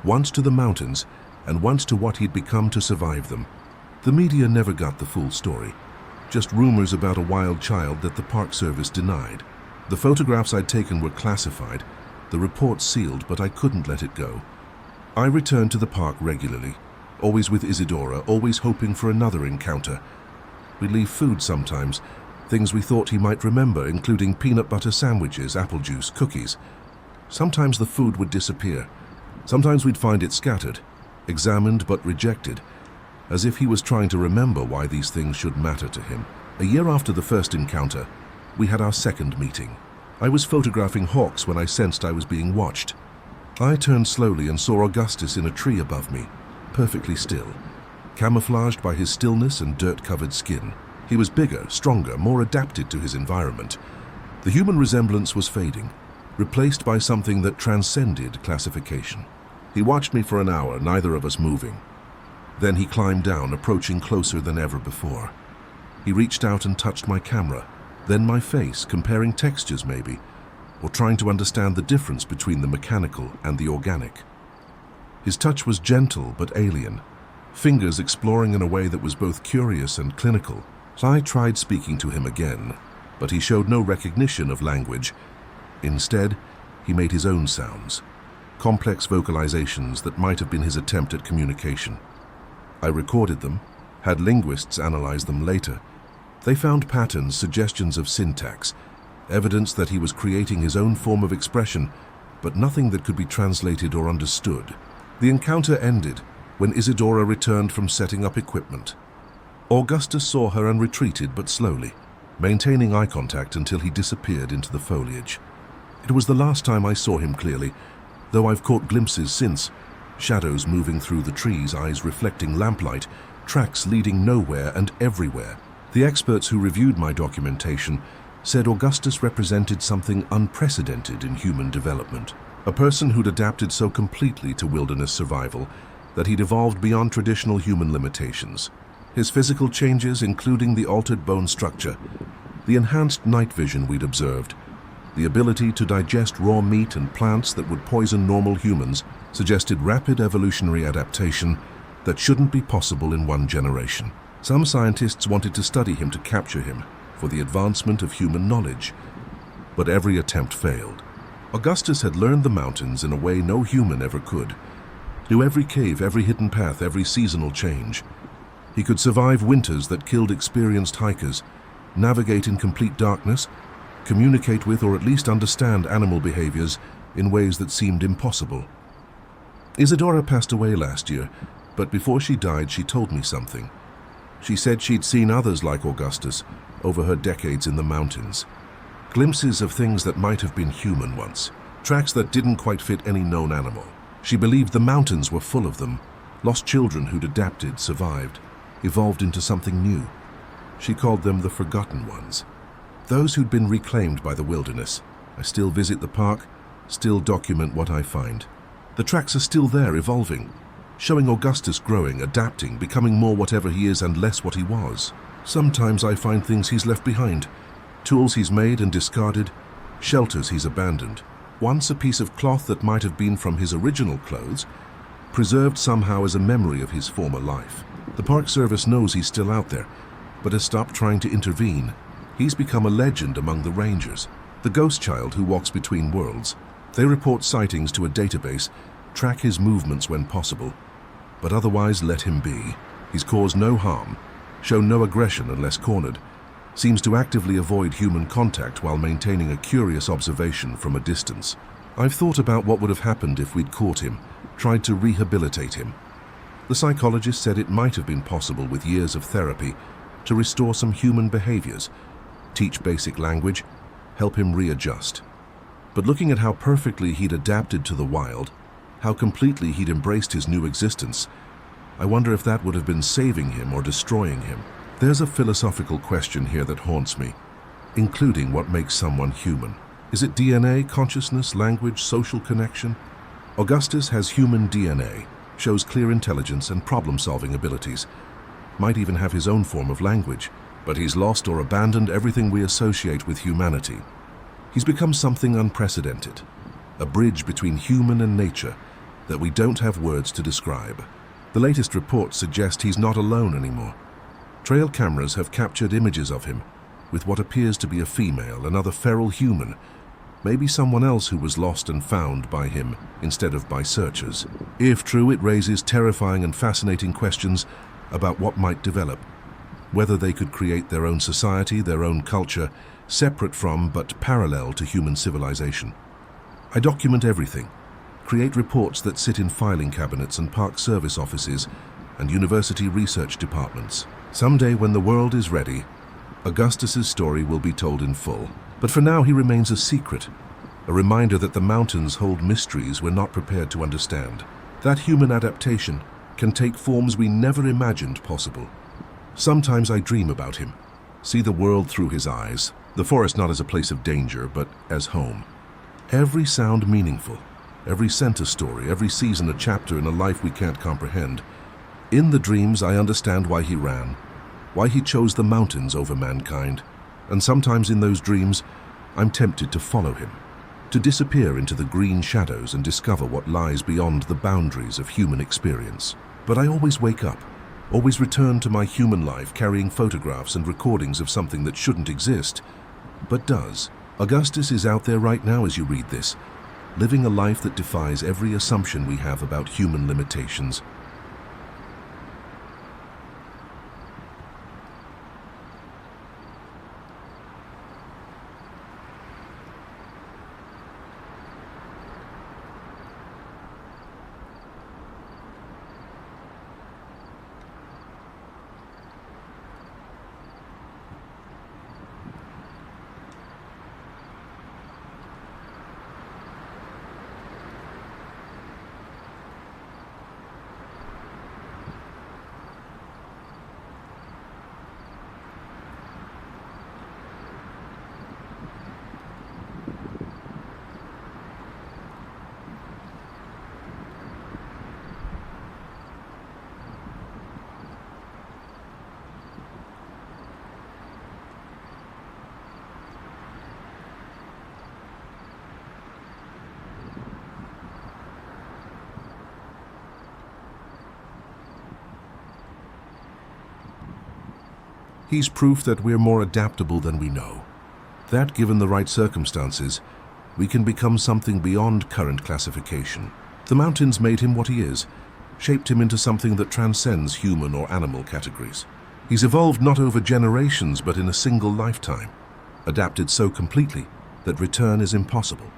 once to the mountains and once to what he'd become to survive them. The media never got the full story, just rumors about a wild child that the Park Service denied. The photographs I'd taken were classified, the report sealed, but I couldn't let it go. I returned to the park regularly, always with Isadora, always hoping for another encounter. We'd leave food sometimes, things we thought he might remember, including peanut butter sandwiches, apple juice, cookies. Sometimes the food would disappear. Sometimes we'd find it scattered, examined but rejected, as if he was trying to remember why these things should matter to him. A year after the first encounter, we had our second meeting. I was photographing hawks when I sensed I was being watched. I turned slowly and saw Augustus in a tree above me, perfectly still, camouflaged by his stillness and dirt-covered skin. He was bigger, stronger, more adapted to his environment. The human resemblance was fading, replaced by something that transcended classification. He watched me for an hour, neither of us moving. Then he climbed down, approaching closer than ever before. He reached out and touched my camera, then my face, comparing textures maybe, or trying to understand the difference between the mechanical and the organic. His touch was gentle but alien, fingers exploring in a way that was both curious and clinical. I tried speaking to him again, but he showed no recognition of language. Instead, he made his own sounds, complex vocalizations that might have been his attempt at communication. I recorded them, had linguists analyze them later. They found patterns, suggestions of syntax, evidence that he was creating his own form of expression, but nothing that could be translated or understood. The encounter ended when Isadora returned from setting up equipment. Augustus saw her and retreated, but slowly, maintaining eye contact until he disappeared into the foliage. It was the last time I saw him clearly, though I've caught glimpses since, shadows moving through the trees, eyes reflecting lamplight, tracks leading nowhere and everywhere. The experts who reviewed my documentation said Augustus represented something unprecedented in human development, a person who'd adapted so completely to wilderness survival that he'd evolved beyond traditional human limitations. His physical changes, including the altered bone structure, the enhanced night vision we'd observed, the ability to digest raw meat and plants that would poison normal humans, suggested rapid evolutionary adaptation that shouldn't be possible in one generation. Some scientists wanted to study him to capture him for the advancement of human knowledge, but every attempt failed. Augustus had learned the mountains in a way no human ever could, knew every cave, every hidden path, every seasonal change. He could survive winters that killed experienced hikers, navigate in complete darkness, communicate with or at least understand animal behaviors in ways that seemed impossible. Isadora passed away last year, but before she died she told me something. She said she'd seen others like Augustus over her decades in the mountains. Glimpses of things that might have been human once, tracks that didn't quite fit any known animal. She believed the mountains were full of them, lost children who'd adapted, survived, evolved into something new. She called them the forgotten ones, those who'd been reclaimed by the wilderness. I still visit the park, still document what I find. The tracks are still there, evolving, showing Augustus growing, adapting, becoming more whatever he is and less what he was. Sometimes I find things he's left behind, tools he's made and discarded, shelters he's abandoned. Once a piece of cloth that might have been from his original clothes, preserved somehow as a memory of his former life. The Park Service knows he's still out there, but has stopped trying to intervene. He's become a legend among the rangers, the ghost child who walks between worlds. They report sightings to a database, track his movements when possible, but otherwise let him be. He's caused no harm, shown no aggression unless cornered, seems to actively avoid human contact while maintaining a curious observation from a distance. I've thought about what would have happened if we'd caught him, tried to rehabilitate him. The psychologist said it might have been possible with years of therapy to restore some human behaviors, teach basic language, help him readjust. But looking at how perfectly he'd adapted to the wild, how completely he'd embraced his new existence, I wonder if that would have been saving him or destroying him. There's a philosophical question here that haunts me, including what makes someone human. Is it DNA, consciousness, language, social connection? Augustus has human DNA, shows clear intelligence and problem-solving abilities, might even have his own form of language, but he's lost or abandoned everything we associate with humanity. He's become something unprecedented, a bridge between human and nature that we don't have words to describe. The latest reports suggest he's not alone anymore. Trail cameras have captured images of him, with what appears to be a female, another feral human, maybe someone else who was lost and found by him instead of by searchers. If true, it raises terrifying and fascinating questions about what might develop, whether they could create their own society, their own culture, separate from but parallel to human civilization. I document everything, create reports that sit in filing cabinets and park service offices and university research departments. Someday, when the world is ready, Augustus's story will be told in full. But for now, he remains a secret, a reminder that the mountains hold mysteries we're not prepared to understand. That human adaptation, can take forms we never imagined possible. Sometimes I dream about him, see the world through his eyes, the forest not as a place of danger, but as home. Every sound meaningful, every scent a story, every season a chapter in a life we can't comprehend. In the dreams, I understand why he ran, why he chose the mountains over mankind, and sometimes in those dreams, I'm tempted to follow him, to disappear into the green shadows and discover what lies beyond the boundaries of human experience. But I always wake up, always return to my human life carrying photographs and recordings of something that shouldn't exist, but does. Augustus is out there right now as you read this, living a life that defies every assumption we have about human limitations. He's proof that we're more adaptable than we know. That, given the right circumstances, we can become something beyond current classification. The mountains made him what he is, shaped him into something that transcends human or animal categories. He's evolved not over generations, but in a single lifetime, adapted so completely that return is impossible.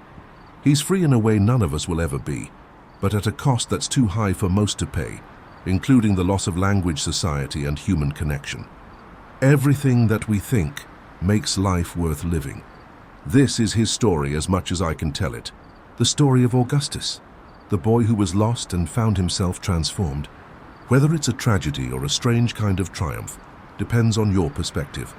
He's free in a way none of us will ever be, but at a cost that's too high for most to pay, including the loss of language, society, and human connection. Everything that we think makes life worth living. This is his story as much as I can tell it. The story of Augustus, the boy who was lost and found himself transformed. Whether it's a tragedy or a strange kind of triumph depends on your perspective.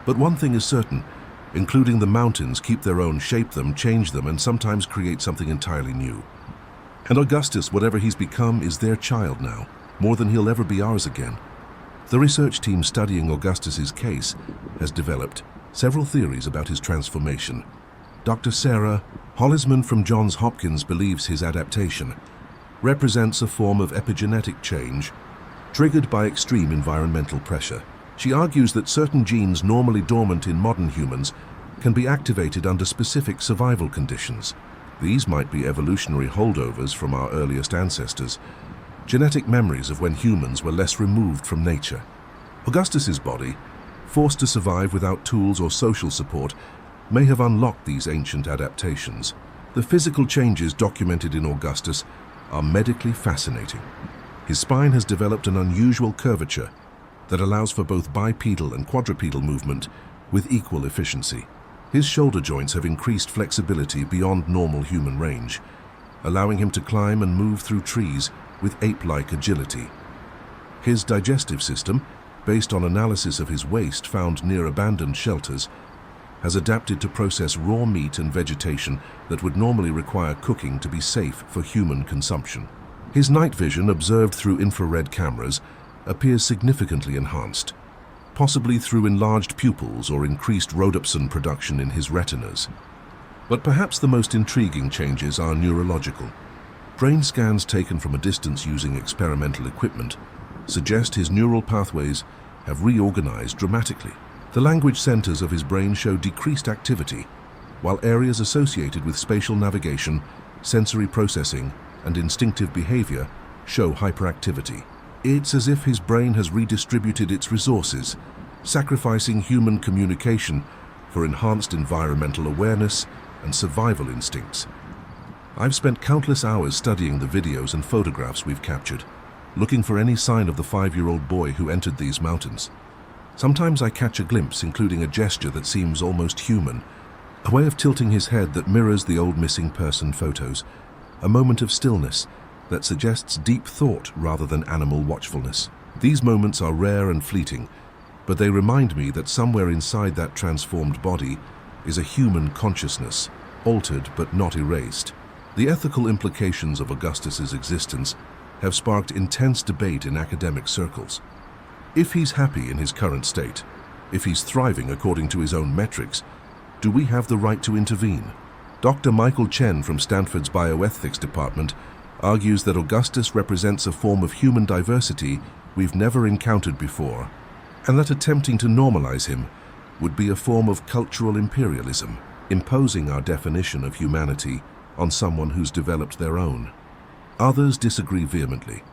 But one thing is certain, including the mountains keep their own, shape them, change them, and sometimes create something entirely new. And Augustus, whatever he's become, is their child now, more than he'll ever be ours again. The research team studying Augustus's case has developed several theories about his transformation. Dr. Sarah Hollisman from Johns Hopkins believes his adaptation represents a form of epigenetic change triggered by extreme environmental pressure. She argues that certain genes normally dormant in modern humans can be activated under specific survival conditions. These might be evolutionary holdovers from our earliest ancestors, genetic memories of when humans were less removed from nature. Augustus's body, forced to survive without tools or social support, may have unlocked these ancient adaptations. The physical changes documented in Augustus are medically fascinating. His spine has developed an unusual curvature that allows for both bipedal and quadrupedal movement with equal efficiency. His shoulder joints have increased flexibility beyond normal human range, allowing him to climb and move through trees with ape-like agility. His digestive system, based on analysis of his waste found near abandoned shelters, has adapted to process raw meat and vegetation that would normally require cooking to be safe for human consumption. His night vision, observed through infrared cameras, appears significantly enhanced, possibly through enlarged pupils or increased rhodopsin production in his retinas. But perhaps the most intriguing changes are neurological. Brain scans taken from a distance using experimental equipment suggest his neural pathways have reorganized dramatically. The language centers of his brain show decreased activity, while areas associated with spatial navigation, sensory processing, and instinctive behavior show hyperactivity. It's as if his brain has redistributed its resources, sacrificing human communication for enhanced environmental awareness and survival instincts. I've spent countless hours studying the videos and photographs we've captured, looking for any sign of the 5-year-old boy who entered these mountains. Sometimes I catch a glimpse, including a gesture that seems almost human, a way of tilting his head that mirrors the old missing person photos, a moment of stillness that suggests deep thought rather than animal watchfulness. These moments are rare and fleeting, but they remind me that somewhere inside that transformed body is a human consciousness, altered but not erased. The ethical implications of Augustus's existence have sparked intense debate in academic circles. If he's happy in his current state, if he's thriving according to his own metrics, do we have the right to intervene? Dr. Michael Chen from Stanford's bioethics department argues that Augustus represents a form of human diversity we've never encountered before, and that attempting to normalize him would be a form of cultural imperialism, imposing our definition of humanity on someone who's developed their own. Others disagree vehemently.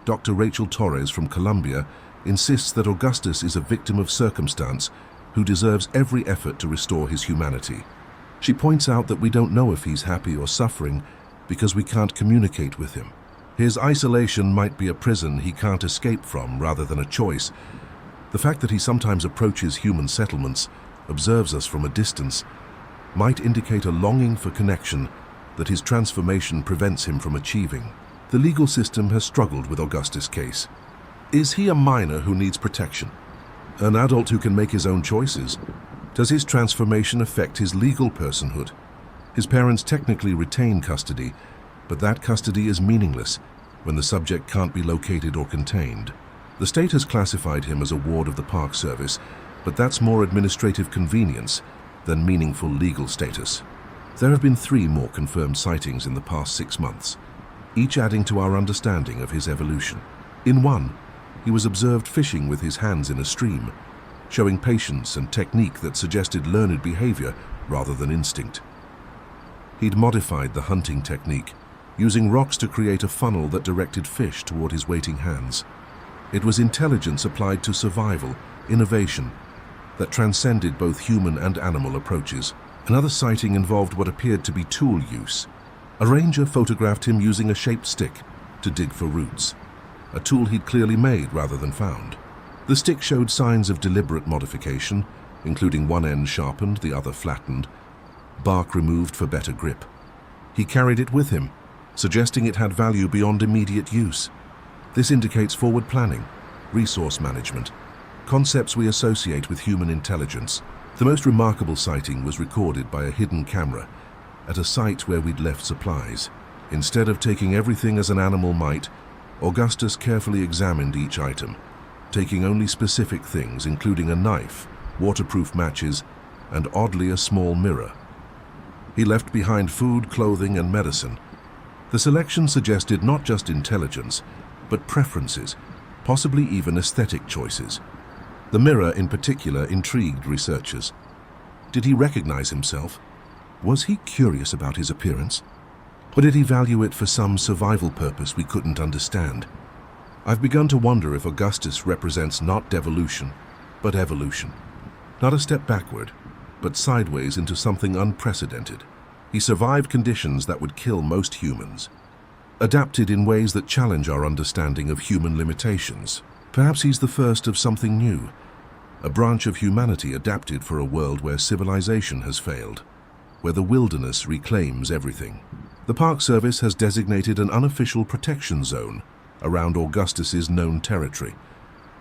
Dr. Rachel Torres from Colombia insists that Augustus is a victim of circumstance who deserves every effort to restore his humanity. She points out that we don't know if he's happy or suffering because we can't communicate with him. His isolation might be a prison he can't escape from rather than a choice. The fact that he sometimes approaches human settlements, observes us from a distance, might indicate a longing for connection that his transformation prevents him from achieving. The legal system has struggled with Augustus' case. Is he a minor who needs protection? An adult who can make his own choices? Does his transformation affect his legal personhood? His parents technically retain custody, but that custody is meaningless when the subject can't be located or contained. The state has classified him as a ward of the Park Service, but that's more administrative convenience than meaningful legal status. There have been 3 more confirmed sightings in the past 6 months, each adding to our understanding of his evolution. In one, he was observed fishing with his hands in a stream, showing patience and technique that suggested learned behavior rather than instinct. He'd modified the hunting technique, using rocks to create a funnel that directed fish toward his waiting hands. It was intelligence applied to survival, innovation, that transcended both human and animal approaches. Another sighting involved what appeared to be tool use. A ranger photographed him using a shaped stick to dig for roots, a tool he'd clearly made rather than found. The stick showed signs of deliberate modification, including one end sharpened, the other flattened, bark removed for better grip. He carried it with him, suggesting it had value beyond immediate use. This indicates forward planning, resource management, concepts we associate with human intelligence. The most remarkable sighting was recorded by a hidden camera at a site where we'd left supplies. Instead of taking everything as an animal might, Augustus carefully examined each item, taking only specific things, including a knife, waterproof matches, and oddly a small mirror. He left behind food, clothing, and medicine. The selection suggested not just intelligence, but preferences, possibly even aesthetic choices. The mirror in particular intrigued researchers. Did he recognize himself? Was he curious about his appearance? Or did he value it for some survival purpose we couldn't understand? I've begun to wonder if Augustus represents not devolution, but evolution. Not a step backward, but sideways into something unprecedented. He survived conditions that would kill most humans, adapted in ways that challenge our understanding of human limitations. Perhaps he's the first of something new, a branch of humanity adapted for a world where civilization has failed, where the wilderness reclaims everything. The Park Service has designated an unofficial protection zone around Augustus's known territory.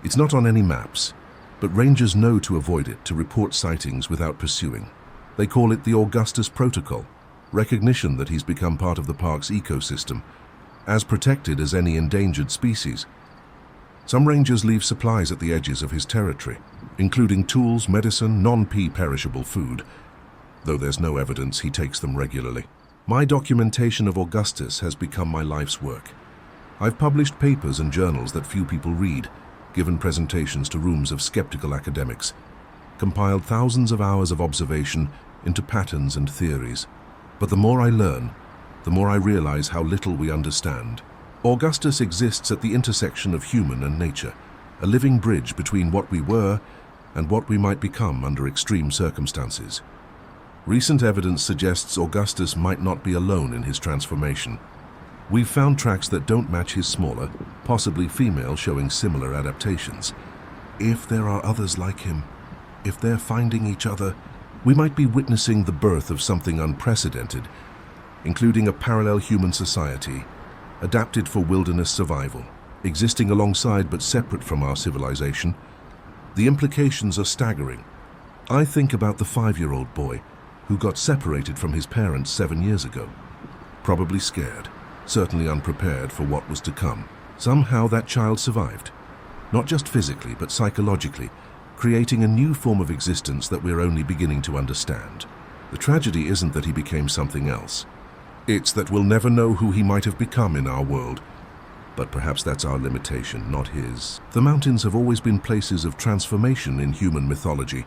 It's not on any maps, but rangers know to avoid it to report sightings without pursuing. They call it the Augustus Protocol, recognition that he's become part of the park's ecosystem, as protected as any endangered species. Some rangers leave supplies at the edges of his territory, including tools, medicine, non-perishable food, though there's no evidence he takes them regularly. My documentation of Augustus has become my life's work. I've published papers and journals that few people read, given presentations to rooms of skeptical academics, compiled thousands of hours of observation into patterns and theories. But the more I learn, the more I realize how little we understand. Augustus exists at the intersection of human and nature, a living bridge between what we were and what we might become under extreme circumstances. Recent evidence suggests Augustus might not be alone in his transformation. We've found tracks that don't match his smaller, possibly female, showing similar adaptations. If there are others like him, if they're finding each other, we might be witnessing the birth of something unprecedented, including a parallel human society, adapted for wilderness survival, existing alongside but separate from our civilization. The implications are staggering. I think about the 5-year-old boy who got separated from his parents 7 years ago. Probably scared, certainly unprepared for what was to come. Somehow that child survived, not just physically but psychologically, creating a new form of existence that we're only beginning to understand. The tragedy isn't that he became something else. It's that we'll never know who he might have become in our world. But perhaps that's our limitation, not his. The mountains have always been places of transformation in human mythology,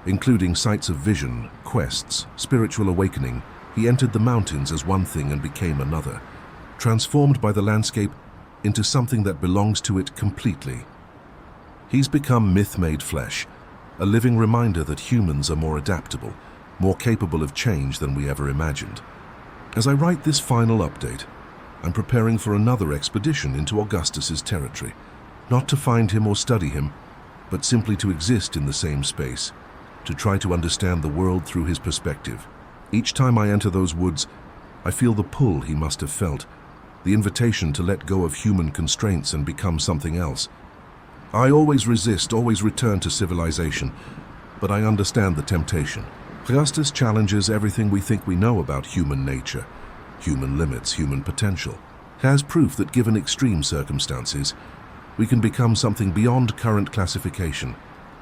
including sites of vision, quests, spiritual awakening. He entered the mountains as one thing and became another, transformed by the landscape into something that belongs to it completely. He's become myth made flesh, a living reminder that humans are more adaptable, more capable of change than we ever imagined. As I write this final update, I'm preparing for another expedition into Augustus's territory, not to find him or study him, but simply to exist in the same space, to try to understand the world through his perspective. Each time I enter those woods, I feel the pull he must have felt, the invitation to let go of human constraints and become something else. I always resist, always return to civilization, but I understand the temptation. Augustus challenges everything we think we know about human nature, human limits, human potential. Has proof that given extreme circumstances, we can become something beyond current classification,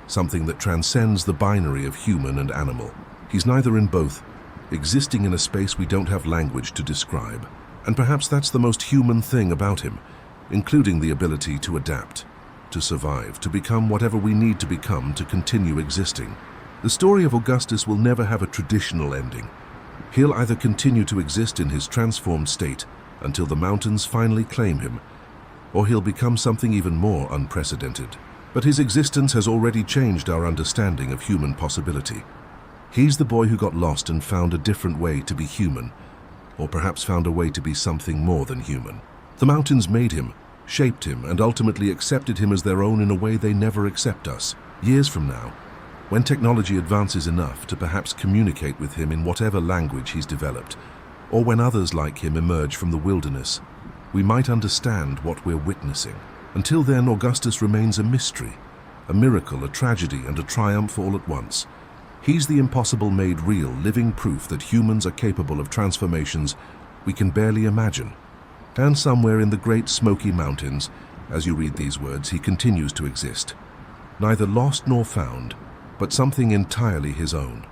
something that transcends the binary of human and animal. He's neither in both, existing in a space we don't have language to describe. And perhaps that's the most human thing about him, including the ability to adapt, to survive, to become whatever we need to become to continue existing. The story of Augustus will never have a traditional ending. He'll either continue to exist in his transformed state until the mountains finally claim him, or he'll become something even more unprecedented. But his existence has already changed our understanding of human possibility. He's the boy who got lost and found a different way to be human, or perhaps found a way to be something more than human. The mountains made him, shaped him, and ultimately accepted him as their own in a way they never accept us. Years from now, when technology advances enough to perhaps communicate with him in whatever language he's developed, or when others like him emerge from the wilderness, we might understand what we're witnessing. Until then, Augustus remains a mystery, a miracle, a tragedy, and a triumph all at once. He's the impossible made real, living proof that humans are capable of transformations we can barely imagine. And somewhere in the great Smoky Mountains, as you read these words, he continues to exist, neither lost nor found, but something entirely his own.